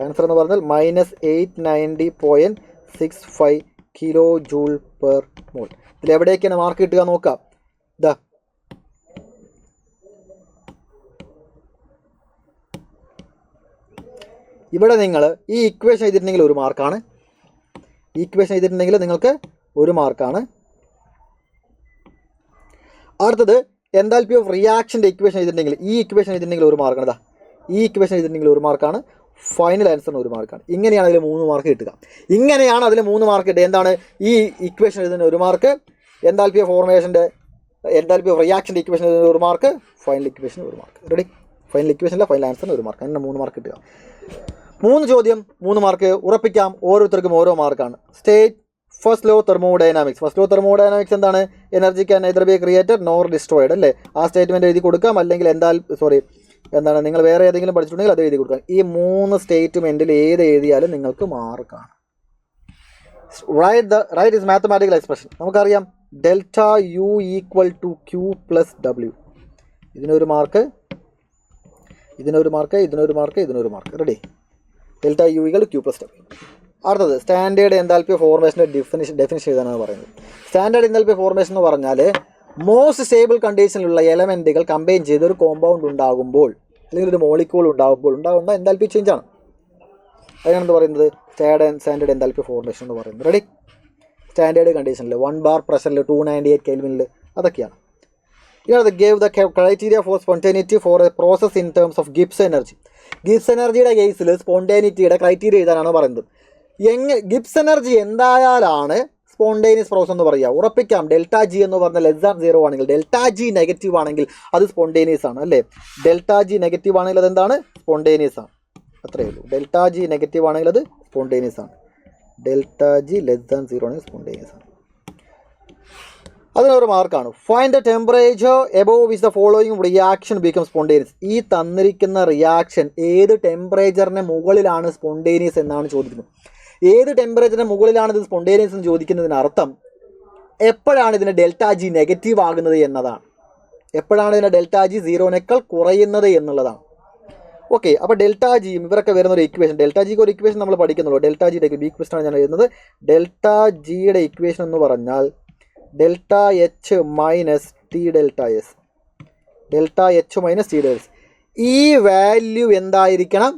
ആൻസർ എന്ന് പറഞ്ഞാൽ -890.65 കിലോ ജൂൾ പെർ മോൾ. ഇതിൽ എവിടേക്കാണ് മാർക്ക് കിട്ടുക നോക്കാം. ഇതാ ഇവിടെ നിങ്ങൾ ഈ ഇക്വേഷൻ ചെയ്തിട്ടുണ്ടെങ്കിൽ 1 മാർക്കാണ്. ഈക്വേഷൻ ചെയ്തിട്ടുണ്ടെങ്കിൽ നിങ്ങൾക്ക് 1 മാർക്കാണ്. അടുത്തത് എൻതാൽപ്പി ഓഫ് റിയാക്ഷൻ്റെ ഇക്വേഷൻ ചെയ്തിട്ടുണ്ടെങ്കിൽ ഈ ഇക്വേഷൻ ചെയ്തിട്ടുണ്ടെങ്കിൽ 1 മാർക്കാണ്. ഇതാ ഈ ഇക്വേഷൻ ചെയ്തിട്ടുണ്ടെങ്കിൽ 1 മാർക്കാണ്. ഫൈനൽ ആൻസറിന് 1 മാർക്കാണ്. ഇങ്ങനെയാണ് അതിൽ 3 മാർക്ക് കിട്ടുക. ഇങ്ങനെയാണ് അതിൽ 3 മാർക്ക് കിട്ടുക. എന്താണ് ഈ ഇക്വേഷൻ എഴുതുന്ന 1 മാർക്ക്, എൻതാൽപ്പി ഓഫ് ഫോർമേഷൻ്റെ എൻതാൽപ്പി ഓഫ് റിയാക്ഷൻ്റെ ഇക്വേഷൻ എഴുതുന്ന 1 mark, final equation 1 mark. Ready? Final ഇക്വേഷനിലെ ഫൈനൽ ആൻസറിന് 1 മാർക്ക്. അങ്ങനെ 3 മാർക്ക് കിട്ടുക. 3 ചോദ്യം 3 മാർക്ക്. ഉറപ്പിക്കാം, ഓരോരുത്തർക്കും ഓരോ മാർക്കാണ്. State first law thermodynamics. First law thermodynamics എന്താണ്? Energy can neither be created nor destroyed അല്ലേ? ആ സ്റ്റേറ്റ്മെൻറ്റ് എഴുതി കൊടുക്കാം. അല്ലെങ്കിൽ എന്താണ് നിങ്ങൾ വേറെ ഏതെങ്കിലും പഠിച്ചിട്ടുണ്ടെങ്കിൽ അത് എഴുതി കൊടുക്കാം. ഈ 3 സ്റ്റേറ്റ്മെൻറ്റിൽ ഏത് എഴുതിയാലും നിങ്ങൾക്ക് മാർക്കാണ്. Write is mathematical expression. നമുക്കറിയാം delta U equal to Q plus W. ഇതിനൊരു മാർക്ക്, ഇതിനൊരു മാർക്ക്, ഇതിനൊരു മാർക്ക്, ഇതിനൊരു mark. Ready? Delta U equal Q plus W. അടുത്തത് സ്റ്റാൻഡേർഡ് എൻതാൽപ്പി ഫോർമേഷൻ്റെ ഡെഫിനിഷൻ എഴുതാനാണ് പറയുന്നത്. സ്റ്റാൻഡേർഡ് എൻതാൽപ്പി ഫോർമേഷൻ എന്ന് പറഞ്ഞാൽ മോസ്റ്റ് സ്റ്റേബിൾ കണ്ടീഷനിലുള്ള എലമെൻറ്റുകൾ കമ്പൈൻ ചെയ്ത് ഒരു കോമ്പൗണ്ട് ഉണ്ടാകുമ്പോൾ അല്ലെങ്കിൽ ഒരു മോളിക്യൂൾ ഉണ്ടാകുമ്പോൾ ഉണ്ടാകുന്ന എൻതാൽപ്പി ചേഞ്ച് ആണ്. അതിനാണ് എന്ത് പറയുന്നത്? സ്റ്റാൻഡേർഡ് എൻതാൽപ്പി ഫോർമേഷൻ എന്ന് പറയുന്നത്. റെഡി? സ്റ്റാൻഡേർഡ് കണ്ടീഷനിൽ 1 ബാർ പ്രഷറിൽ 298 കെൽവിനിൽ അതൊക്കെയാണ്. ഇതാണ് gave the criteria for spontaneity for a process in terms of Gibbs energy. Gibbs എനർജിയുടെ കേസിൽ സ്പോണ്ടേനിറ്റിയുടെ ക്രൈറ്റീരിയ ഇതാണ് പറയുന്നത്. ഗിബ്സ് എനർജി എന്തായാലാണ് സ്പോണ്ടേനിയസ് പ്രോസസ് എന്ന് പറയുക. ഉറപ്പിക്കാം, ഡെൽറ്റ ജി എന്ന് പറഞ്ഞാൽ >0 ആണെങ്കിൽ, ഡെൽറ്റ ജി നെഗറ്റീവ് ആണെങ്കിൽ അത് സ്പോണ്ടേനിയസ് ആണ് അല്ലേ? ഡെൽറ്റ ജി നെഗറ്റീവ് ആണെങ്കിൽ അതെന്താണ്? സ്പോണ്ടേനിയസ് ആണ്. അത്രയേ ഉള്ളൂ. ഡെൽറ്റ ജി നെഗറ്റീവ് ആണെങ്കിൽ അത് സ്പോണ്ടേനിയസ് ആണ്. ഡെൽറ്റ ജി >0 ആണെങ്കിൽ സ്പോണ്ടേനിയസ് ആണ്. അതിനൊരു മാർക്കാണ്. Find the temperature above which the following reaction become spontaneous. ഈ തന്നിരിക്കുന്ന റിയാക്ഷൻ ഏത് ടെമ്പറേച്ചറിന് മുകളിലാണ് സ്പോണ്ടേനിയസ് എന്നാണ് ചോദിക്കുന്നത്. ഏത് ടെമ്പറേച്ചറിന് മുകളിലാണ് ഇത് സ്പോണ്ടേനിയസ് എന്ന് ചോദിക്കുന്നതിനർത്ഥം എപ്പോഴാണ് ഇതിന് ഡെൽറ്റ ജി നെഗറ്റീവ് ആകുന്നത് എന്നതാണ്. എപ്പോഴാണ് ഇതിന് ഡെൽറ്റ ജി 0നേക്കാൾ കുറയുന്നത് എന്നുള്ളതാണ്. ഓക്കെ, അപ്പോൾ ഡെൽറ്റ ജിയും ഇവരൊക്കെ വരുന്ന ഒരു ഇക്വേഷൻ, ഡെൽറ്റ ജിക്ക് ഒരു ഇക്വേഷൻ നമ്മൾ പഠിക്കുന്നുള്ളൂ. ഡെൽറ്റ ജിയുടെ ഇക്വേഷനാണ് ഞാൻ എഴുതുന്നത്. ഡെൽറ്റ ജിയുടെ ഇക്വേഷൻ എന്ന് പറഞ്ഞാൽ delta H minus T delta S. Delta H minus T delta S. ഈ വാല്യൂ എന്തായിരിക്കണം?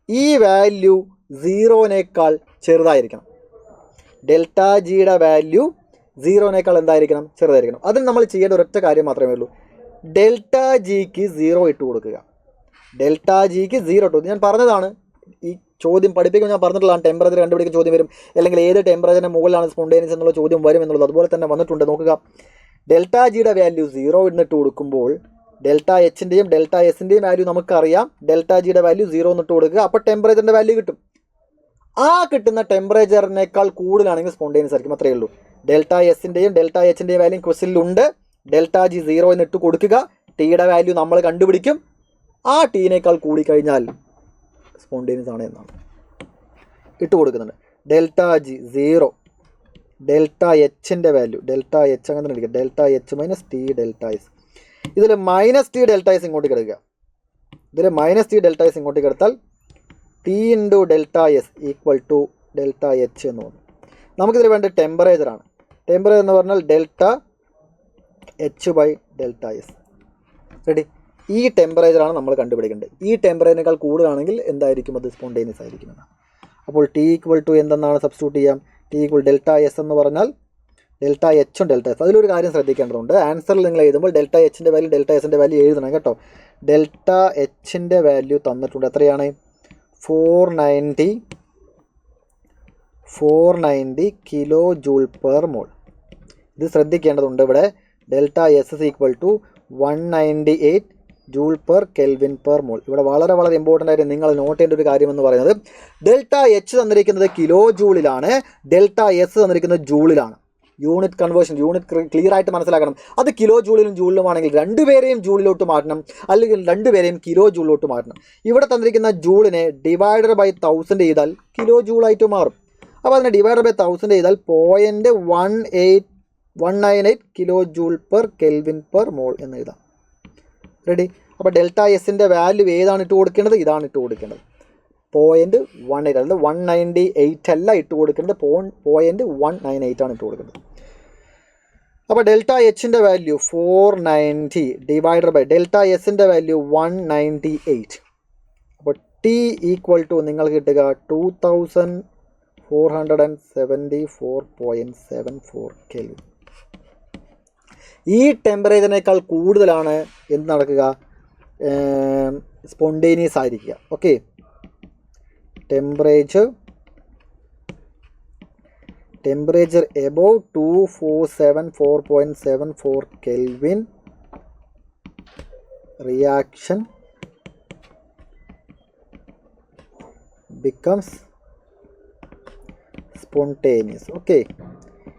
ഈ വാല്യൂ 0നേക്കാൾ ചെറുതായിരിക്കണം. ഡെൽറ്റ ജിയുടെ വാല്യൂ 0നേക്കാൾ എന്തായിരിക്കണം? ചെറുതായിരിക്കണം. അതിന് നമ്മൾ ചെയ്യേണ്ട ഒരൊറ്റ കാര്യം മാത്രമേ ഉള്ളൂ. ഡെൽറ്റ ജിക്ക് 0 ഇട്ട് കൊടുക്കുക. ഡെൽറ്റ ജിക്ക് 0 ഇട്ടു. ഞാൻ പറഞ്ഞതാണ്, ഈ ചോദ്യം പഠിപ്പിക്കുമ്പോൾ ഞാൻ പറഞ്ഞിട്ടുള്ളതാണ്. ടെമ്പറേച്ചർ കണ്ടുപിടിക്കുന്ന ചോദ്യം വരും, അല്ലെങ്കിൽ ഏത് ടെമ്പറേച്ചറിന് മുകളിലാണ് സ്പോണ്ടേനിയസ് എന്നുള്ള ചോദ്യം വരും എന്നുള്ളത് അതുപോലെ തന്നെ വന്നിട്ടുണ്ട്. നോക്കുക, ഡെൽറ്റ ജിയുടെ വാല്യൂ 0 എന്നിട്ട് കൊടുക്കുമ്പോൾ ഡെൽറ്റ എച്ചിൻ്റെയും ഡെൽറ്റ എസിൻ്റെയും വാല്യൂ നമുക്കറിയാം. ഡെൽറ്റ ജിയുടെ വാല്യൂ 0 എന്നിട്ട് കൊടുക്കുക. അപ്പോൾ ടെമ്പറേച്ചറിൻ്റെ വാല്യൂ കിട്ടും. ആ കിട്ടുന്ന ടെമ്പറേച്ചറിനേക്കാൾ കൂടുതലാണെങ്കിൽ സ്പോണ്ടേനിയസ് ആയിരിക്കും. അത്രയേ ഉള്ളൂ. ഡെൽറ്റ എസിൻ്റെയും ഡെൽറ്റ എച്ചിൻ്റെയും വാല്യൂ ക്വസ്റ്റ്യനിലുണ്ട്. ഡെൽറ്റ ജി 0 എന്നിട്ട് കൊടുക്കുക. ടിയുടെ വാല്യൂ നമ്മൾ കണ്ടുപിടിക്കും. ആ ടീനേക്കാൾ കൂടിക്കഴിഞ്ഞാൽ സ്പോണ്ടേനിയസ് ആണ് എന്നാണ് ഇട്ട് കൊടുക്കുന്നുണ്ട്. ഡെൽറ്റ ജി 0, ഡെൽറ്റ എച്ചിൻ്റെ വാല്യൂ ഡെൽറ്റ എച്ച് അങ്ങനെ തന്നെ എടുക്കുക. Delta H minus T delta S. ഇതിൽ മൈനസ് ടി ഡെൽറ്റ എസ് ഇങ്ങോട്ട് കിടക്കുക. ഇതിൽ മൈനസ് ടി ഡെൽറ്റ എസ് ഇങ്ങോട്ട് കിടത്താൽ T into delta S equal to delta H എന്ന് പറഞ്ഞു. നമുക്കിതിൽ വേണ്ട ടെമ്പറേച്ചറാണ്. ടെമ്പറേച്ചർ എന്ന് പറഞ്ഞാൽ delta H by delta S. Ready? ഈ ടെമ്പറേച്ചറാണ് നമ്മൾ കണ്ടുപിടിക്കേണ്ടത്. ഈ ടെമ്പറേച്ചറിനേക്കാൾ കൂടുതലാണെങ്കിൽ എന്തായിരിക്കും? അത് സ്പോണ്ടേനിയസ് ആയിരിക്കും എന്നാണ്. അപ്പോൾ ടി ഈക്വൽ ടു എന്തെന്നാണ് സബ്സ്റ്റിറ്റ്യൂട്ട് ചെയ്യാം? ടി ഈക്വൽ ഡെൽറ്റ എസ് എന്ന് പറഞ്ഞാൽ ഡെൽറ്റ എച്ചും ഡെൽറ്റ എസ്. അതിലൊരു കാര്യം ശ്രദ്ധിക്കേണ്ടതുണ്ട്. ആൻസറിൽ നിങ്ങൾ എഴുതുമ്പോൾ ഡെൽറ്റ എച്ചിൻ്റെ വാല്യൂ ഡെൽറ്റ എസിൻ്റെ വാല്യൂ എഴുതണം കേട്ടോ. ഡെൽറ്റ എച്ചിൻ്റെ വാല്യൂ തന്നിട്ടുണ്ട്. എത്രയാണ്? 490 കിലോ ജൂൾ പെർ മോൾ. ഇത് ശ്രദ്ധിക്കേണ്ടതുണ്ട്. ഇവിടെ delta S is equal to 198 joule per kelvin per mole. ഇവിടെ വളരെ വളരെ ഇമ്പോർട്ടൻ്റ് ആയിട്ട് നിങ്ങൾ നോട്ട് ചെയ്യേണ്ട ഒരു കാര്യം എന്ന് പറയുന്നത് ഡെൽറ്റ എച്ച് തന്നിരിക്കുന്നത് കിലോ ജൂളിലാണ്, ഡെൽറ്റ എസ് തന്നിരിക്കുന്നത് ജൂളിലാണ്. യൂണിറ്റ് കൺവേർഷൻ, യൂണിറ്റ് ക്ലിയർ ആയിട്ട് മനസ്സിലാക്കണം. അത് കിലോ ജൂളിലും ജൂളിലും ആണെങ്കിൽ രണ്ടുപേരെയും ജൂളിലോട്ട് മാറ്റണം, അല്ലെങ്കിൽ രണ്ടുപേരെയും കിലോ ജൂളിലോട്ട് മാറ്റണം. ഇവിടെ തന്നിരിക്കുന്ന ജൂളിനെ ഡിവൈഡർ ബൈ 1000 ചെയ്താൽ കിലോ ജൂളായിട്ട് മാറും. അപ്പോൾ അതിനെ ഡിവൈഡർ ബൈ 1000 ചെയ്താൽ 0.18 198 kilo joule per kelvin per മോൾ എന്ന് എഴുതാം. റെഡി? അപ്പോൾ ഡെൽറ്റ എസിൻ്റെ വാല്യൂ ഏതാണ് ഇട്ട് കൊടുക്കേണ്ടത്? ഇതാണ് ഇട്ട് കൊടുക്കേണ്ടത്. 0.18, അതായത് 198 അല്ല ഇട്ട് കൊടുക്കേണ്ടത്, 0.198 ആണ് ഇട്ട് കൊടുക്കേണ്ടത്. അപ്പോൾ ഡെൽറ്റ എച്ചിൻ്റെ വാല്യൂ 490 ഡിവൈഡഡ് ബൈ ഡെൽറ്റ എസിൻ്റെ വാല്യൂ 198. അപ്പോൾ ടി ഈക്വൽ ടു നിങ്ങൾക്ക് കിട്ടുക 2474.74 കെൽവിൻ. ഈ ടെമ്പറേച്ചറിനേക്കാൾ കൂടുതലാണ് എന്ത് നടക്കുക? സ്പോണ്ടേനിയസ് ആയിരിക്കുക. Okay, temperature above 2474.74 kelvin, reaction becomes spontaneous. Okay,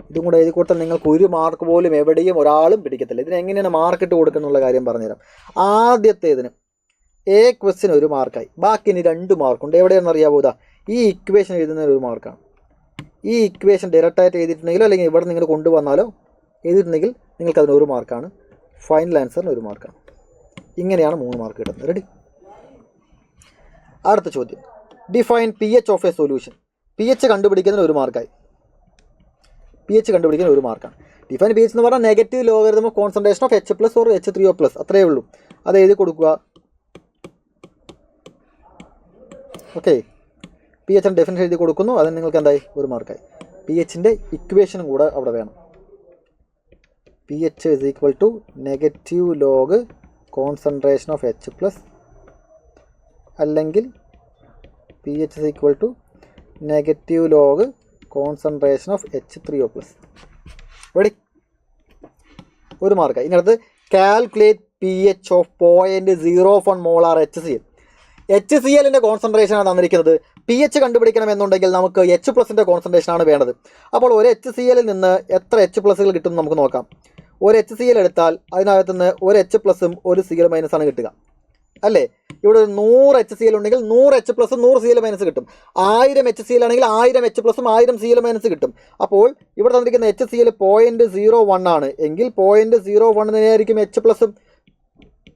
ഇതും കൂടെ എഴുതി കൊടുത്താൽ നിങ്ങൾക്ക് ഒരു മാർക്ക് പോലും എവിടെയും ഒരാളും പിടിക്കത്തില്ല. ഇതിനെങ്ങനെയാണ് മാർക്കിട്ട് കൊടുക്കുന്നുള്ള കാര്യം പറഞ്ഞുതരാം. ആദ്യത്തേതിന് എ ക്വസ്റ്റ്യൻ 1 മാർക്കായി, ബാക്കി ഇനി 2 മാർക്കുണ്ട്. എവിടെയാണെന്ന് അറിയാമോ? ഇതാ ഈ ഇക്വേഷൻ എഴുതുന്നതിന് 1 മാർക്കാണ്. ഈ ഇക്വേഷൻ ഡയറക്റ്റായിട്ട് എഴുതിയിട്ടുണ്ടെങ്കിലോ അല്ലെങ്കിൽ ഇവിടെ നിങ്ങൾ കൊണ്ടുവന്നാലോ എഴുതിയിട്ടുണ്ടെങ്കിൽ നിങ്ങൾക്കതിന് 1 മാർക്കാണ്. ഫൈനൽ ആൻസറിന് 1 മാർക്കാണ്. ഇങ്ങനെയാണ് 3 മാർക്ക് കിട്ടുന്നത്. റെഡി? അടുത്ത ചോദ്യം, define P H of a solution. P H കണ്ടുപിടിക്കുന്നതിന് 1 മാർക്കായി. പി എച്ച് കണ്ടുപിടിക്കുന്ന 1 മാർക്കാണ്. ഡിഫൈൻ പി എച്ച് എന്ന് പറഞ്ഞാൽ negative logarithm of concentration of H+ or H3O+, അത്രയേ ഉള്ളൂ. അത് എഴുതി കൊടുക്കുക. ഓക്കെ, പി എച്ചിൻ്റെ ഡെഫിനിഷൻ എഴുതി കൊടുക്കുന്നു. അതിന് നിങ്ങൾക്ക് എന്തായി? 1 മാർക്കായി. പി എച്ചിൻ്റെ ഇക്വേഷനും കൂടെ അവിടെ വേണം. P H is equal to negative log concentration of H+, അല്ലെങ്കിൽ P H is equal to negative log concentration of H3O+. Ready? 1 മാർക്കായി. ഇതിനകത്ത് calculate P H of 0.01 molar HCl. HClൻ്റെ കോൺസെൻട്രേഷനാണ് തന്നിരിക്കുന്നത്. പി എച്ച് കണ്ടുപിടിക്കണമെന്നുണ്ടെങ്കിൽ നമുക്ക് H+ൻ്റെ കോൺസെൻട്രേഷനാണ് വേണ്ടത്. അപ്പോൾ ഒരു HClൽ നിന്ന് എത്ര H+കൾ കിട്ടും നമുക്ക് നോക്കാം. ഒരു HCl എടുത്താൽ അതിനകത്ത് നിന്ന് ഒരു H+ഉം ഒരു Cl- ആണ് കിട്ടുക, അല്ലേ? ഇവിടെ 100 HCl ഉണ്ടെങ്കിൽ 100 H+, 100 Cl- കിട്ടും. 1000 HCl ആണെങ്കിൽ 1000 H+, 1000 Cl- കിട്ടും. അപ്പോൾ ഇവിടെ തന്നിരിക്കുന്ന HCl 0.01 ആണ് എങ്കിൽ 0.01 തന്നെയായിരിക്കും H+,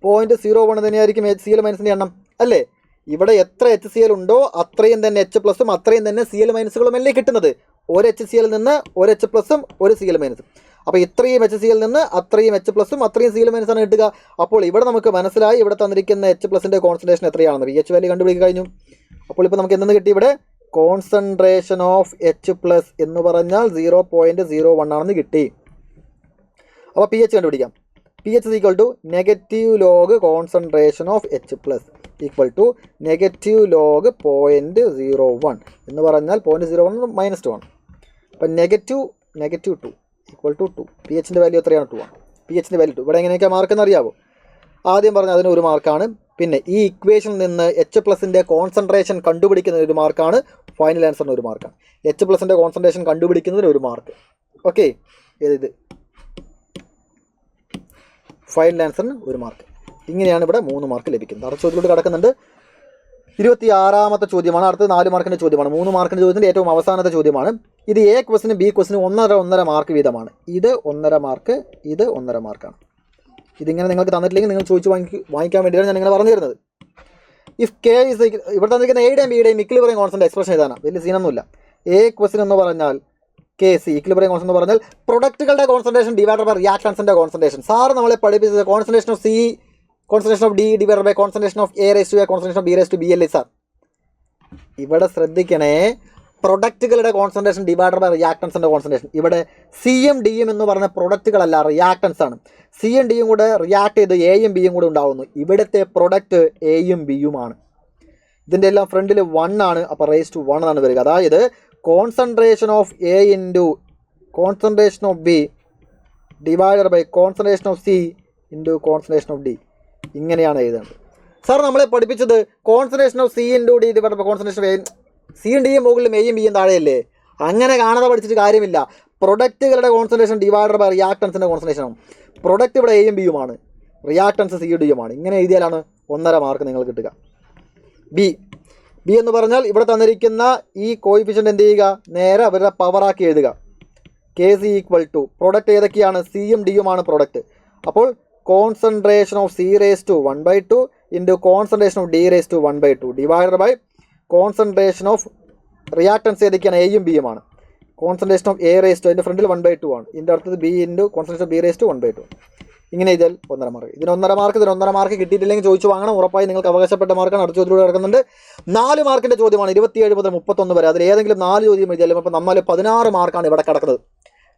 0.01 തന്നെയായിരിക്കും Cl- എണ്ണം, അല്ലേ? ഇവിടെ എത്ര HCl ഉണ്ടോ അത്രയും തന്നെ H+, അത്രയും തന്നെ Cl- അല്ലേ കിട്ടുന്നത്. ഒരു HCl നിന്ന് ഒരു H+, ഒരു Cl-. അപ്പോൾ ഇത്രയും HCl നിന്ന് അത്രയും H+, അത്രയും Cl- ആണ് കിട്ടുക. അപ്പോൾ ഇവിടെ നമുക്ക് മനസ്സിലായി ഇവിടെ തന്നിരിക്കുന്ന H+ൻ്റെ കോൺസെൻട്രേഷൻ എത്രയാണെന്ന്. പി എച്ച് വാല്യൂ കണ്ടുപിടിക്കുക കഴിഞ്ഞു. അപ്പോൾ ഇപ്പോൾ നമുക്ക് എന്തെന്ന് കിട്ടി? ഇവിടെ കോൺസെൻട്രേഷൻ ഓഫ് H+ എന്ന് പറഞ്ഞാൽ 0.01 ആണെന്ന് കിട്ടി. അപ്പോൾ പി എച്ച് കണ്ടുപിടിക്കാം. P H is equal to negative log concentration of H+ equal to negative log 0.01 എന്ന് പറഞ്ഞാൽ 0.01 -2 ആണ്. അപ്പം നെഗറ്റീവ് 2 ഈക്വൽ ടു 2. പി എച്ചിൻ്റെ വാല്യൂ എത്രയാണ്? 2 ആണ്. പി എച്ചിൻ്റെ വാല്യൂ 2. ഇവിടെ എങ്ങനെയൊക്കെ മാർക്ക് എന്ന് അറിയാമോ? ആദ്യം പറഞ്ഞാൽ അതിന് 1 മാർക്കാണ്. പിന്നെ ഈ ഇക്വേഷനിൽ നിന്ന് H+ൻ്റെ കോൺസെൻട്രേഷൻ കണ്ടുപിടിക്കുന്നതിന് 1 മാർക്കാണ്. ഫൈനൽ ആൻസറിന് 1 മാർക്കാണ്. H+ൻ്റെ കോൺസെൻട്രേഷൻ കണ്ടുപിടിക്കുന്നതിന് 1 മാർക്ക്. ഓക്കെ, ഇത് ഫൈനൽ ആൻസറിന് 1 മാർക്ക്. ഇങ്ങനെയാണ് ഇവിടെ 3 മാർക്ക് ലഭിക്കുന്നത്. അടുത്ത ചോദ്യത്തിലൂടെ കിടക്കുന്നുണ്ട്. 26ാമത്തെ ചോദ്യമാണ്. അടുത്ത 4 മാർക്കിൻ്റെ ചോദ്യമാണ്. 3 മാർക്കിൻ്റെ ചോദ്യത്തിൻ്റെ ഏറ്റവും അവസാനത്തെ ചോദ്യമാണ്. ഇത് എ ക്വസ്റ്റിനും ബി ക്വസ്റ്റിനും 1.5 മാർക്ക് വീതമാണ്. ഇത് 1.5 മാർക്ക്, ഇത് 1.5 മാർക്കാണ്. ഇതിങ്ങനെ നിങ്ങൾക്ക് തന്നിട്ടില്ലെങ്കിൽ നിങ്ങൾ ചോദിച്ച് വാങ്ങിക്കാൻ വേണ്ടിയാണ് ഞാൻ നിങ്ങളെ പറഞ്ഞു തരുന്നത്. ഇഫ് കെ ഇസ് ഇവിടെ തന്നിരിക്കുന്ന എയുടെയും ബിയുടെയും ഇക്വിലിബ്രിയം കോൺസ്റ്റന്റ് എക്സ്പ്രഷൻ ഇതാണ്. വലിയ സീനൊന്നുമില്ല. എ ക്വസ്റ്റൻ എന്ന് പറഞ്ഞാൽ കെ സി ഇക്വിലിബ്രിയം കോൺസ്റ്റന്റ് എന്ന് പറഞ്ഞാൽ പ്രൊഡക്റ്റുകളുടെ കോൺസെൻട്രേഷൻ ഡിവൈഡഡ് ബൈ റിയാക്ടൻസിന്റെ കോൺസെൻട്രേഷൻ. സാർ നമ്മളെ പഠിപ്പിച്ചത് concentration of C, concentration of D divided by concentration of A raise to A, concentration of B raise to B അല്ലേ sir? ഇവിടെ ശ്രദ്ധിക്കണേ, പ്രൊഡക്റ്റുകളുടെ കോൺസെൻട്രേഷൻ ഡിവൈഡഡ് ബൈ റിയാക്ടൻസിന്റെ കോൺസെൻട്രേഷൻ. ഇവിടെ സിയും ഡിയും എന്ന് പറഞ്ഞ പ്രൊഡക്റ്റുകളല്ല, റിയാക്ടൻസ് ആണ്. സിയും ഡിയും കൂടെ റിയാക്ട് ചെയ്ത് എയും ബിയും കൂടെ ഉണ്ടാവുന്നു. ഇവിടുത്തെ പ്രൊഡക്റ്റ് എയും ബിയുമാണ്. ഇതിൻ്റെ എല്ലാം ഫ്രണ്ടിൽ 1 ആണ്. അപ്പോൾ റേസ് ടു 1 ആണ് വരിക. അതായത് concentration of A into concentration of B divided by concentration of C into concentration of D. ഇങ്ങനെയാണ് എഴുതേണ്ടത്. സാർ നമ്മളെ പഠിപ്പിച്ചത് concentration of C into D divided by concentration of A. സിയും ഡിയും മുകളിലും എയും ബിയും താഴെയല്ലേ? അങ്ങനെ കാണാതെ പഠിച്ചിട്ട് കാര്യമില്ല. പ്രൊഡക്റ്റുകളുടെ കോൺസെൻട്രേഷൻ ഡിവൈഡഡ് ബൈ റിയാക്ടൻസിൻ്റെ കോൺസെൻട്രേഷനാണ്. പ്രൊഡക്റ്റ് ഇവിടെ എയും ബിയുമാണ്, റിയാക്ടൻസ് സി ഡിയുമാണ്. ഇങ്ങനെ എഴുതിയാലാണ് 1.5 മാർക്ക് നിങ്ങൾ കിട്ടുക. ബി എന്ന് പറഞ്ഞാൽ ഇവിടെ തന്നിരിക്കുന്ന ഈ കോയിഫിഷ്യൻ്റ് എന്ത് ചെയ്യുക, നേരെ അവരുടെ പവറാക്കി എഴുതുക. Kc ഈക്വൽ ടു പ്രൊഡക്റ്റ് ഏതൊക്കെയാണ്? സിയും ഡിയുമാണ് പ്രൊഡക്റ്റ്. അപ്പോൾ concentration of C raise to 1/2 into concentration of D raise to 1/2 divided by concentration of reactants ഏതൊക്കെയാണ്? എയും ബിയുമാണ്. Concentration of A raise to അതിൻ്റെ ഫ്രണ്ടിൽ 1/2 ആണ്. ഇതിൻ്റെ അടുത്തത് B into concentration of B raise to 1/2. ഇങ്ങനെ ഇതിൽ 1.5 മാർക്ക്. ഇതിന് 1.5 മാർക്ക്, ഇതിന് 1.5 മാർക്ക് കിട്ടിയിട്ടില്ലെങ്കിൽ ചോദിച്ചു വാങ്ങണം. ഉറപ്പായി നിങ്ങൾക്ക് അവകാശപ്പെട്ട മാർക്കാണ്. അടുത്ത ചോദ്യത്തിലൂടെ കിടക്കുന്നുണ്ട്. 4 മാർക്കിൻ്റെ ചോദ്യമാണ്, 27 മുതൽ 31 വരെ. അതിൽ ഏതെങ്കിലും 4 ചോദ്യം എഴുതിയാലും അപ്പോൾ നമ്മൾ 16 മാർക്കാണ് ഇവിടെ കിടക്കുന്നത്.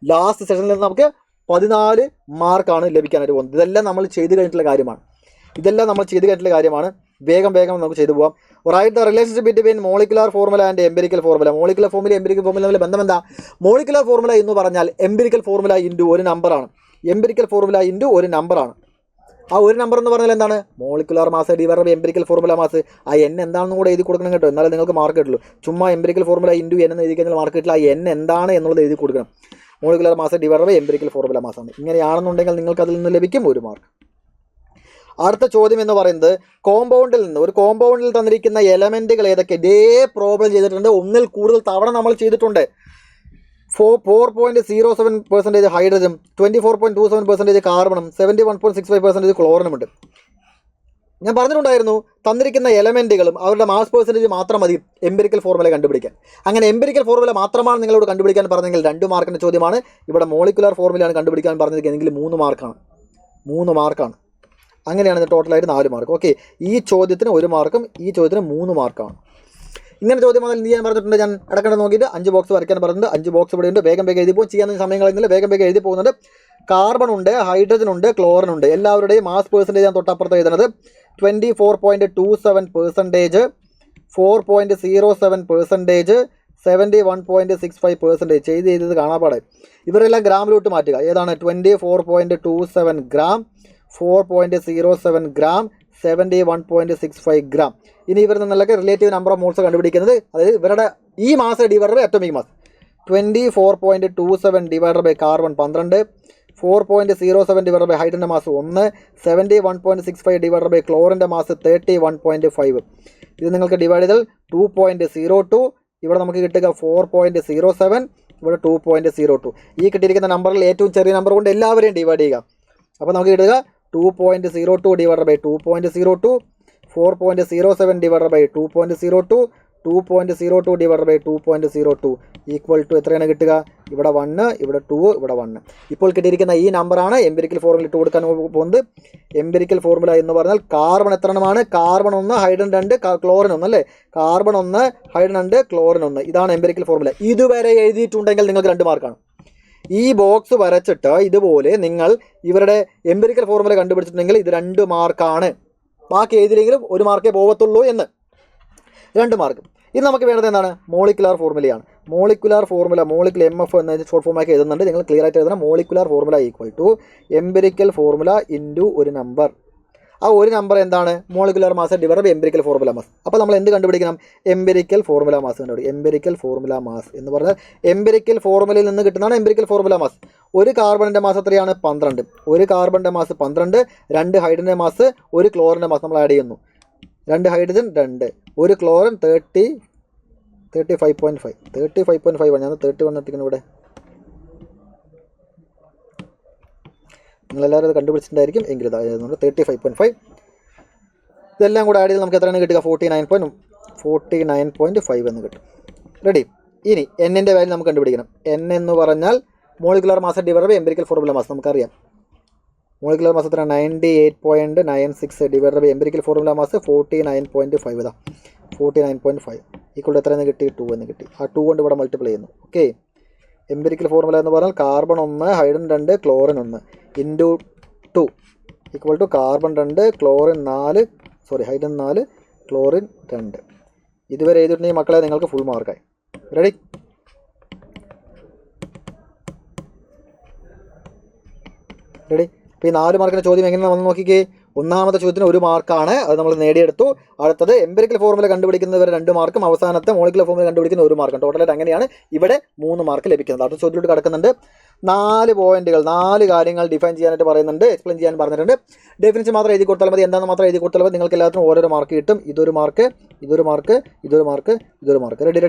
ലാസ്റ്റ് സെഷനിൽ നിന്ന് നമുക്ക് 14 മാർക്കാണ് ലഭിക്കാനായിട്ട് പോകുന്നത്. ഇതെല്ലാം നമ്മൾ ചെയ്ത് കഴിഞ്ഞിട്ടുള്ള കാര്യമാണ്. വേഗം നമുക്ക് ചെയ്തു പോകാം. Write the relationship between molecular formula and empirical formula. Molecular formula empirical formula തമ്മിൽ ബന്ധം എന്താ? മോളിക്കുലർ ഫോർമുല എന്ന് പറഞ്ഞാൽ എംപിരിക്കൽ ഫോർമുല ഇൻറ്റു ഒരു നമ്പറാണ്. എംപിരിക്കൽ ഫോർമുല ഇൻറ്റു ഒരു നമ്പറാണ്. ആ ഒരു നമ്പർ എന്ന് പറഞ്ഞാൽ എന്താണ്? Molecular mass divided by empirical formula mass. ആ എൻ എന്താണെന്ന് കൂടെ എഴുതി കൊടുക്കണം കേട്ടോ, എന്നാലും നിങ്ങൾക്ക് മാർക്ക് കിട്ടുള്ളൂ. ചുമ്മാ എംപിരിക്കൽ ഫോർമുല ഇൻറ്റു എൻ എന്ന് എഴുതി കഴിഞ്ഞാൽ മാർക്ക് കിട്ടില്ല. ആ എൻ എന്താണ് എന്നുള്ളത് എഴുതി കൊടുക്കണം. Molecular mass divided by empirical formula മാസാണ്. ഇങ്ങനെയാണെന്നുണ്ടെങ്കിൽ നിങ്ങൾക്ക് അതിൽ നിന്ന് ലഭിക്കും 1 മാർക്ക്. അടുത്ത ചോദ്യം എന്ന് പറയുന്നത് ഒരു കോമ്പൗണ്ടിൽ തന്നിരിക്കുന്ന എലമെൻറ്റുകൾ ഏതൊക്കെ? ഇതേ പ്രോബ്ലം ചെയ്തിട്ടുണ്ട്, ഒന്നിൽ കൂടുതൽ തവണ നമ്മൾ ചെയ്തിട്ടുണ്ട്. 4.07% ഹൈഡ്രജനും 24.27% കാർബണും 71.65% ക്ലോറിനും ഉണ്ട്. ഞാൻ പറഞ്ഞിട്ടുണ്ടായിരുന്നു, തന്നിരിക്കുന്ന എലമെൻറ്റുകളും അവരുടെ മാസ് പെർസെൻറ്റേജ് മാത്രം മതി എംപിരിക്കൽ ഫോർമുല കണ്ടുപിടിക്കാൻ. അങ്ങനെ എംപിരിക്കൽ ഫോർമുല മാത്രമാണ് നിങ്ങളോട് കണ്ടുപിടിക്കാൻ പറഞ്ഞെങ്കിൽ 2 മാർക്കിൻ്റെ ചോദ്യമാണ്. ഇവിടെ മോളിക്കുലർ ഫോർമുലയാണ് കണ്ടുപിടിക്കാൻ പറഞ്ഞിരിക്കുന്നതെങ്കിൽ 3 മാർക്കാണ്. അങ്ങനെയാണ് ടോട്ടലായിട്ട് 4 മാർക്ക്. ഓക്കെ, ഈ ചോദ്യത്തിന് 1 മാർക്കും ഈ ചോദ്യത്തിന് 3 മാർക്കാണ്. ഇങ്ങനെ ചോദ്യം വന്നാൽ എന്ത് ചെയ്യാൻ പറഞ്ഞിട്ടുണ്ട്? ഞാൻ അടക്കേണ്ടത് നോക്കിയിട്ട് 5 ബോക്സ് വരയ്ക്കാൻ പറഞ്ഞിട്ടുണ്ട്. 5 ബോക്സ് ഇവിടെ ഉണ്ട്. വേഗം എഴുതി പോകും. ചെയ്യാൻ സമയം കളയുന്നില്ല, വേഗം എഴുതി പോകുന്നുണ്ട്. കാർബൺ ഉണ്ട്, ഹൈഡ്രജൻ ഉണ്ട്, ക്ലോറിൻ ഉണ്ട്. എല്ലാവരുടെയും മാസ് പെർസെൻറ്റേജ് ഞാൻ തൊട്ടപ്പുറത്ത് എഴുതുന്നത് 24.27%, 4.07%, 71.65% ചെയ്ത് കാണാപ്പാടെ. ഇവരെല്ലാം ഗ്രാമിലോട്ട് മാറ്റുക. ഏതാണ്? 24.27 ഗ്രാം, 4.07 ഗ്രാം, 71.65 ഗ്രാം. ഇനി ഇവരിൽ നിന്നൊക്കെ റിലേറ്റീവ് നമ്പർ ഓഫ് മോൾസ് കണ്ടുപിടിക്കുന്നത്, അതായത് ഇവരുടെ ഈ mass divided by atomic mass. 24.27 divided by carbon 12, 4.07 divided by ഹൈഡ്രജൻ്റെ മാസ് 1, 71.65 ഡിവൈഡഡ് ബൈ ക്ലോറിൻ്റെ മാസ് 31.5. ഇത് നിങ്ങൾക്ക് ഡിവൈഡ് ചെയ്താൽ 2.02. ഇവിടെ നമുക്ക് കിട്ടുക 4.07, ഇവിടെ 2.02. ഈ കിട്ടിയിരിക്കുന്ന നമ്പറിൽ ഏറ്റവും ചെറിയ നമ്പർ കൊണ്ട് എല്ലാവരെയും ഡിവൈഡ് ചെയ്യുക. അപ്പോൾ നമുക്ക് കിട്ടുക 2.02 divided by 2.02, 4.07 divided by 2.02, 2.02 divided by 2.02 equal to എത്രയാണ് കിട്ടുക? ഇവിടെ 1, ഇവിടെ 2, ഇവിടെ 1. ഇപ്പോൾ കിട്ടിയിരിക്കുന്ന ഈ നമ്പറാണ് എംപിരിക്കൽ ഫോർമുല ഇട്ട് കൊടുക്കാൻ പോകുന്നത്. എംപിരിക്കൽ ഫോർമുല എന്ന് പറഞ്ഞാൽ കാർബൺ എത്ര എണ്ണമാണ്? കാർബൺ 1, ഹൈഡ്രജൻ 2, ക്ലോറിൻ 1 അല്ലേ? Carbon 1, hydrogen 2, chlorine 1. ഇതാണ് എംപിരിക്കൽ ഫോർമുല. ഇതുവരെ എഴുതിയിട്ടുണ്ടെങ്കിൽ നിങ്ങൾക്ക് 2 മാർക്കാണ്. ഈ ബോക്സ് വരച്ചിട്ട് ഇതുപോലെ നിങ്ങൾ ഇവരുടെ എംപിരിക്കൽ ഫോർമുല കണ്ടുപിടിച്ചിട്ടുണ്ടെങ്കിൽ ഇത് 2 മാർക്കാണ്. ബാക്കി എഴുതിയില്ലെങ്കിലും 1 മാർക്കേ പോകത്തുള്ളൂ എന്ന്. 2 മാർക്ക്. ഇത് നമുക്ക് വേണ്ടത് എന്താണ്? മോളിക്കുലർ ഫോർമുലയാണ്. മോളിക്കുലർ MF എന്ന ഷോർട്ട് ഫോമാക്കി എഴുതുന്നുണ്ട്. നിങ്ങൾ ക്ലിയർ ആയിട്ട് എഴുതണം. Molecular formula equal to empirical formula into ഒരു നമ്പർ. ആ ഒരു നമ്പർ എന്താണ്? Molecular mass divide by empirical formula mass. അപ്പോൾ നമ്മൾ എന്ത് കണ്ടുപിടിക്കണം? എംപിരിക്കൽ ഫോർമുല മാസ് കണ്ടുപിടിക്കും. എംപിരിക്കൽ ഫോർമുല മാസ് എന്ന് പറഞ്ഞാൽ എംപിരിക്കൽ ഫോർമുലയിൽ നിന്ന് കിട്ടുന്നതാണ് എംപിരിക്കൽ ഫോർമുല മാസ്. ഒരു കാർബണിൻ്റെ മാസ് എത്രയാണ്? 12. ഒരു കാർബണിൻ്റെ മാസ് 12, 2 ഹൈഡ്രജൻ്റെ മാസ്, 1 ക്ലോറിൻ്റെ മാസ് നമ്മൾ ആഡ് ചെയ്യുന്നു. 2 ഹൈഡ്രജൻ 2, 1 ക്ലോറിൻ 35.5. 35.5 ഞാൻ 31 എത്തിക്കുന്നു. ഇവിടെ നിങ്ങളെല്ലാവരും അത് കണ്ടുപിടിച്ചിട്ടുണ്ടായിരിക്കും. എങ്കിലും ഇതായതുകൊണ്ട് 35.5 ഇതെല്ലാം കൂടെ ആഡ് ചെയ്ത് നമുക്ക് എത്രയാണ് കിട്ടുക? 49.5 എന്ന് കിട്ടും. റെഡി? ഇനി എന്നിൻ്റെ വാല്യൂ നമുക്ക് കണ്ടുപിടിക്കണം. എൻ എന്ന് പറഞ്ഞാൽ molecular mass divide by empirical formula mass. നമുക്കറിയാം മോളിക്കുലർ മാസ് എത്ര? 98.96 divide by empirical formula mass 49.5. ഇതാ 49.5 ഈക്വൽ എത്ര എന്ന് കിട്ടി? 2 എന്ന് കിട്ടി. ആ 2 കൊണ്ട് ഇവിടെ മൾട്ടിപ്ലൈ ചെയ്യുന്നു. ഓക്കെ, എംപിരിക്കൽ ഫോർമുല എന്ന് പറഞ്ഞാൽ carbon 1, hydrogen 2, chlorine 1 into 2 equal to carbon 2, chlorine 4, hydrogen 4, chlorine 2. ഇതുവരെ എഴുതിയിട്ടുണ്ടെങ്കിൽ മക്കളെ നിങ്ങൾക്ക് ഫുൾ മാർക്കായി. റെഡി? അപ്പോൾ ഈ 4 മാർക്കിൻ്റെ ചോദ്യം എങ്ങനെയാണ് വന്ന് നോക്കിക്കേ. ഒന്നാമത്തെ ചോദ്യത്തിന് 1 മാർക്കാണ്, അത് നമ്മൾ നേടിയെടുത്തു. അടുത്തത് എംപിരിക്കൽ ഫോർമുല കണ്ടുപിടിക്കുന്നവരെ 2 മാർക്കും, അവസാനത്തെ മോളിക്കുലർ ഫോർമുല കണ്ടുപിടിക്കുന്ന 1 മാർക്കും. ടോട്ടലായിട്ട് അങ്ങനെയാണ് ഇവിടെ 3 മാർക്ക് ലഭിക്കുന്നത്. അടുത്ത ചോദ്യത്തിലോട്ട് കിടക്കുന്നുണ്ട്. 4 പോയിന്റുകൾ, 4 കാര്യങ്ങൾ ഡിഫൈൻ ചെയ്യാനായിട്ട് പറയുന്നുണ്ട്, എക്സ്പ്ലെയിൻ ചെയ്യാൻ പറഞ്ഞിട്ടുണ്ട്. ഡെഫിനിഷൻ മാത്രം എഴുതി കൊടുത്താൽ മതി, എന്താണെന്ന് മാത്രം എഴുതി കൊടുത്താൽ മതി. നിങ്ങൾക്ക് എല്ലാത്തിനും ഓരോരോ മാർക്ക് കിട്ടും. ഇതൊരു മാർക്ക്, ഇതൊരു മാർക്ക്, ഇതൊരു മാർക്ക്, ഇതൊരു മാർക്ക്.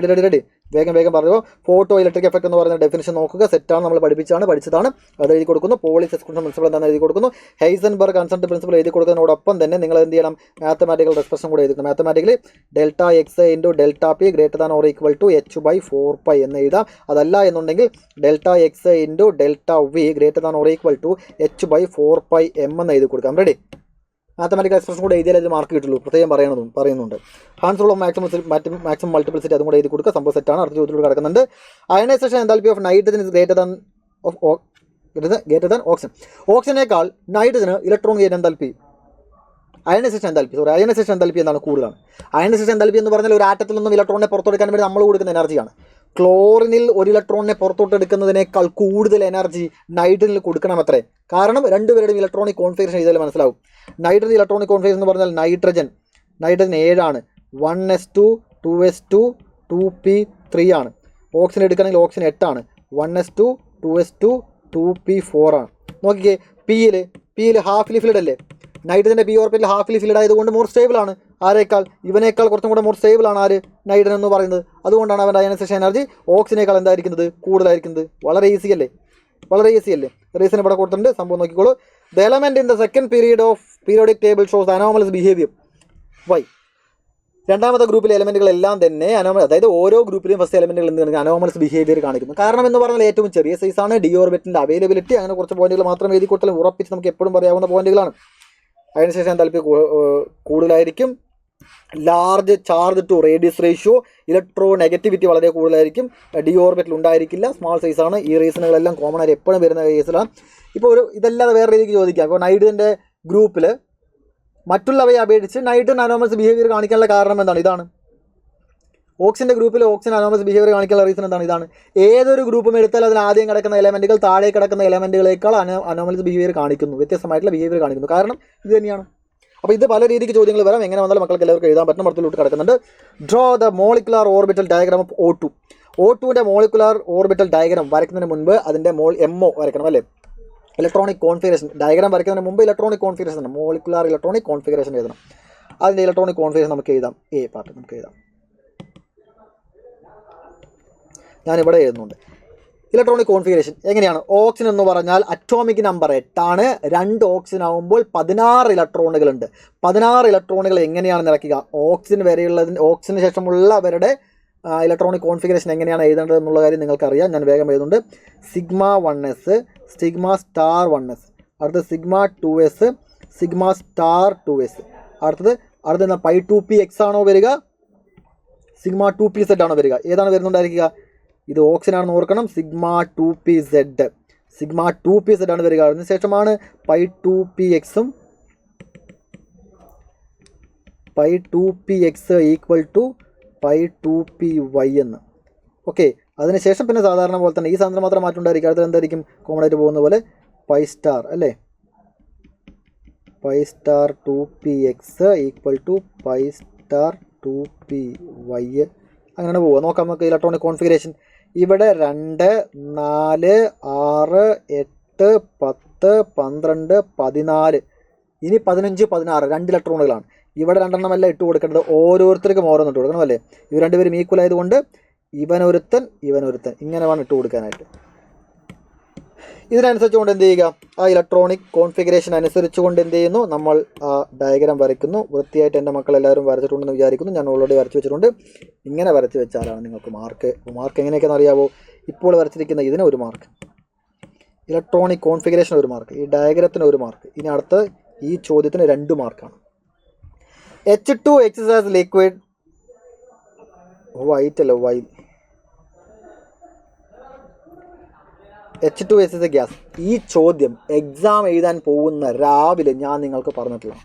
റെഡി? വേഗം പറയുമ്പോൾ ഫോട്ടോ ഇലക്ട്രിക് എഫക്ട് എന്ന് പറയുന്ന ഡെഫിനിഷൻ നോക്കുക. സെറ്റാണ്, നമ്മൾ പഠിച്ചതാണ്, അത് എഴുതി കൊടുക്കുന്നു. പോളിസ് എക്സ്ക്ലൂഷൻ പ്രിൻസിപ്പൾ എന്താണെന്ന് എഴുതി കൊടുക്കുന്നു. ഹൈസൻബർഗ് കൺസെപ്റ്റ് പ്രിൻസിപ്പൾ എഴുതി കൊടുക്കുന്നതിനോടൊപ്പം തന്നെ നിങ്ങൾ എന്ത് ചെയ്യണം, മാത്തമാറ്റിക്കൽ എക്സ്പ്രഷൻ കൂടെ എഴുതിക്കണം. Mathematically delta X into delta P greater than or equal to h/4π എന്ന് എഴുതാം. അതല്ല എന്നുണ്ടെങ്കിൽ delta X into delta V greater than or equal to h/4πm എന്ന് എഴുതി കൊടുക്കാം. റെഡി? മാത്തമാറ്റിക്കൽ എക്സ്പ്രഷൻ കൂടെ എഴുതിയാൽ ഇത് മാർക്ക് കിട്ടുള്ളൂ, പ്രത്യേകം പറയുന്നുണ്ട്. Hund's rule of maximum multiplicity അതും കൂടെ എഴുതി കൊടുക്കുക. സംഭവം സെറ്റാണ്. അടുത്ത ചോദ്യത്തിലൂടെ കിടക്കുന്നുണ്ട്. Ionisation enthalpy of nitrogen is greater than oxygen. ഓക്സിജനേക്കാൾ നൈട്രജന് electron gain enthalpy, ionisation enthalpy എന്താണ്? കൂടുതലാണ്. അയണൈസേഷൻ എൻതാൽപ്പി എന്ന് പറഞ്ഞാൽ ഒരു ആറ്റത്തിൽ നിന്നും ഇലക്ട്രോണിനെ പുറത്തെടുക്കാൻ വേണ്ടി നമ്മൾ കൊടുക്കുന്ന എനർജിയാണ്. ക്ലോറിനിൽ ഒരു ഇലക്ട്രോണിനെ പുറത്തോട്ടെടുക്കുന്നതിനേക്കാൾ കൂടുതൽ എനർജി നൈട്രജനിൽ കൊടുക്കണം അത്രേ. കാരണം രണ്ടുപേരുടെയും ഇലക്ട്രോണിക് കോൺഫിഗറേഷൻ ചെയ്താൽ മനസ്സിലാവും. നൈട്രജൻ ഇലക്ട്രോണിക് കോൺഫിഗറേഷൻ എന്ന് പറഞ്ഞാൽ നൈട്രജൻ 7 1s2 2s2 2p3 ആണ്. ഓക്സിജൻ എടുക്കുകയാണെങ്കിൽ ഓക്സിജൻ 8 ആണ്. 1s2 2s2 2p4 ആണ്. നോക്കിക്കേ, പിയിൽ ഹാഫ്ലി ഫിൽഡ് അല്ലേ? നൈട്രജൻ്റെ പി ഓർബിറ്റൽ ഹാഫ്ലി ഫിൽഡ് ആയതുകൊണ്ട് മോർ സ്റ്റേബിൾ ആണ്. ആരേക്കാൾ? ഇവനേക്കാൾ കുറച്ചും കൂടെ മോർ സ്റ്റേബിൾ ആണ് ആര്? നൈട്രജൻ എന്ന് പറയുന്നത്. അതുകൊണ്ടാണ് അവൻ്റെ അയനൈസേഷൻ എനർജി ഓക്സിജനേക്കാൾ എന്തായിരിക്കുന്നത്? കൂടുതലായിരിക്കുന്നത്. വളരെ ഈസി അല്ലേ? റീസൺ ഇവിടെ കൊടുത്തിട്ടുണ്ട്. സംഭവം നോക്കിക്കോളൂ. The element in the second period of periodic table shows anomalous behaviour. Why? രണ്ടാമത്തെ ഗ്രൂപ്പിലെ എലമെന്റുകളെല്ലാം തന്നെ അതായത് ഓരോ ഗ്രൂപ്പിലെയും ഫസ്റ്റ് എലമെന്റുകൾ എന്ത് കാണിക്കും? അനോമലസ് ബിഹേവിയർ കാണിക്കുന്നു. കാരണം എന്ന് പറഞ്ഞാൽ ഏറ്റവും ചെറിയ സൈസാണ്, ഡി ഓർബിറ്റിന്റെ അവൈലബിലിറ്റി, അങ്ങനെ കുറച്ച് പോയിന്റുകൾ മാത്രം എഴുതി കൊടുത്താലും ഉറപ്പിച്ച് നമുക്ക് എപ്പോഴും പറയാവുന്ന പോയിന്റുകളാണ്. അയനൈസേഷൻ എൻതാൽപ്പി കൂടുതലായിരിക്കും. Large charge to radius ratio, electronegativity വളരെ കൂടുതലായിരിക്കും. ഡി ഓർബിറ്റിൽ ഉണ്ടായിരിക്കില്ല, സ്മാൾ സൈസാണ്. ഈ റീസണുകളെല്ലാം കോമൺ ആയിട്ട് എപ്പോഴും വരുന്ന കേസിലാണ്. ഇപ്പോൾ ഇതല്ലാതെ വേറെ രീതിക്ക് ചോദിക്കാം. ഇപ്പോൾ നൈട്രജൻ്റെ ഗ്രൂപ്പിൽ മറ്റുള്ളവയെ അപേക്ഷിച്ച് നൈട്രജൻ അനോമലസ് ബിഹേവിയർ കാണിക്കാനുള്ള കാരണം എന്താണ്? ഇതാണ്. ഓക്സിജൻ്റെ ഗ്രൂപ്പിൽ ഓക്സിജൻ അനോമലസ് ബിഹേവിയർ കാണിക്കാനുള്ള റീസൺ എന്താണ്? ഇതാണ്. ഏതൊരു ഗ്രൂപ്പും എടുത്താൽ അതിൽ ആദ്യം കിടക്കുന്ന എലമെന്റുകൾ താഴെ കിടക്കുന്ന എലമെന്റുകളേക്കാൾ അനോമലസ് ബിഹേവിയർ കാണിക്കുന്നു, വ്യത്യസ്തമായിട്ടുള്ള ബിഹേവിയർ കാണിക്കുന്നു. കാരണം ഇത് തന്നെയാണ്. അപ്പോൾ ഇത് പല രീതിക്ക് ചോദ്യങ്ങൾ വരാം. എങ്ങനെ വന്നാലും മക്കൾക്ക് എല്ലാവർക്കും എഴുതാൻ പറ്റുന്ന അടുത്തിലോട്ട് കിടക്കുന്നുണ്ട്. Draw the molecular orbital diagram of O2. O2ൻ്റെ മോളിക്കുലാർ ഓർബിറ്റൽ ഡയഗ്രാം വരയ്ക്കുന്നതിന് മുൻപ് അതിൻ്റെ MO വരയ്ക്കണം അല്ലേ? ഇലക്ട്രോണിക് കോൺഫിഗറേഷൻ ഡയഗ്രാം വരയ്ക്കുന്നതിന് മുമ്പ് electronic configuration, molecular electronic configuration എഴുതണം. അതിൻ്റെ ഇലക്ട്രോണിക് കോൺഫിഗറേഷൻ നമുക്ക് എഴുതാം. എ പാർട്ട് നമുക്ക് എഴുതാം. ഞാനിവിടെ എഴുതുന്നുണ്ട്. ഇലക്ട്രോണിക് കോൺഫിഗറേഷൻ എങ്ങനെയാണ്? ഓക്സിജൻ എന്ന് പറഞ്ഞാൽ അറ്റോമിക് നമ്പർ 8 ആണ്. 2 ഓക്സിജൻ ആകുമ്പോൾ 16 ഇലക്ട്രോണുകളുണ്ട്. 16 ഇലക്ട്രോണുകൾ എങ്ങനെയാണ് നിറയ്ക്കുക? ഓക്സിജന് ശേഷമുള്ളവരുടെ ഇലക്ട്രോണിക് കോൺഫിഗറേഷൻ എങ്ങനെയാണ് എഴുതേണ്ടത് എന്നുള്ള കാര്യം നിങ്ങൾക്കറിയാം. ഞാൻ വേഗം എഴുതുന്നുണ്ട്. σ1s σ*1s, അടുത്തത് σ2s σ*2s, അടുത്തത് π2px ആണോ വരിക? σ2pz ആണോ വരിക? ഏതാണ് വരുന്നുണ്ടായിരിക്കുക? ഇത് ഓക്സിജൻ ആണെന്ന് ഓർക്കണം. σ2pz ആണ് വരിക. അതിനുശേഷമാണ് π2pxഉം π2px ഈക്വൽ ടു π2py എന്ന്. ഓക്കെ, അതിനുശേഷം പിന്നെ സാധാരണ പോലെ തന്നെ ഈ സാധനം മാത്രം മാറ്റം ഉണ്ടായിരിക്കും. അടുത്തത് എന്തായിരിക്കും? കോമൺ ആയിട്ട് പോകുന്ന പോലെ π* അല്ലേ? π*2px ഈക്വൽ ടു π*2py അങ്ങനെയാണ് പോവുക. നോക്കാം നമുക്ക് ഇലക്ട്രോണിക് കോൺഫിഗറേഷൻ. ഇവിടെ 2 4 6 8 10 12 14 ഇനി 15 16 2 ഇലക്ട്രോണുകളാണ്. ഇവിടെ 2 എണ്ണമല്ല ഇട്ട് കൊടുക്കേണ്ടത്, ഓരോരുത്തർക്കും ഓരോന്ന് ഇട്ട് കൊടുക്കണം അല്ലേ? ഇവർ രണ്ടുപേരും ഈക്വൽ ആയതുകൊണ്ട് ഇവനൊരുത്തൻ ഇങ്ങനെ വേണം ഇട്ട് കൊടുക്കാനായിട്ട്. ഇതിനനുസരിച്ചുകൊണ്ട് എന്ത് ചെയ്യുക? ആ ഇലക്ട്രോണിക് കോൺഫിഗറേഷൻ അനുസരിച്ചുകൊണ്ട് എന്ത് ചെയ്യുന്നു? നമ്മൾ ആ ഡയഗ്രാം വരയ്ക്കുന്നു. വൃത്തിയായിട്ട് എൻ്റെ മക്കൾ എല്ലാവരും വരച്ചിട്ടുണ്ടെന്ന് വിചാരിക്കുന്നു. ഞാൻ ഓൾറെഡി വരച്ച് വെച്ചിട്ടുണ്ട്. ഇങ്ങനെ വരച്ച് വെച്ചാലാണ് നിങ്ങൾക്ക് മാർക്ക് എങ്ങനെയൊക്കെയെന്ന് അറിയാവോ? ഇപ്പോൾ വരച്ചിരിക്കുന്ന ഇതിന് ഒരു മാർക്ക്, ഇലക്ട്രോണിക് കോൺഫിഗറേഷൻ ഒരു മാർക്ക്, ഈ ഡയഗ്രത്തിന് ഒരു മാർക്ക്. ഇനി അടുത്ത് ഈ ചോദ്യത്തിന് 2 മാർക്കാണ്. H2X ആസ് ലിക്വിഡ് വൈറ്റ് അല്ല while H2S is a gas. ഈ ചോദ്യം എക്സാം എഴുതാൻ പോകുന്ന രാവിലെ ഞാൻ നിങ്ങൾക്ക് പറഞ്ഞിട്ടില്ല.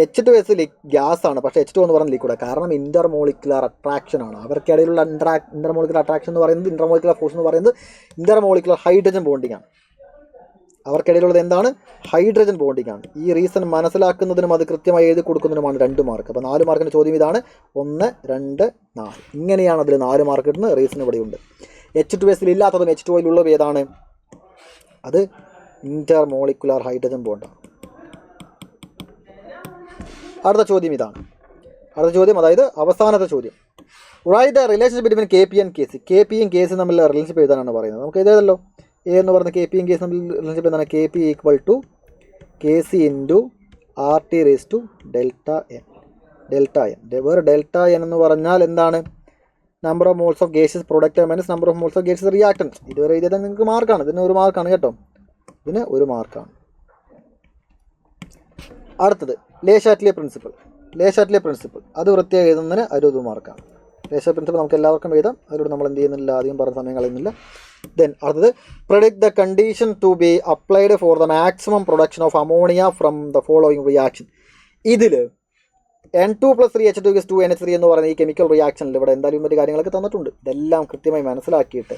H2S ഗ്യാസ് ആണ്, പക്ഷേ H2 എന്ന് പറയുന്നത് ലിക്വിഡാണ്. കാരണം ഇന്റർമോളിക്കുലർ അട്രാക്ഷൻ ആണ്. അവർക്കിടയിലുള്ള ഇന്റർമോളിക്കുലർ അട്രാക്ഷൻ എന്ന് പറയുന്നത്, ഇന്റർമോളിക്കുലർ ഫോഴ്സ് എന്ന് പറയുന്നത് ഇന്റർമോളിക്കുലർ ഹൈഡ്രജൻ ബോണ്ടിങ് ആണ്. അവർക്കിടയിലുള്ളത് എന്താണ്? ഹൈഡ്രജൻ ബോണ്ടിങ് ആണ്. ഈ റീസൺ മനസ്സിലാക്കുന്നതിനും അത് കൃത്യമായി എഴുതി കൊടുക്കുന്നതിനുമാണ് 2 മാർക്ക്. അപ്പോൾ 4 മാർക്കിൻ്റെ ചോദ്യം ഇതാണ്. 1 2 4 ഇങ്ങനെയാണ് അതിൽ 4 മാർക്ക് കിട്ടുന്നത്. റീസൺ ഇവിടെയുണ്ട്. H2S ഇല്ലാത്തതും H2O ഉള്ളത് ഏതാണ്? അത് ഇന്റർമോളിക്കുലർ ഹൈഡ്രജൻ ബോണ്ടാണ്. അടുത്ത ചോദ്യം ഇതാണ്. അടുത്ത ചോദ്യം, അതായത് അവസാനത്തെ ചോദ്യം. Write the relationship between K P and K C. K പിയും കെ സിയും തമ്മിലുള്ള റിലേഷൻഷിപ്പ് എഴുതാനാണ് പറയുന്നത്. നമുക്ക് എഴുതാമല്ലോ. എ എന്ന് പറയുന്ന കെ പിയും കെ സി തമ്മിൽ റിലേഷൻഷിപ്പ് എന്താണ്? K P equal to K C into R T raise to delta N. Delta N, വേറെ ഡെൽറ്റ എൻ എന്ന് പറഞ്ഞാൽ എന്താണ്? Number of moles of gaseous product minus number of moles of gaseous reactants. ഇതുവരെ എഴുതിയത് നിങ്ങൾക്ക് മാർക്കാണ്. ഇതിന് ഒരു മാർക്കാണ് കേട്ടോ, ഇതിന് ഒരു മാർക്കാണ്. അടുത്തത് ലേ ഷാറ്റ്ലിയ പ്രിൻസിപ്പിൾ. ലേ ഷാറ്റ്ലിയ പ്രിൻസിപ്പിൾ അത് വൃത്തിയായി എഴുതുന്നതിന് 60 മാർക്കാണ്. ലേ ഷാറ്റ്ലിയ പ്രിൻസിപ്പിൾ നമുക്ക് എല്ലാവർക്കും എഴുതാം, അതിലൂടെ നമ്മൾ എന്ത് ചെയ്യുന്നില്ല, അധികം പറഞ്ഞ സമയം കളയുന്നില്ല. ദെൻ അടുത്തത്, predict the condition to be applied for the maximum production of ammonia from the following reaction. ഇതിൽ N2+3H2 2NH3 എന്ന് പറയുന്ന ഈ കെമിക്കൽ റിയാക്ഷനിൽ ഇവിടെ എന്തായാലും മറ്റു കാര്യങ്ങളൊക്കെ തന്നിട്ടുണ്ട്. ഇതെല്ലാം കൃത്യമായി മനസ്സിലാക്കിയിട്ട്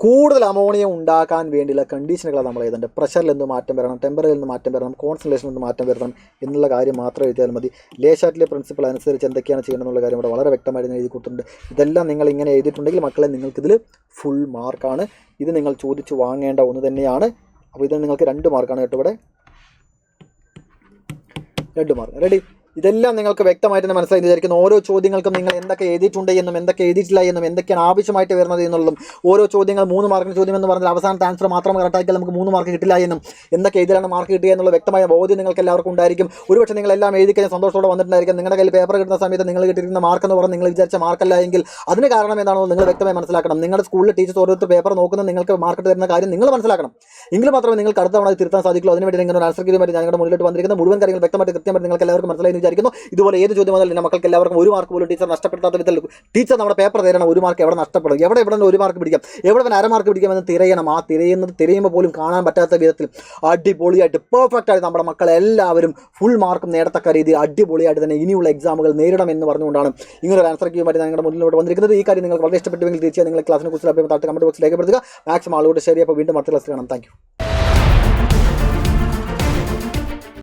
കൂടുതൽ അമോണിയ ഉണ്ടാക്കാൻ വേണ്ടിയുള്ള കണ്ടീഷനുകളാണ് നമ്മൾ എഴുതേണ്ടത്. പ്രഷറിൽ നിന്ന് മാറ്റം വരണം, ടെമ്പറേച്ചറിൽ നിന്ന് മാറ്റം വരണം, കോൺസെൻട്രേഷനിൽ നിന്ന് മാറ്റം വരണം എന്നുള്ള കാര്യം മാത്രം എഴുതിയാൽ മതി. ലേ ഷാറ്റ്ലിയ പ്രിൻസിപ്പിൾ അനുസരിച്ച് എന്തൊക്കെയാണ് ചെയ്യണമെന്നുള്ള കാര്യം ഇവിടെ വളരെ വ്യക്തമായിട്ട് എഴുതി കൊടുത്തിട്ടുണ്ട്. ഇതെല്ലാം നിങ്ങൾ ഇങ്ങനെ എഴുതിയിട്ടുണ്ടെങ്കിൽ മക്കളെ നിങ്ങൾക്കിതിൽ ഫുൾ മാർക്കാണ്. ഇത് നിങ്ങൾ ചോദിച്ചു വാങ്ങേണ്ട ഒന്ന് തന്നെയാണ്. അപ്പോൾ ഇതിന് നിങ്ങൾക്ക് 2 മാർക്കാണ് കേട്ടോ, ഇവിടെ 2 മാർക്ക്. റെഡി? ഇതെല്ലാം നിങ്ങൾക്ക് വ്യക്തമായിട്ട് തന്നെ മനസ്സിലായി വിചാരിക്കുന്നു. ഓരോ ചോദ്യങ്ങൾക്കും നിങ്ങൾ എന്തൊക്കെ എഴുതിയിട്ടുണ്ട് എന്നും എന്തൊക്കെ എഴുതിയിട്ടില്ല എന്നും എന്തൊക്കെയാണ് ആവശ്യമായിട്ട് വരുന്നത് എന്നുള്ളതും, ഓരോ ചോദ്യങ്ങൾ 3 മാർക്കിന് ചോദ്യം എന്ന് പറഞ്ഞാൽ അവസാനത്തെ ആൻസർ മാത്രം കറക്റ്റാക്കിയാൽ നമുക്ക് 3 മാർക്ക് കിട്ടില്ല എന്നും എന്തൊക്കെ എഴുതിയാണ് മാർക്ക് കിട്ടുക എന്നുള്ള വ്യക്തമായ ബോധ്യം നിങ്ങൾക്ക് എല്ലാവർക്കും ഉണ്ടായിരിക്കും. ഒരുപക്ഷെ നിങ്ങൾ എല്ലാം എഴുതി കഴിഞ്ഞാൽ സന്തോഷത്തോടെ വന്നിട്ടുണ്ടായിരിക്കും. നിങ്ങളുടെ കയ്യിൽ പേപ്പർ കിട്ടുന്ന സമയത്ത് നിങ്ങൾ കിട്ടിയിരുന്ന മാർക്ക് എന്ന് പറഞ്ഞാൽ നിങ്ങൾ വിചാരിച്ച മാർക്കല്ല എങ്കിൽ അതിന് കാരണം എന്താണെന്ന് നിങ്ങൾ വ്യക്തമായി മനസ്സിലാക്കണം. നിങ്ങളുടെ സ്കൂളിൽ ടീച്ചേഴ്സ് ഓരോരുത്തർ പേപ്പർ നോക്കുന്ന നിങ്ങൾക്ക് മാർക്ക് തരുന്ന കാര്യം നിങ്ങൾ മനസ്സിലാക്കണം. എങ്കിൽ മാത്രമേ നിങ്ങൾക്ക് അടുത്ത തവണ തിരുത്താൻ സാധിക്കുള്ളൂ. അതിനുവേണ്ടി നിങ്ങൾ ഒരു ആൻസർ കീഴുമായിട്ട് ഞങ്ങളുടെ മുന്നിലോട്ട് വന്നിരിക്കുന്ന മുഴുവൻ കാര്യങ്ങൾ വ്യക്തമായിട്ട് കൃത്യമായിട്ട് നിങ്ങൾക്ക് എല്ലാവർക്കും മനസ്സിലായി വിചാരിക്കുന്നു. ഇതുപോലെ ഏത് ചോദ്യം വന്നാലും മക്കൾക്ക് എല്ലാവർക്കും 1 മാർക്ക് പോലും ടീച്ചർ നഷ്ടപ്പെടുത്താത്ത വിധത്തിൽ ടീച്ചർ നമ്മുടെ പേപ്പർ തരണം. 1 മാർക്ക് എവിടെ നഷ്ടപ്പെടും, എവിടെ 1 മാർക്ക് പിടിക്കാം, എവിടെ 1/2 മാർക്ക് പിടിക്കാമെന്ന് തിരയണം. ആ തിരയുമ്പോൾ പോലും കാണാൻ പറ്റാത്ത വിധത്തിൽ അടിപൊളിയായിട്ട് പെർഫെക്റ്റ് ആയിട്ട് നമ്മുടെ മക്കളെല്ലാവരും ഫുൾ മാർക്കും നേടത്തക്ക രീതിയിൽ അടിപൊളിയായിട്ട് തന്നെ ഇനിയുള്ള എക്സാമുകൾ നേരിടണം എന്ന് പറഞ്ഞുകൊണ്ടാണ് ഇങ്ങനെ ഒരു ആൻസർ കീഴുമായിട്ട് ഞങ്ങളുടെ മുന്നിലോട്ട് വന്നിരിക്കുന്നത്. ഈ കാര്യം നിങ്ങൾക്ക് വളരെ ഇഷ്ടപ്പെട്ടുവെങ്കിൽ തീർച്ചയായും നിങ്ങൾ ക്ലാസ്സിനെ കുറിച്ച് കമന്റ് ബോക്സിൽ രേഖപ്പെടുത്തുക. മാക്സിമം ആളുകളുടെ ശരി. അപ്പോൾ വീണ്ടും അടുത്ത ക്ലാസ്സിൽ കാണാം. Thank you.